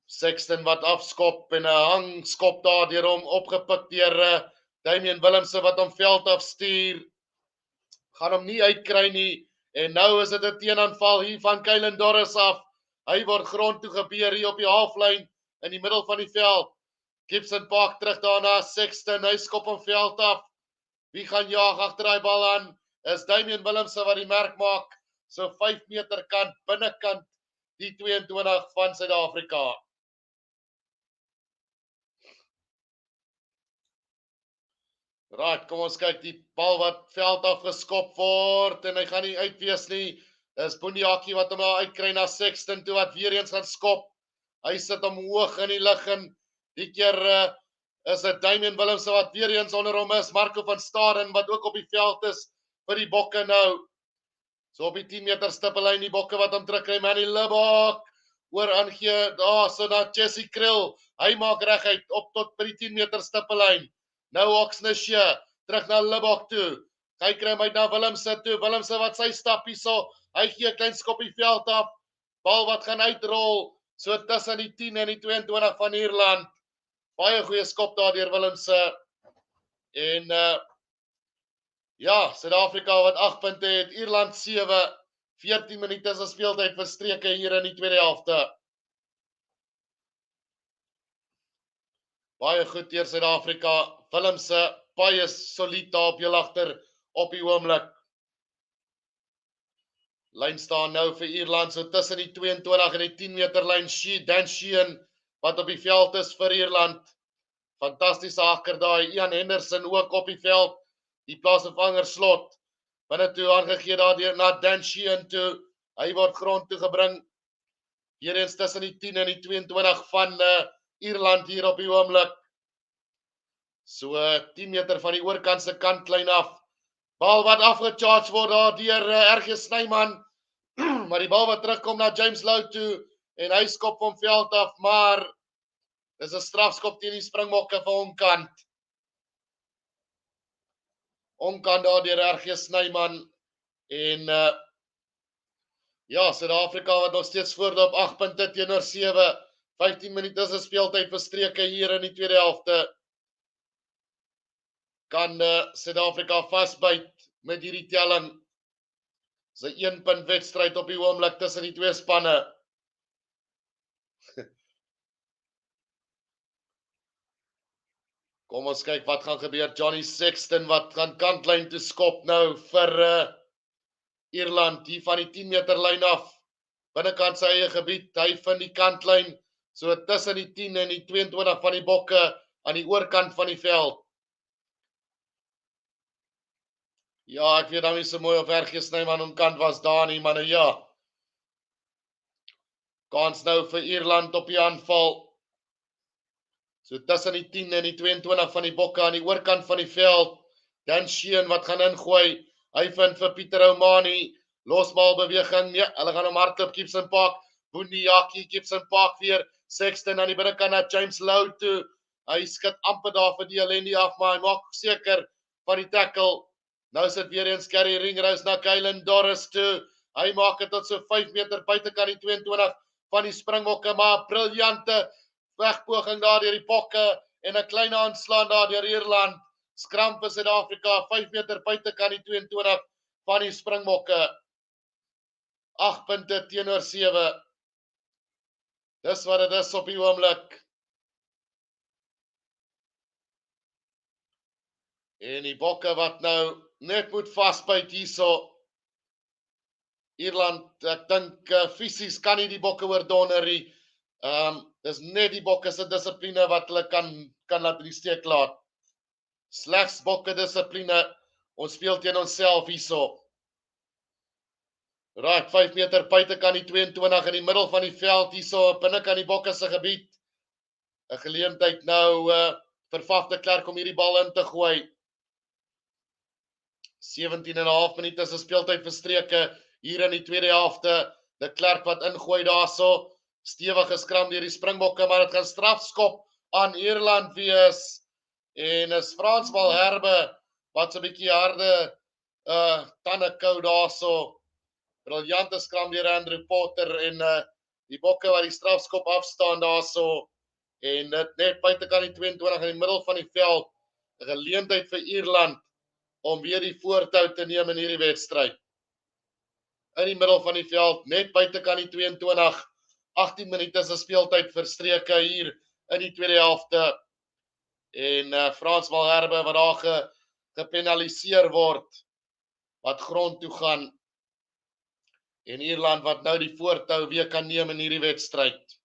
Sexton wat afskop en 'n hangskop daardeur hom opgepik deur Damian Willemse wat hom veld afstuur. Gaan hom nie uitkry nie. En nou is dit 'n teenaanval hier van Kylen Dorris af. Hy word grond toe gebeur hier op die halflyn in die middel van die veld. Gibson Park terug daarna Sexton, hy skop hom veld af. Wie gaan jaag agter daai bal aan? Is Damian Willemse wat die merk maak. So 5 meter kant binnekant die 22 van Suid-Afrika. Right, kom ons kyk die bal wat veld af geskop word en hy gaan nie uitwees nie. Dis Boeniaki wat hom uitkry na Sexton toe wat weer eens gaan skop. Hy sit hom hoog in die lug en die keer is dit Damian Willemse wat weer eens onder hom is. Marco van Staden wat ook op die veld is vir die bokke nou. So op die 10 meter stippellyn die bokke wat hom terugkry. Manny Libbok oor aangee daar so na Jesse Krill. Hy maak reguit op tot by die 10 meter stippellyn. Nou Oxnashe, terug na Libbok toe. Hy kry hom uit na Willemse toe. Willemse wat sy stap hierso. Hy gee 'n klein skop die veld af. Bal wat gaan uitrol. So tussen die 10 en die 22 van Ierland. Baie goeie skop daar deur Willemse. En ja, Suid-Afrika wat 8 punte het. Ierland 7. 14 minute se speeltyd verstreke hier in die tweede helfte. Baie goed deur Suid-Afrika. Willemse baie solied daar op jou agter op die oomblik. Lyn staan nou vir Ierland so tussen die 22 en die 10 meter lyn. Dan Sheehan wat op die veld is vir Ierland. Fantastiese hakker daai. Ian Henderson ook op die veld. Die plaasvervanger Slot. Binne toe aangegee daardeur na Dan Sheehan toe. Hy word grond toe gebring. Weer eens tussen die 10 en die 22 van Ierland hier op die oomblik. So 10 meter van die oorkant se kantlyn af. Bal wat afgecharge word daar deur RG Snyman. Maar die bal wat terugkom na James Lou toe en hy skop hom veld af, maar dis 'n strafskop teen die Springbokke vir onkant. Onkant daar deur RG Snyman en ja, Suid-Afrika wat nog steeds voorloop 8 punte teenoor 7. 15 minute se speeltyd verstreke hier in die tweede helfte. Kan Suid-Afrika vasbyt met hierdie telling. Dis 'n 1 punt wedstryd op die oomblik tussen die twee spanne. Kom ons kyk wat gaan gebeur. Johnny Sexton wat gaan kantlyn toe skop nou vir Ierland hier van die 10 meter lyn af. Binnekant sy eie gebied. Hy vind die kantlyn so tussen die 10 en die 22 van die bokke aan die oorkant van die veld. Ja, ek weet dan nie so mooi of RG Snyman onkant was daar nie, maar nou ja. Kans nou vir Ierland op die aanval. So tussen die 10 en die 22 van die bokke aan die oorkant van die veld. Dan Sheehan wat gaan ingooi. Hy vind vir Pieter Omani. Losbal beweging. Nee, hulle gaan hom hardloop. Gibson Park. Boeniaki. Gibson Park weer. Sexton aan die binnekant na James Lou toe. Hy skud amper daar vir die Alendi af, maar hy maak seker van die tackle. Nou sit weer eens Gary Ringrose na Kylen Dorris toe. Hy maak dit tot so 5 meter buitekant die 22 van die Springbokke, maar briljante wegpoging daar deur die bokke en 'n klein aanslaan daar deur Ierland. Skram vir Suid-Afrika 5 meter buitekant die 22 van die Springbokke. 8 punte teenoor 7. Dis wat dit is op die oomblik. En die bokke wat nou net moet vasbyt hierso. Ierland, ek dink fisies kan nie die bokke oordonder nie. Dis net die bokke se dissipline wat hulle kan laat in die steek laat. Slegs bokke dissipline. Ons speel teen onsself hierso. Right, 5 meter buitekant die 22 in die middel van die veld hierso, binnekant die bokke se gebied. 'n Geleentheid nou vir Faf de Klerk om hierdie bal in te gooi. 17,5 minute se speeltyd verstreke hier in die tweede helfte. De Klerk wat ingooi daarso. Stewige skram deur die Springbokke, maar dit gaan strafskop aan Ierland wees. En is Frans Malherbe wat so 'n bietjie harde tande kou daarso. Briljante skram deur Andrew Potter en die bokke wat die strafskop afstaan daarso. En dit net buitekant die 22 in die middel van die veld. 'n Geleentheid vir Ierland om weer die voortou te neem in hierdie wedstryd. In die middel van die veld, net buitekant die 22, 18 minute se speeltyd verstreke hier in die tweede helfte. En Frans Malherbe wat daar gepenaliseer word, wat grond toe gaan. En Ierland wat nou die voortou weer kan neem in hierdie wedstryd.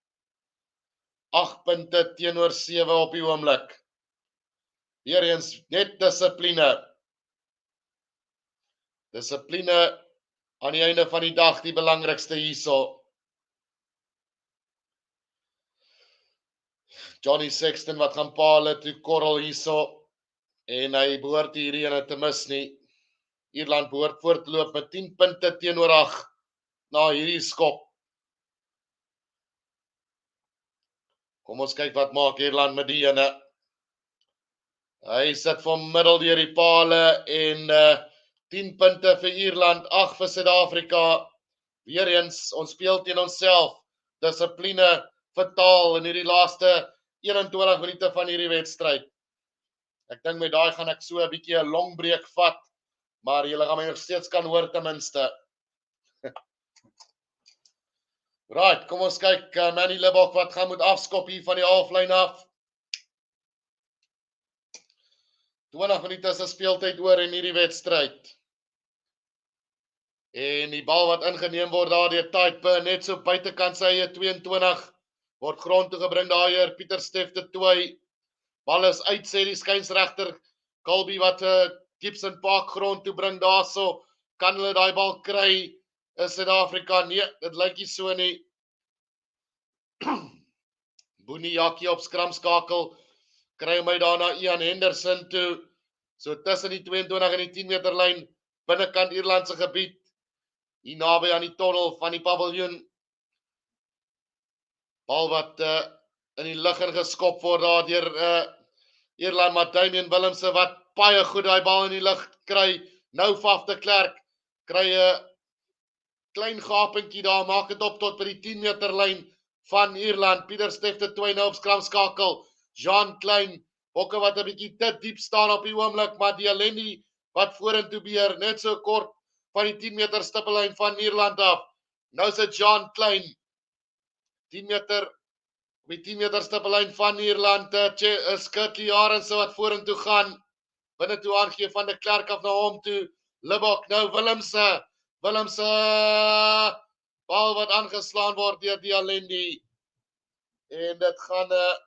8 punte teenoor 7 op die oomblik. Weereens net dissipline. Dissipline aan die einde van die dag die belangrikste hierso. Johnny Sexton wat gaan paal toe korrel hierso. En hy behoort hierdie ene te mis nie. Ierland behoort voort te loop met 10 punte teenoor 8 na hierdie skop. Kom ons kyk wat maak Ierland met die ene. Hy sit van middel deur die pale en 10 punte vir Ierland, 8 vir Suid-Afrika. Weereens, ons speel teen onsself. Dissipline vertaal in hierdie laaste 21 minute van hierdie wedstryd. Ek dink met daai gaan ek so 'n bietjie 'n longbreek vat, maar julle gaan my nog steeds kan hoor ten minste. Right, kom ons kyk, Manny Libbok wat gaan moet afskop hier van die halflyn af. 20 minute se speeltyd oor in hierdie wedstryd. En die bal wat ingeneem word daar deur Type, net so buitekant sy eie 22, word grond toe gebring daar hier, Pieter Steff de Tooi. Bal is uit, sê die skynsregter, Colby wat Gibson Park grond toe bring daarso. Kan hulle daai bal kry? Is Suid-Afrika? Nee, dit lyk nie so nie. Boenie Jakkie op skramskakel, kry hom uit daarna Ian Henderson toe, so tussen die 22 en die 10 meter lyn, binnekant Ierlandse gebied, hier naby aan die tonnel van die paviljoen. Bal wat in die lug ingeskop word daar deur Ierland, maar Damien Willemse wat baie goed daai bal in die lug kry. Nou Faf de Klerk kry 'n klein gapentjie daar, maak dit op tot by die 10 meter lyn van Ierland. Pieter Steff de Tooi nou op skramskakel. Jean Klein, bokke wat 'n bietjie te diep staan op die oomblik, maar die Alendi wat vorentoe beer, net so kort van die 10 meter stippellyn van Ierland af. Nou is dit Jean Klein. 10 meter op die 10 meter stippellyn van Ierland, is Kirky Arendse wat vorentoe gaan. Binne toe aangee van de Klerk af na hom toe. Libbok nou Willemse. Bal wat aangeslaan word deur die Alendi. En dit gaan 'n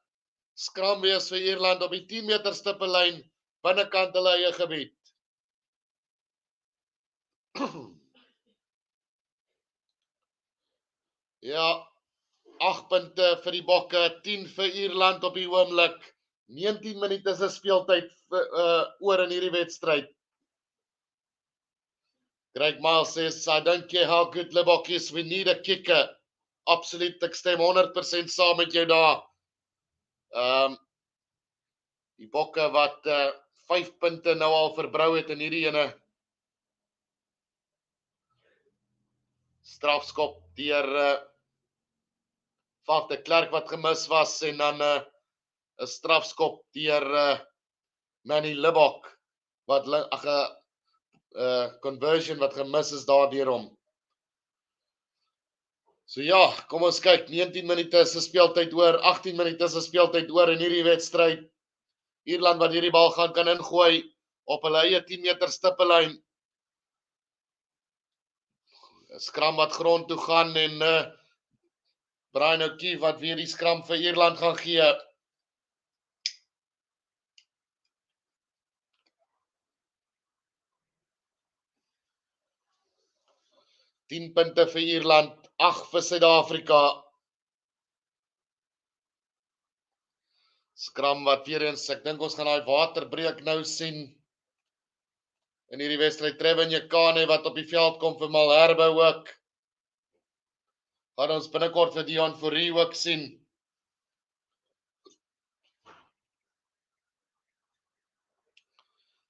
skram wees vir Ierland op die 10 meter stippellyn binnekant hulle eie gebied. Ja, 8 punte vir die bokke, 10 vir Ierland op die oomblik. 19 minute se speeltyd oor in hierdie wedstryd. Greg Miles says, I don't care how good Libbok is, we need a kicker. Absoluut, ek stem 100% saam met jou daar. Die bokke wat 5 punte nou al verbrou het in hierdie ene. Strafskop deur Faf de Klerk wat gemis was en dan 'n strafskop deur Manny Libbok wat conversion wat gemis is daar deur hom. So ja, kom ons kyk, 19 minute se speeltyd oor, 18 minute se speeltyd oor in hierdie wedstryd. Ierland wat hierdie bal kan ingooi, op hulle eie 10 meter stippellyn. 'n Skram wat grond toe gaan en Brian O'Keefe wat weer die skram vir Ierland gaan gee. 10 punte vir Ierland, 8 vir Suid-Afrika. Skram wat weer eens, ek dink ons gaan daai waterbreek nou sien in hierdie wedstryd. Trevin Jekane wat op die veld kom vir Malherbe ook. Gaan ons binnekort vir Dion Fourie ook sien.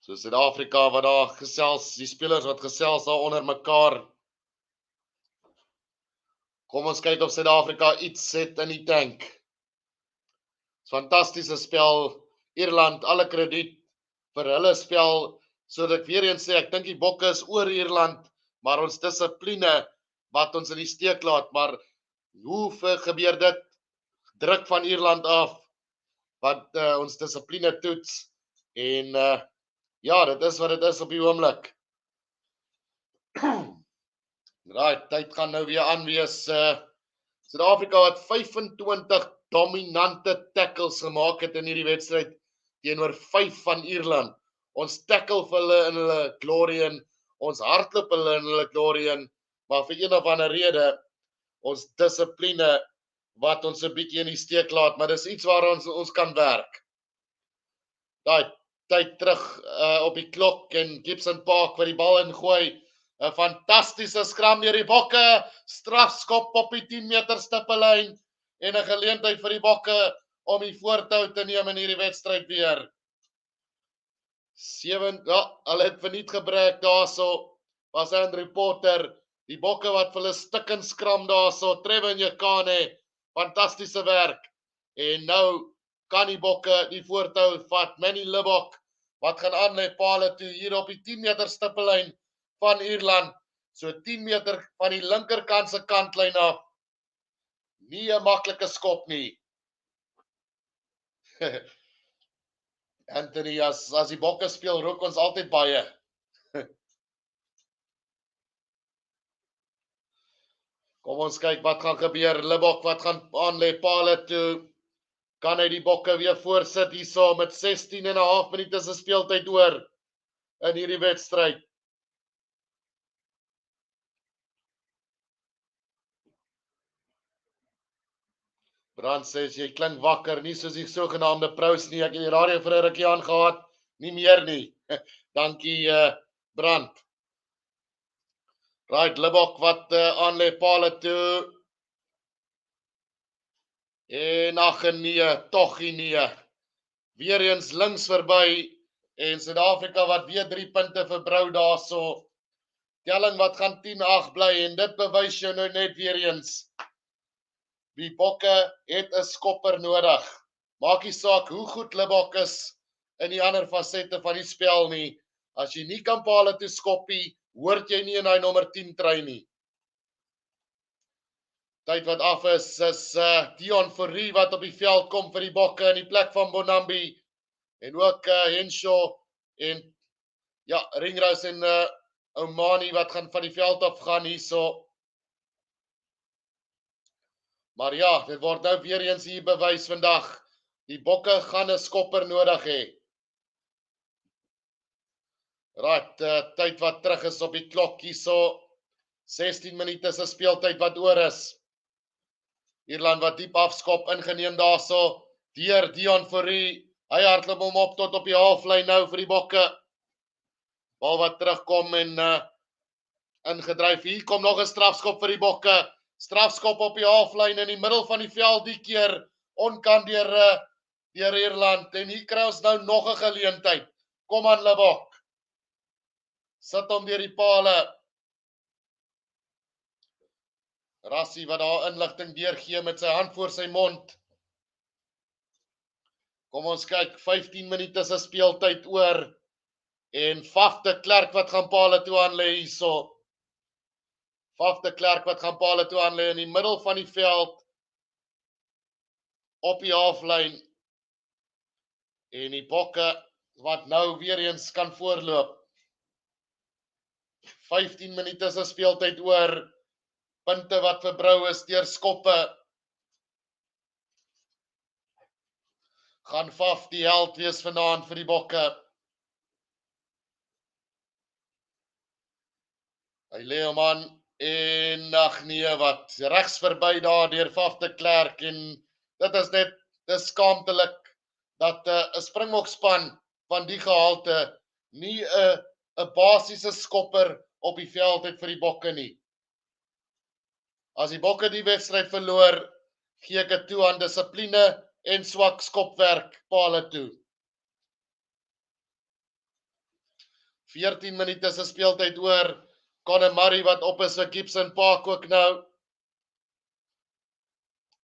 So Suid-Afrika wat daar gesels, die spelers wat gesels daar onder mekaar. Kom ons kyk of Suid-Afrika iets het in die tank. Fantastiese spel. Ierland, alle krediet vir hulle spel. So dat ek weer eens sê, ek dink die bokke is oor Ierland, maar ons dissipline wat ons in die steek laat. Maar hoe gebeur dit? Druk van Ierland af, wat ons dissipline toets. En ja, dit is wat dit is op die oomblik. Right, tyd gaan nou weer aan wees. Suid-Afrika wat 25 dominante tackles gemaak het in hierdie wedstryd teenoor 5 van Ierland. Ons tackle vir hulle in hulle glory in, ons hardloop hulle in hulle glory in, maar vir een of ander rede, ons dissipline wat ons 'n bietjie in die steek laat, maar dis iets waar ons kan werk. Daai tyd terug op die klok en Gibson Park wat die bal ingooi. 'n Fantastiese skram deur die bokke, strafskop op die 10 meter stippellyn en 'n geleentheid vir die bokke om die voortou te neem in hierdie wedstryd weer. 7, ja, hulle het verniet gebruik daarso. Was Andrew Potter, die bokke wat vir hulle stikken skram daarso. Trevin Jekane, fantastiese werk. En nou kan die bokke die voortou vat. Manny Libbok wat gaan aanlei pale toe hier op die 10 meter stippellyn van Ierland. So 10 meter van die linkerkant se kantlyn af. Nie 'n maklike skop nie. Anthony, as die bokke speel, rook ons altyd baie. Kom ons kyk wat gaan gebeur. Libbok wat gaan aanlei pale toe. Kan hy die bokke weer voorsit hierso met 16 en 'n half minute se speeltyd oor in hierdie wedstryd. Brand sê, jy klink wakker, nie soos die sogenaamde prous nie. Ek het die radio vir 'n rukkie aangehad, nie meer nie. Dankie Brand. Right, Libbok wat aanlei pale toe. En ag nee, tog nee. Weereens links verby en Suid-Afrika wat weer 3 punte verbrou daarso. Telling wat gaan 10-8 bly en dit bewys jou nou net weer eens. Die bokke het 'n skopper nodig. Maak nie saak hoe goed Libbok is in die ander fasette van die spel nie. As jy nie kan pale toe skoppie, hoort jy nie in daai nommer 10 trui nie. Tyd wat af is Dion Fourie wat op die veld kom vir die bokke in die plek van Bonambi. En ook Henshaw en ja, Ringrose en Omani wat gaan van die veld af gaan hierso. Maar ja, dit word nou weer eens hier bewys vandag. Die bokke gaan 'n skopper nodig hê. Right, tyd wat terug is op die klok hierso. 16 minute se speeltyd wat oor is. Ierland wat diep afskop ingeneem daarso deur Dion Fourie. Hy hardloop hom op tot op die halflyn nou vir die bokke. Bal wat terugkom en ingedryf. Hier kom nog 'n strafskop vir die bokke. Strafskop op die halflyn in die middel van die veld die keer. Onkant deur Ierland. En hier kry ons nou nog 'n geleentheid. Kom aan Libbok. Sit hom deur die pale. Rassie wat daar inligting deurgee met sy hand voor sy mond. Kom ons kyk, 15 minute se speeltyd oor. En Faf de Klerk wat gaan pale toe aanlê hierso. Faf de Klerk wat gaan pale toe aanlê in die middel van die veld. Op die halflyn. En die bokke wat nou weer eens kan voorloop. 15 minute se speeltyd oor, punte wat verbrou is deur skoppe. Gaan Faf die held wees vanaand vir die Bokke. Hy lê hom aan en ag nee, wat regs verby daar deur Faf de Klerk en dit is net dis skaamtelik dat 'n Springbok span van die gehalte nie 'n basiese skopper op die veld het vir die Bokke nie. As die Bokke die wedstryd verloor, gee ek dit toe aan dissipline en swak skopwerk pale toe. 14 minute se speeltyd oor. Conor Murray wat op is vir Gibson Park ook nou.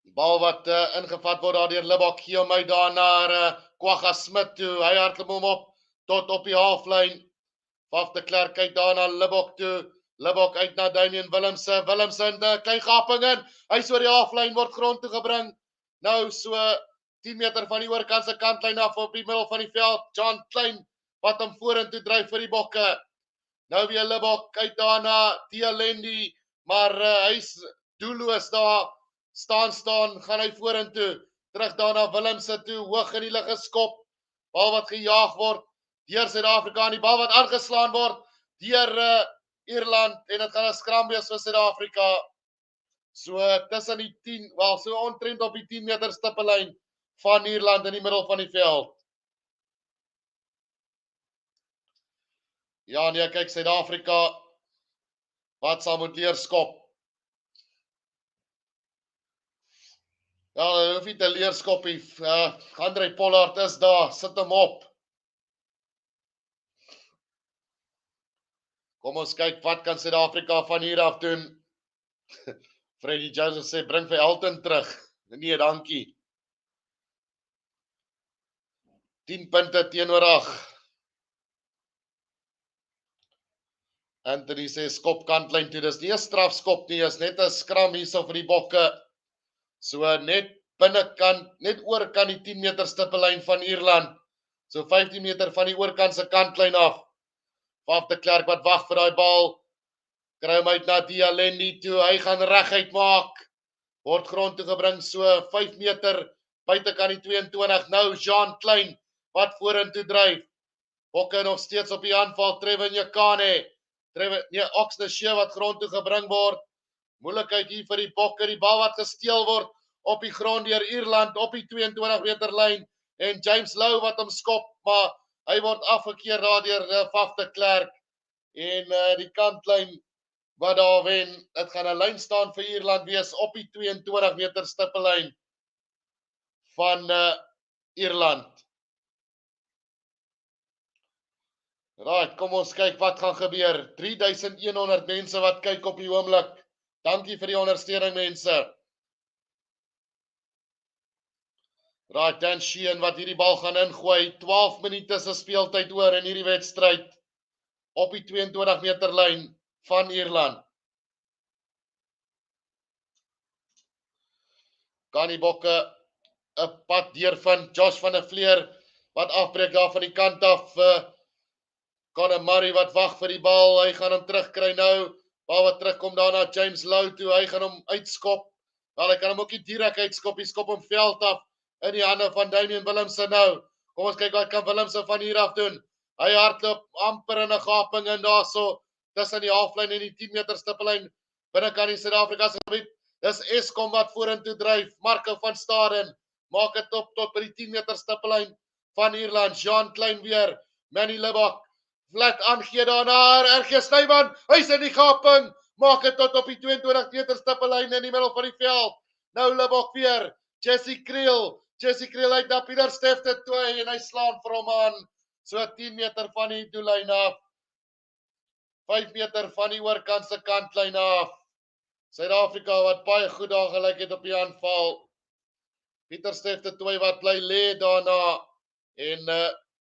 Die bal wat ingevat word daar deur Libbok, gee hom uit daar na Kwagga Smit toe. Hy hardloop hom op tot op die halflyn. Faf de Klerk kyk daar na Libbok toe. Libbok uit na Damien Willemse. Willemse in 'n klein gaping in. Hy oor die halflyn word grond toe gebring. Nou so 10 meter van die oorkant se kantlyn af op die middel van die veld. John Klein wat hom vorentoe dryf vir die Bokke. Nou weer Libbok kyk daarna Dialendi, maar hy's doelloos daar. Staan, gaan hy vorentoe. Terug daarna Willemse toe, hoog in die lug geskop. Bal wat gejaag word deur Suid-Afrika en die bal wat aangeslaan word deur Ierland en dit gaan 'n skram wees vir Suid-Afrika. So tussen die 10, so omtrent op die 10 meter stippellyn van Ierland in die middel van die veld. Ja, nee, kyk Suid-Afrika wat sal moet leer skop. Ja, hulle hoef nie te leer skop nie. André Pollard is daar, sit hom op. Kom ons kyk wat kan Suid-Afrika van hier af doen. Freddie Joseph sê bring vir Elton terug. Nee, dankie. 10 punte teenoor 8. Anthony sê skop kantlyn toe. Dis nie 'n strafskop nie, is net 'n skram hierso vir die Bokke. So net binnekant, net oorkant die 10 meter stippellyn van Ierland. So 15 meter van die oorkant se kantlyn af. Faf de Klerk wat wag vir daai bal. Kry hom uit na Dialendi toe. Hy gaan reguit maak. Word grond toe gebring so 5 meter buitekant die 22. Nou Jean Klein wat vorentoe dryf. Bokke nog steeds op die aanval. Trevin Jakane. Oxnard wat grond toe gebring word. Moeilikheid hier vir die Bokke. Die bal wat gesteel word op die grond deur Ierland op die 22 meter lyn. En James Lou wat hom skop, maar hy word afgekeer daar deur Faf de Klerk. En die kantlyn wat daar wen, dit gaan 'n lyn staan vir Ierland wees op die 22 meter stippellyn van Ierland. Right, kom ons kyk wat gaan gebeur. 3100 mense wat kyk op die oomblik. Dankie vir die ondersteuning mense. Right, Dan Sheehan wat hierdie bal gaan ingooi. 12 minute se speeltyd oor in hierdie wedstryd op die 22 meter lyn van Ierland. Kan die Bokke 'n pad deurvind. Josh van der Vleer wat afbreek daar van die kant af. Conor Murray wat wag vir die bal. Hy gaan hom terugkry nou. Bal wat terugkom daarna James Lou toe. Hy gaan hom uitskop. Wel, hy kan hom ook nie direk uitskop. Hy skop hom veld af in die hande van Damien Willemse nou. Kom ons kyk wat kan Willemse van hier af doen. Hy hardloop amper in 'n gaping in daarso tussen die halflyn en die 10 meter stippellyn binnekant die Suid-Afrika se gebied. Dis Eskom wat vorentoe dryf. Marco van Staden maak dit op tot by die 10 meter stippellyn van Ierland. Jean Klein weer. Manny Libbok flat aangee daarna. RG Snyman. Hy's in die gaping. Maak dit tot op die 22 meter stippellyn in die middel van die veld. Nou Libbok weer. Jesse Kriel uit na Pieter Stefte toe en hy slaan vir hom aan. So 10 meter van die doellyn af. 5 meter van die oorkant se kantlyn af. Suid-Afrika wat baie goed daar gelyk het op die aanval. Pieter Stefte toe wat bly lê daarna. En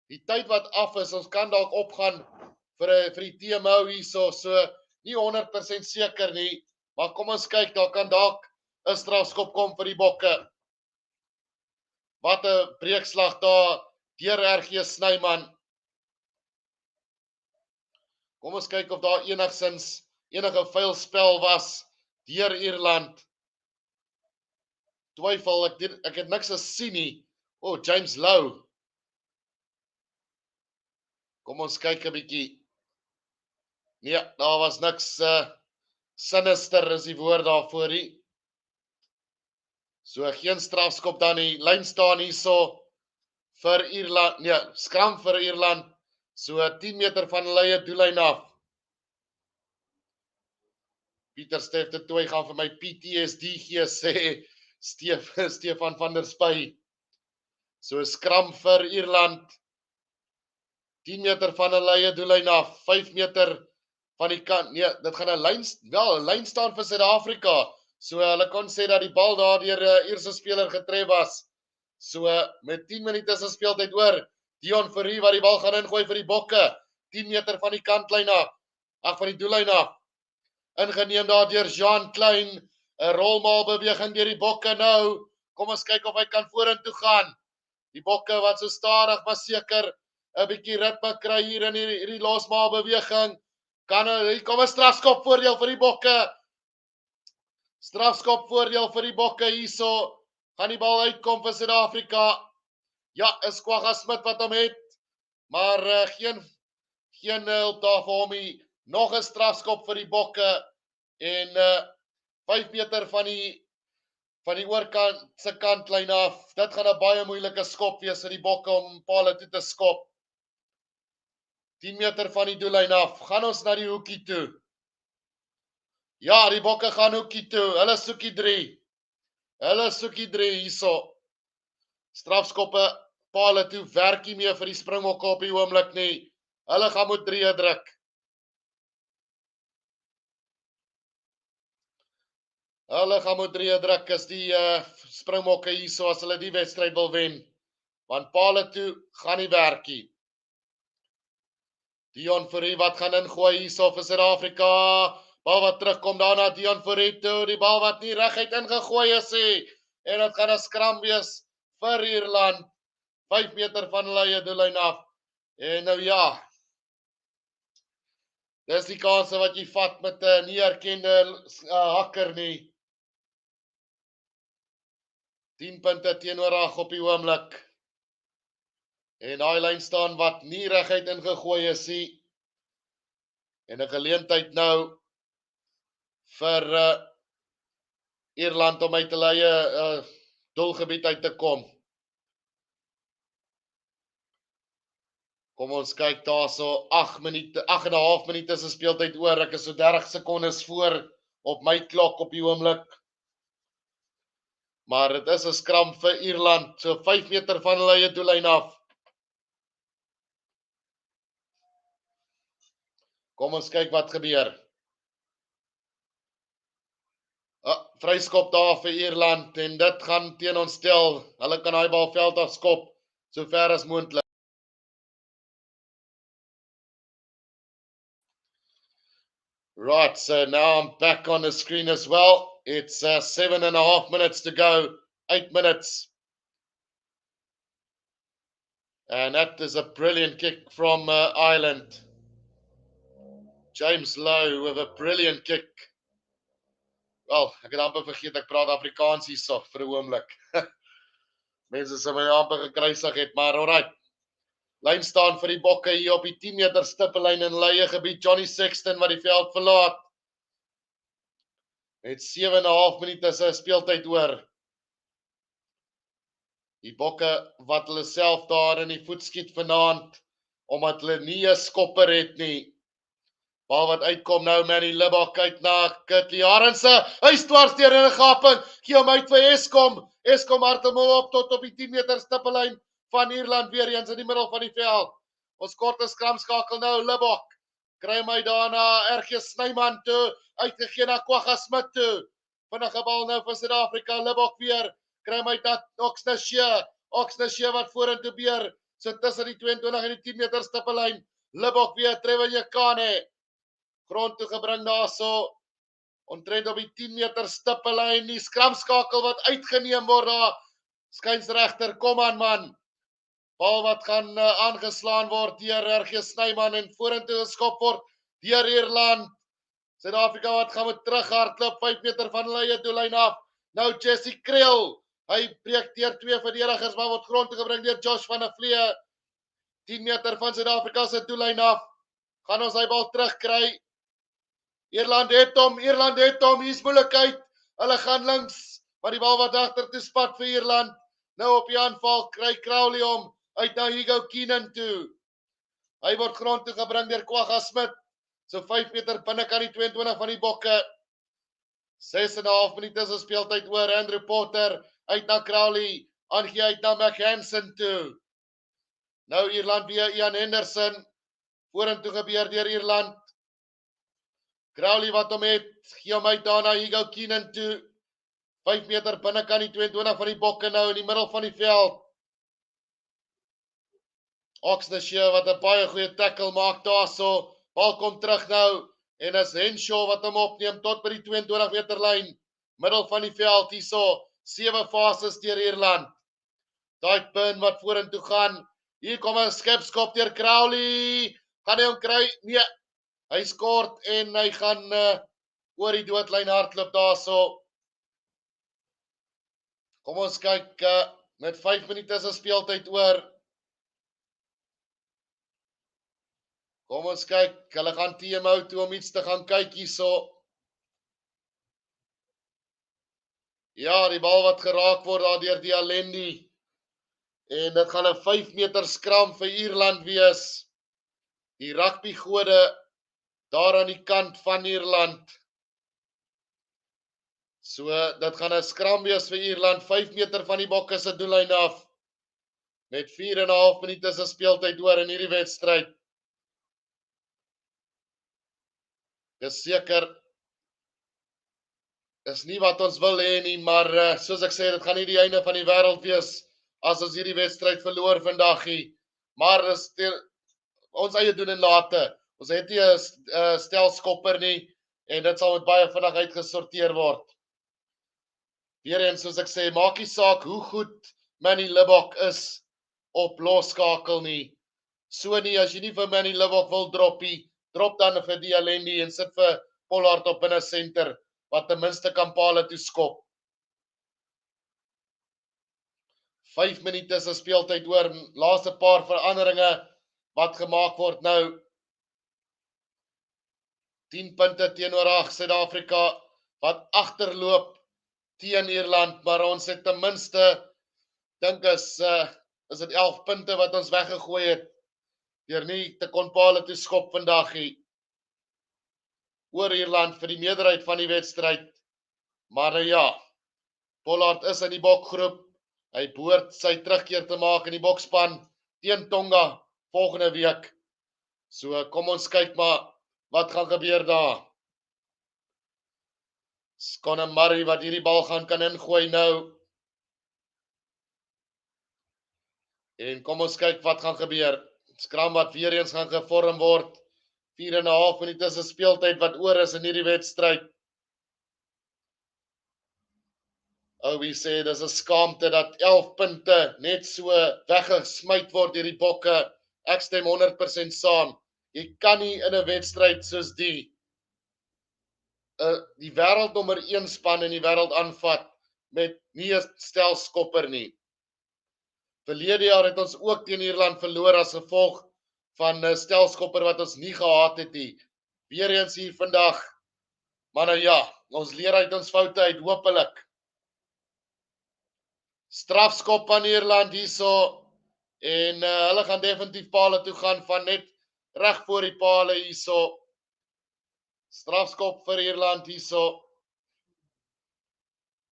die tyd wat af is, ons kan dalk opgaan vir die TMO hierso. So nie 100% seker nie, maar kom ons kyk, daar kan dalk 'n strafskop kom vir die Bokke. Wat 'n breekslag daar deur RG Snyman. Kom ons kyk of daar enige vuil spel was deur Ierland. Twyfel, ek het niks gesien nie. James Lowe. Kom ons kyk 'n bietjie. Nee, daar was niks sinister is die woord daarvoor nie. So geen strafskop dan nie. Lyn staan hierso vir Ierland. Nee, skram vir Ierland. So 10 meter van hulle eie doellyn af. Pieter Steff de Tooy gaan vir my PTSD gee, sê Stefan van der Spy. So skram vir Ierland. 10 meter van hulle eie doellyn af. 5 meter van die kant. Nee, dit gaan 'n lyn staan vir Suid-Afrika. So hulle kon sê dat die bal daar deur 'n eerste speler getref was. So met 10 minute se speeltyd oor, Dion Fourie wat die bal gaan ingooi vir die Bokke. 10 meter van die kantlyn af. Van die doellyn af. Ingeneem daar deur Jean Klein. 'n rolmaal beweging deur die Bokke nou. Kom ons kyk of hy kan vorentoe gaan. Die Bokke wat so stadig maar seker 'n bietjie ritme kry hier in hierdie losmaal beweging. Hier kom 'n strafskop voordeel vir die Bokke. Strafskop voordeel vir die Bokke hierso. Gaan die bal uitkom vir Suid-Afrika. Ja, is Kwagga Smit wat hom het. Maar geen hulp daar vir hom nie. Nog 'n strafskop vir die Bokke. En 5 meter van die oorkant se kantlyn af. Dit gaan 'n baie moeilike skop wees vir die Bokke om paal toe te skop. 10 meter van die doellyn af. Gaan ons na die hoekie toe. Ja, die Bokke gaan hoekie toe. Hulle soekie 3. Hulle soekie 3 hierso. Strafskoppe paal toe werk nie meer vir die Springbokke op die oomblik nie. Hulle gaan moet 3 druk. Hulle gaan moet 3 druk as die Springbokke hierso as hulle die wedstryd wil wen. Want paal toe gaan nie werk nie. Dion Fourie wat gaan ingooi hierso vir Suid-Afrika. Bal wat terugkom daarna Dion Fourie toe. Die bal wat nie reguit ingegooi is nie. En dit gaan 'n skram wees vir Ierland. 5 meter van hulle eie doellyn af. En nou ja. Dis die kanse wat jy vat met 'n nie erkende hakker nie. 10 punte teenoor 8 op die oomblik. En daai lyn staan wat nie reguit ingegooi is nie. En 'n geleentheid nou vir Ierland om uit hulle eie doelgebied uit te kom. Kom ons kyk daarso 8 en 'n half minute se speeltyd oor. Ek is so 30 sekondes voor op my klok op die oomblik. Maar dit is 'n skram vir Ierland, so 5 meter van hulle eie doellyn af. Kom ons kyk wat gebeur. Vryskop daar vir Ierland en dit gaan teen ons stel. Hulle kan daai bal veld af skop so ver as moontlik. Right, so now I'm back on the screen as well. It's 7.5 minutes to go, 8 minutes. And that is a brilliant kick from Ireland. James Lowe with a brilliant kick. Wel, ek het amper vergeet ek praat Afrikaans hierso vir 'n oomblik. Mense sê my amper gekruisig het, maar alright. Lyn staan vir die Bokke hier op die 10 meter stippellyn in hulle eie gebied. Johnny Sexton wat die veld verlaat. Met 7.5 minute se speeltyd oor. Die Bokke wat hulle self daar in die voet skiet vanaand omdat hulle nie 'n skopper het nie. Bal wat uitkom nou, Manny Libbok uit na Kitty Arendse. Hy's dwars deur in 'n gaping. Gee hom uit vir Eskom. Eskom hardloop op tot op die 10 meter stippellyn van Ierland weer eens in die middel van die veld. Ons korte skram skakel nou Libbok. Kry my daarna RG Snyman toe, uitgegee na Kwagga Smit toe. Vinnige bal nou vir Suid-Afrika. Libbok weer. Kry my dat Oxnashire wat vorentoe beer. So tussen die 22 en die 10 meter stippellyn. Libbok weer Trevor Jekane. Grond toe gebring daarso. Omtrent op die 10 meter stippellyn. Die skramskakel wat uitgeneem word daar. Skynsregter, kom aan man. Bal wat gaan aangeslaan word deur RG Snyman en vorentoe geskop word deur Ierland. Suid-Afrika wat gaan met terughardloop 5 meter van hulle eie doellyn af. Nou Jesse Kriel, hy breek deur 2 verdedigers maar word grond toe gebring deur Josh van der Vlee. 10 meter van Suid-Afrika se doellyn af. Gaan ons hy bal terugkry. Ierland het hom, hier's moeilikheid. Hulle gaan links, maar die bal wat agter toe spat vir Ierland. Nou op die aanval kry Crowley hom uit na Hugo Keenan toe. Hy word grond toe gebring deur Kwagga Smit. So 5 meter binnekant die 22 van die Bokke. 6,5 minute se speeltyd oor. Andrew Potter uit na Crowley, aangee uit na McHanson toe. Nou Ierland weer Ian Henderson. Vorentoe gebeur deur Ierland. Crowley wat hom het, gee hom uit daar na Hugo Keenan toe. 5 meter binnekant die 22 van die Bokke nou in die middel van die veld. Oxnashire wat 'n baie goeie tackle maak daarso. Bal kom terug nou en is Henshaw wat hom opneem tot by die 22 meter lyn. Middel van die veld hierso. 7 fases deur Ierland. Daai punt wat vorentoe gaan. Hier kom 'n skepskop deur Crowley. Gaan hy hom kry? Nee. Hy skort en hy gaan oor die doodlyn hardloop daarso. Kom ons kyk met 5 minute se speeltyd oor. Kom ons kyk, hulle gaan TMO toe om iets te gaan kyk hierso. Ja, die bal wat geraak word daar deur die Alendi. En dit gaan 'n 5 meter skram vir Ierland wees. Die rugby gode daar aan die kant van Ierland. So, dit gaan 'n skram wees vir Ierland, 5 meter van die Bokke se doellyn af. Met 4,5 minute se speeltyd oor in hierdie wedstryd. Dis seker is nie wat ons wil hê nie, maar soos ek sê, dit gaan nie die einde van die wêreld wees as ons hierdie wedstryd verloor vandag nie. Maar dis ons eie doen en late. Ons het nie 'n stelskopper nie en dit sal met baie vinnig uitgesorteer word. Weereens soos ek sê, maak nie saak hoe goed Manny Libbok is op losskakel nie. So nie, as jy nie vir Manny Libbok wil drop nie, drop dan vir die Alendi en sit vir Pollard op binne senter wat ten minste kan pale toe skop. 5 minute se speeltyd oor, laaste paar veranderinge wat gemaak word nou. 10 punte teenoor 8 Suid-Afrika wat agterloop teen Ierland, maar ons het ten minste dink is dit 11 punte wat ons weggegooi het deur nie te kon pale toe skop vandag nie. Oor Ierland vir die meerderheid van die wedstryd. Maar ja, Pollard is in die bokgroep. Hy behoort sy terugkeer te maak in die bokspan teen Tonga volgende week. So kom ons kyk maar wat gaan gebeur daar. Conor Murray wat hierdie bal kan ingooi nou. En kom ons kyk wat gaan gebeur. Skram wat weer eens gaan gevorm word. 4,5 minute se speeltyd wat oor is in hierdie wedstryd. Wie sê dis 'n skaamte dat 11 punte net so weggesmyt word deur die Bokke. Ek stem 100% saam. Jy kan nie in 'n wedstryd soos die wêreld nommer 1 span in die wêreld aanvat met nie 'n stelskopper nie. Verlede jaar het ons ook teen Ierland verloor as gevolg van 'n stelskopper wat ons nie gehad het nie. Weereens hier vandag. Maar nou ja, ons leer uit ons foute uit, hopelik. Strafskop aan Ierland hierso en hulle gaan definitief pale toe gaan van net reg voor die pale hierso. Strafskop vir Ierland hierso.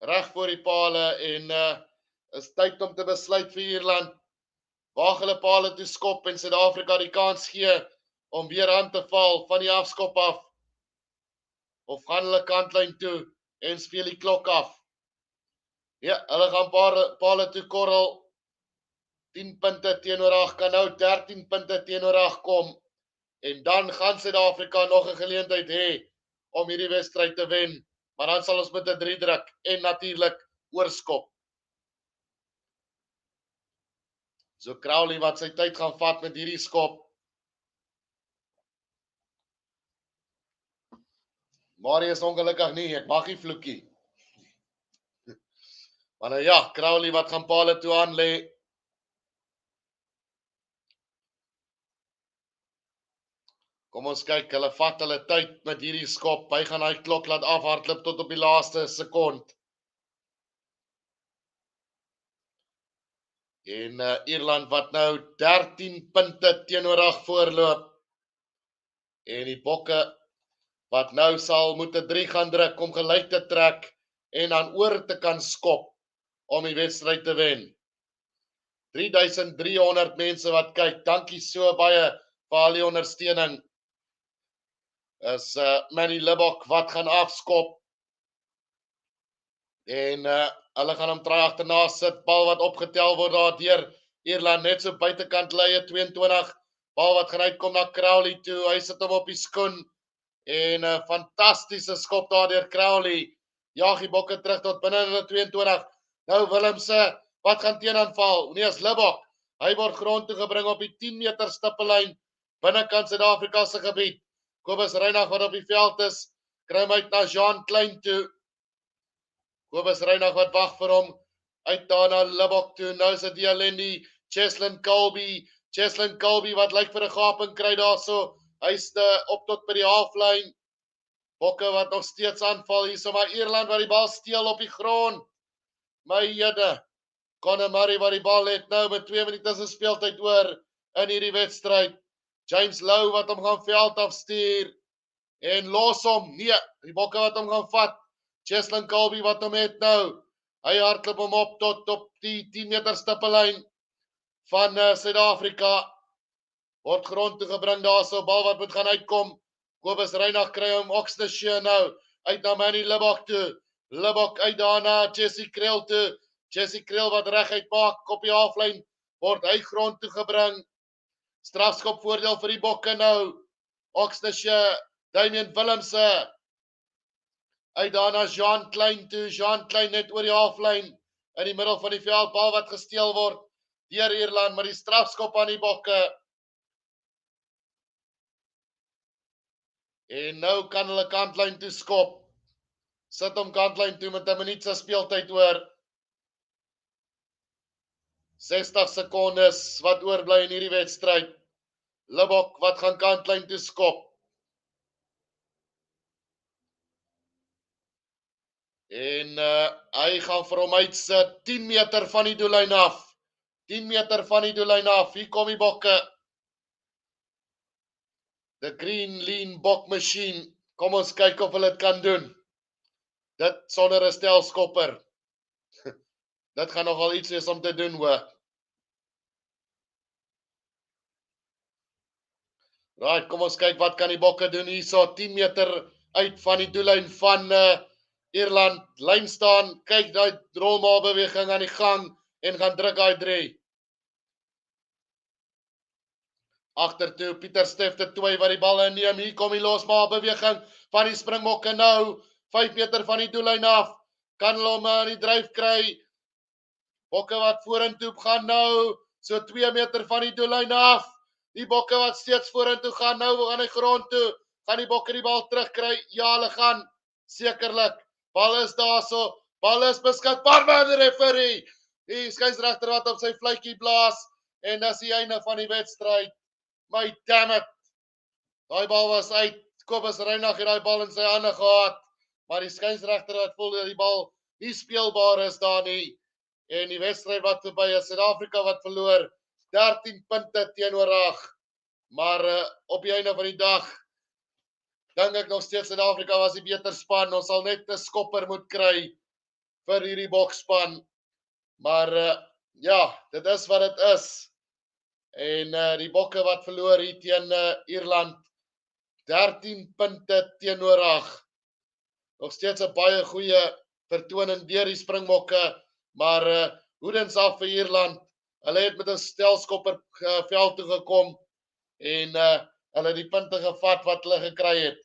Reg voor die pale en is tyd om te besluit vir Ierland. Waar hulle pale toe skop en Suid-Afrika die kans gee om weer aan te val van die afskop af. Of gaan hulle kantlyn toe en speel die klok af. Ja, hulle gaan pale toe korrel. 10 punte teenoor 8 kan nou 13 punte teenoor 8 kom. En dan gaan Suid-Afrika nog 'n geleentheid hê om hierdie wedstryd te wen. Maar dan sal ons met 'n 3 druk en natuurlik oorskop. So Crowley wat sy tyd gaan vat met hierdie skop. Marie is ongelukkig nie, ek mag nie vloekie. Maar nou ja, Crowley wat gaan pale toe aan lê. Kom ons kyk, hulle vat hulle tyd met hierdie skop. Hy gaan hy klok laat afhardloop tot op die laaste sekond. En Ierland wat nou 13 punte teenoor 8 voorloop. En die bokke wat nou sal moet 'n 3 gaan druk om gelyk te trek en dan oor te kan skop om die wedstryd te wen. 3300 mense wat kyk. Dankie so baie vir al die ondersteuning. Is Manny Libbok wat gaan afskop. En hulle gaan hom try agterna sit. Bal wat opgetel word daar deur Ierland net so buitekant leie 22. Bal wat gaan uitkom na Crowley toe. Hy sit hom op die skoen. En 'n fantastiese skop daar deur Crowley. Jaag die bokke terug tot binne hulle 22. Nou Willemse, wat gaan teenaanval? Nee, is Libbok. Hy word grond toe gebring op die 10 meter stippellyn binnekant Suid-Afrika se gebied. Kobus Reinagh wat op die veld is, kry hom uit na Jean Klein toe. Kobus Reinagh wat wag vir hom, uit daar na Libbok toe. Nou is dit die Alendi, Cheslin Colby wat lyk vir 'n gaping kry daarso. Hy's op tot by die halflyn. Bokke wat nog steeds aanval hierso, maar Ierland wat die bal steel op die grond. My jede, Conor Murray wat die bal het nou met 2 minute se speeltyd oor in hierdie wedstryd. James Lowe wat hom gaan veld afstuur en los hom. Nee, die bokke wat hom gaan vat. Cheslin Colby wat hom het nou. Hy hardloop hom op tot op die 10 meter stippellyn van Suid-Afrika. Word grond toe gebring daarso, bal wat moet gaan uitkom. Kobus Reinagh kry hom Oxnard nou uit na Manny Libbok toe. Libbok uit daarna Jesse Kriel toe. Jesse Kriel wat reguit maak op die halflyn word hy grond toe gebring. Strafskop voordeel vir die bokke nou. Oxnard, Damian Willemse. Uit daarna Jean Klein toe. Jean Klein net oor die halflyn in die middel van die veld, bal wat gesteel word deur Ierland, maar die strafskop aan die bokke. En nou kan hulle kantlyn toe skop. Sit hom kantlyn toe met 'n minuut se speeltyd oor. 60 sekondes wat oorbly in hierdie wedstryd. Libbok wat gaan kantlyn toe skop. En hy gaan vir hom uitsit 10 meter van die doellyn af. 10 meter van die doellyn af. Hier kom die bokke. The Green Lean Bok Machine. Kom ons kyk of hulle dit kan doen. Dit sonder 'n stelskopper. Dit gaan nogal iets wees om te doen hoor. Right, kom ons kyk wat kan die bokke doen hierso. 10 meter uit van die doellyn van Ierland. Lyn staan, kyk daai rolmaalbeweging aan die gang en gaan druk daai 3. Agtertoe Pieter Steff te Tooi wat die bal inneem. Hier kom die losmaalbeweging van die Springbokke nou. 5 meter van die doellyn af. Kan hulle hom aan die dryf kry. Bokke wat vorentoe gaan nou. So 2 meter van die doellyn af. Die bokke wat steeds vorentoe gaan nou aan die grond toe. Gaan die bokke die bal terugkry? Ja, hulle gaan. Sekerlik. Bal is daarso. Bal is beskikbaar by die referee. Die skeieregter wat op sy fluitjie blaas en dis die einde van die wedstryd. My damn it. Daai bal was uit. Kobus Reinagh het daai bal in sy hande gehad, maar die skeieregter het voel dat die bal nie speelbaar is daar nie. En die wedstryd wat verby is, Suid-Afrika wat verloor 13 punte teenoor 8. Maar op die einde van die dag dink ek nog steeds Suid-Afrika was die beter span. Ons sal net 'n skopper moet kry vir hierdie boksspan. Maar ja, dit is wat dit is. En die bokke wat verloor hier teen Ierland 13 punte teenoor 8. Nog steeds 'n baie goeie vertoning deur die Springbokke, maar hoedens af vir Ierland. Hulle het met 'n stelskopper veld toe gekom en hulle die punte gevat wat hulle gekry het.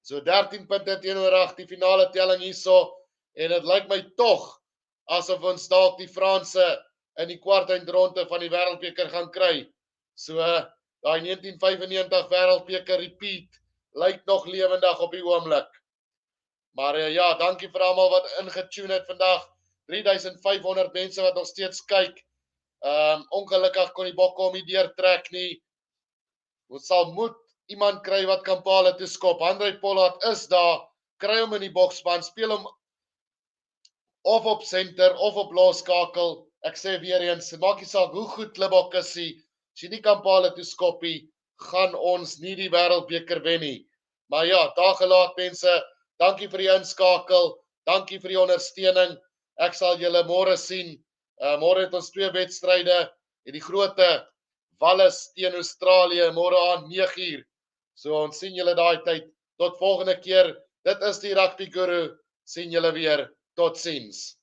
So 13 punte teenoor 8 die finale telling hierso en dit lyk my tog asof ons dalk die Franse in die kwartfinale van die wêreldbeker gaan kry. So daai 1995 wêreldbeker repeat lyk nog lewendig op die oomblik. Maar ja, dankie vir almal wat ingetune het vandag. 3500 mense wat nog steeds kyk. Ongelukkig kon die bokke hom nie deurtrek nie. Ons sal moet iemand kry wat kan pale toeskop. André Pollard is daar. Kry hom in die bokspan, speel hom of op center of op laaskakel. Ek sê weer eens, maak nie saak hoe goed Springbok is nie. As jy nie kan pale toeskop nie, gaan ons nie die wêreldbeker wen nie. Maar ja, daar gelaat mense. Dankie vir die inskakel. Dankie vir die ondersteuning. Ek sal julle môre sien. Môre het ons 2 wedstryde. En die groote Wallis teen Australië môre aan 9uur. So ons sien julle daai tyd. Tot volgende keer. Dit is die Rugby Guru. Sien julle weer. Totsiens.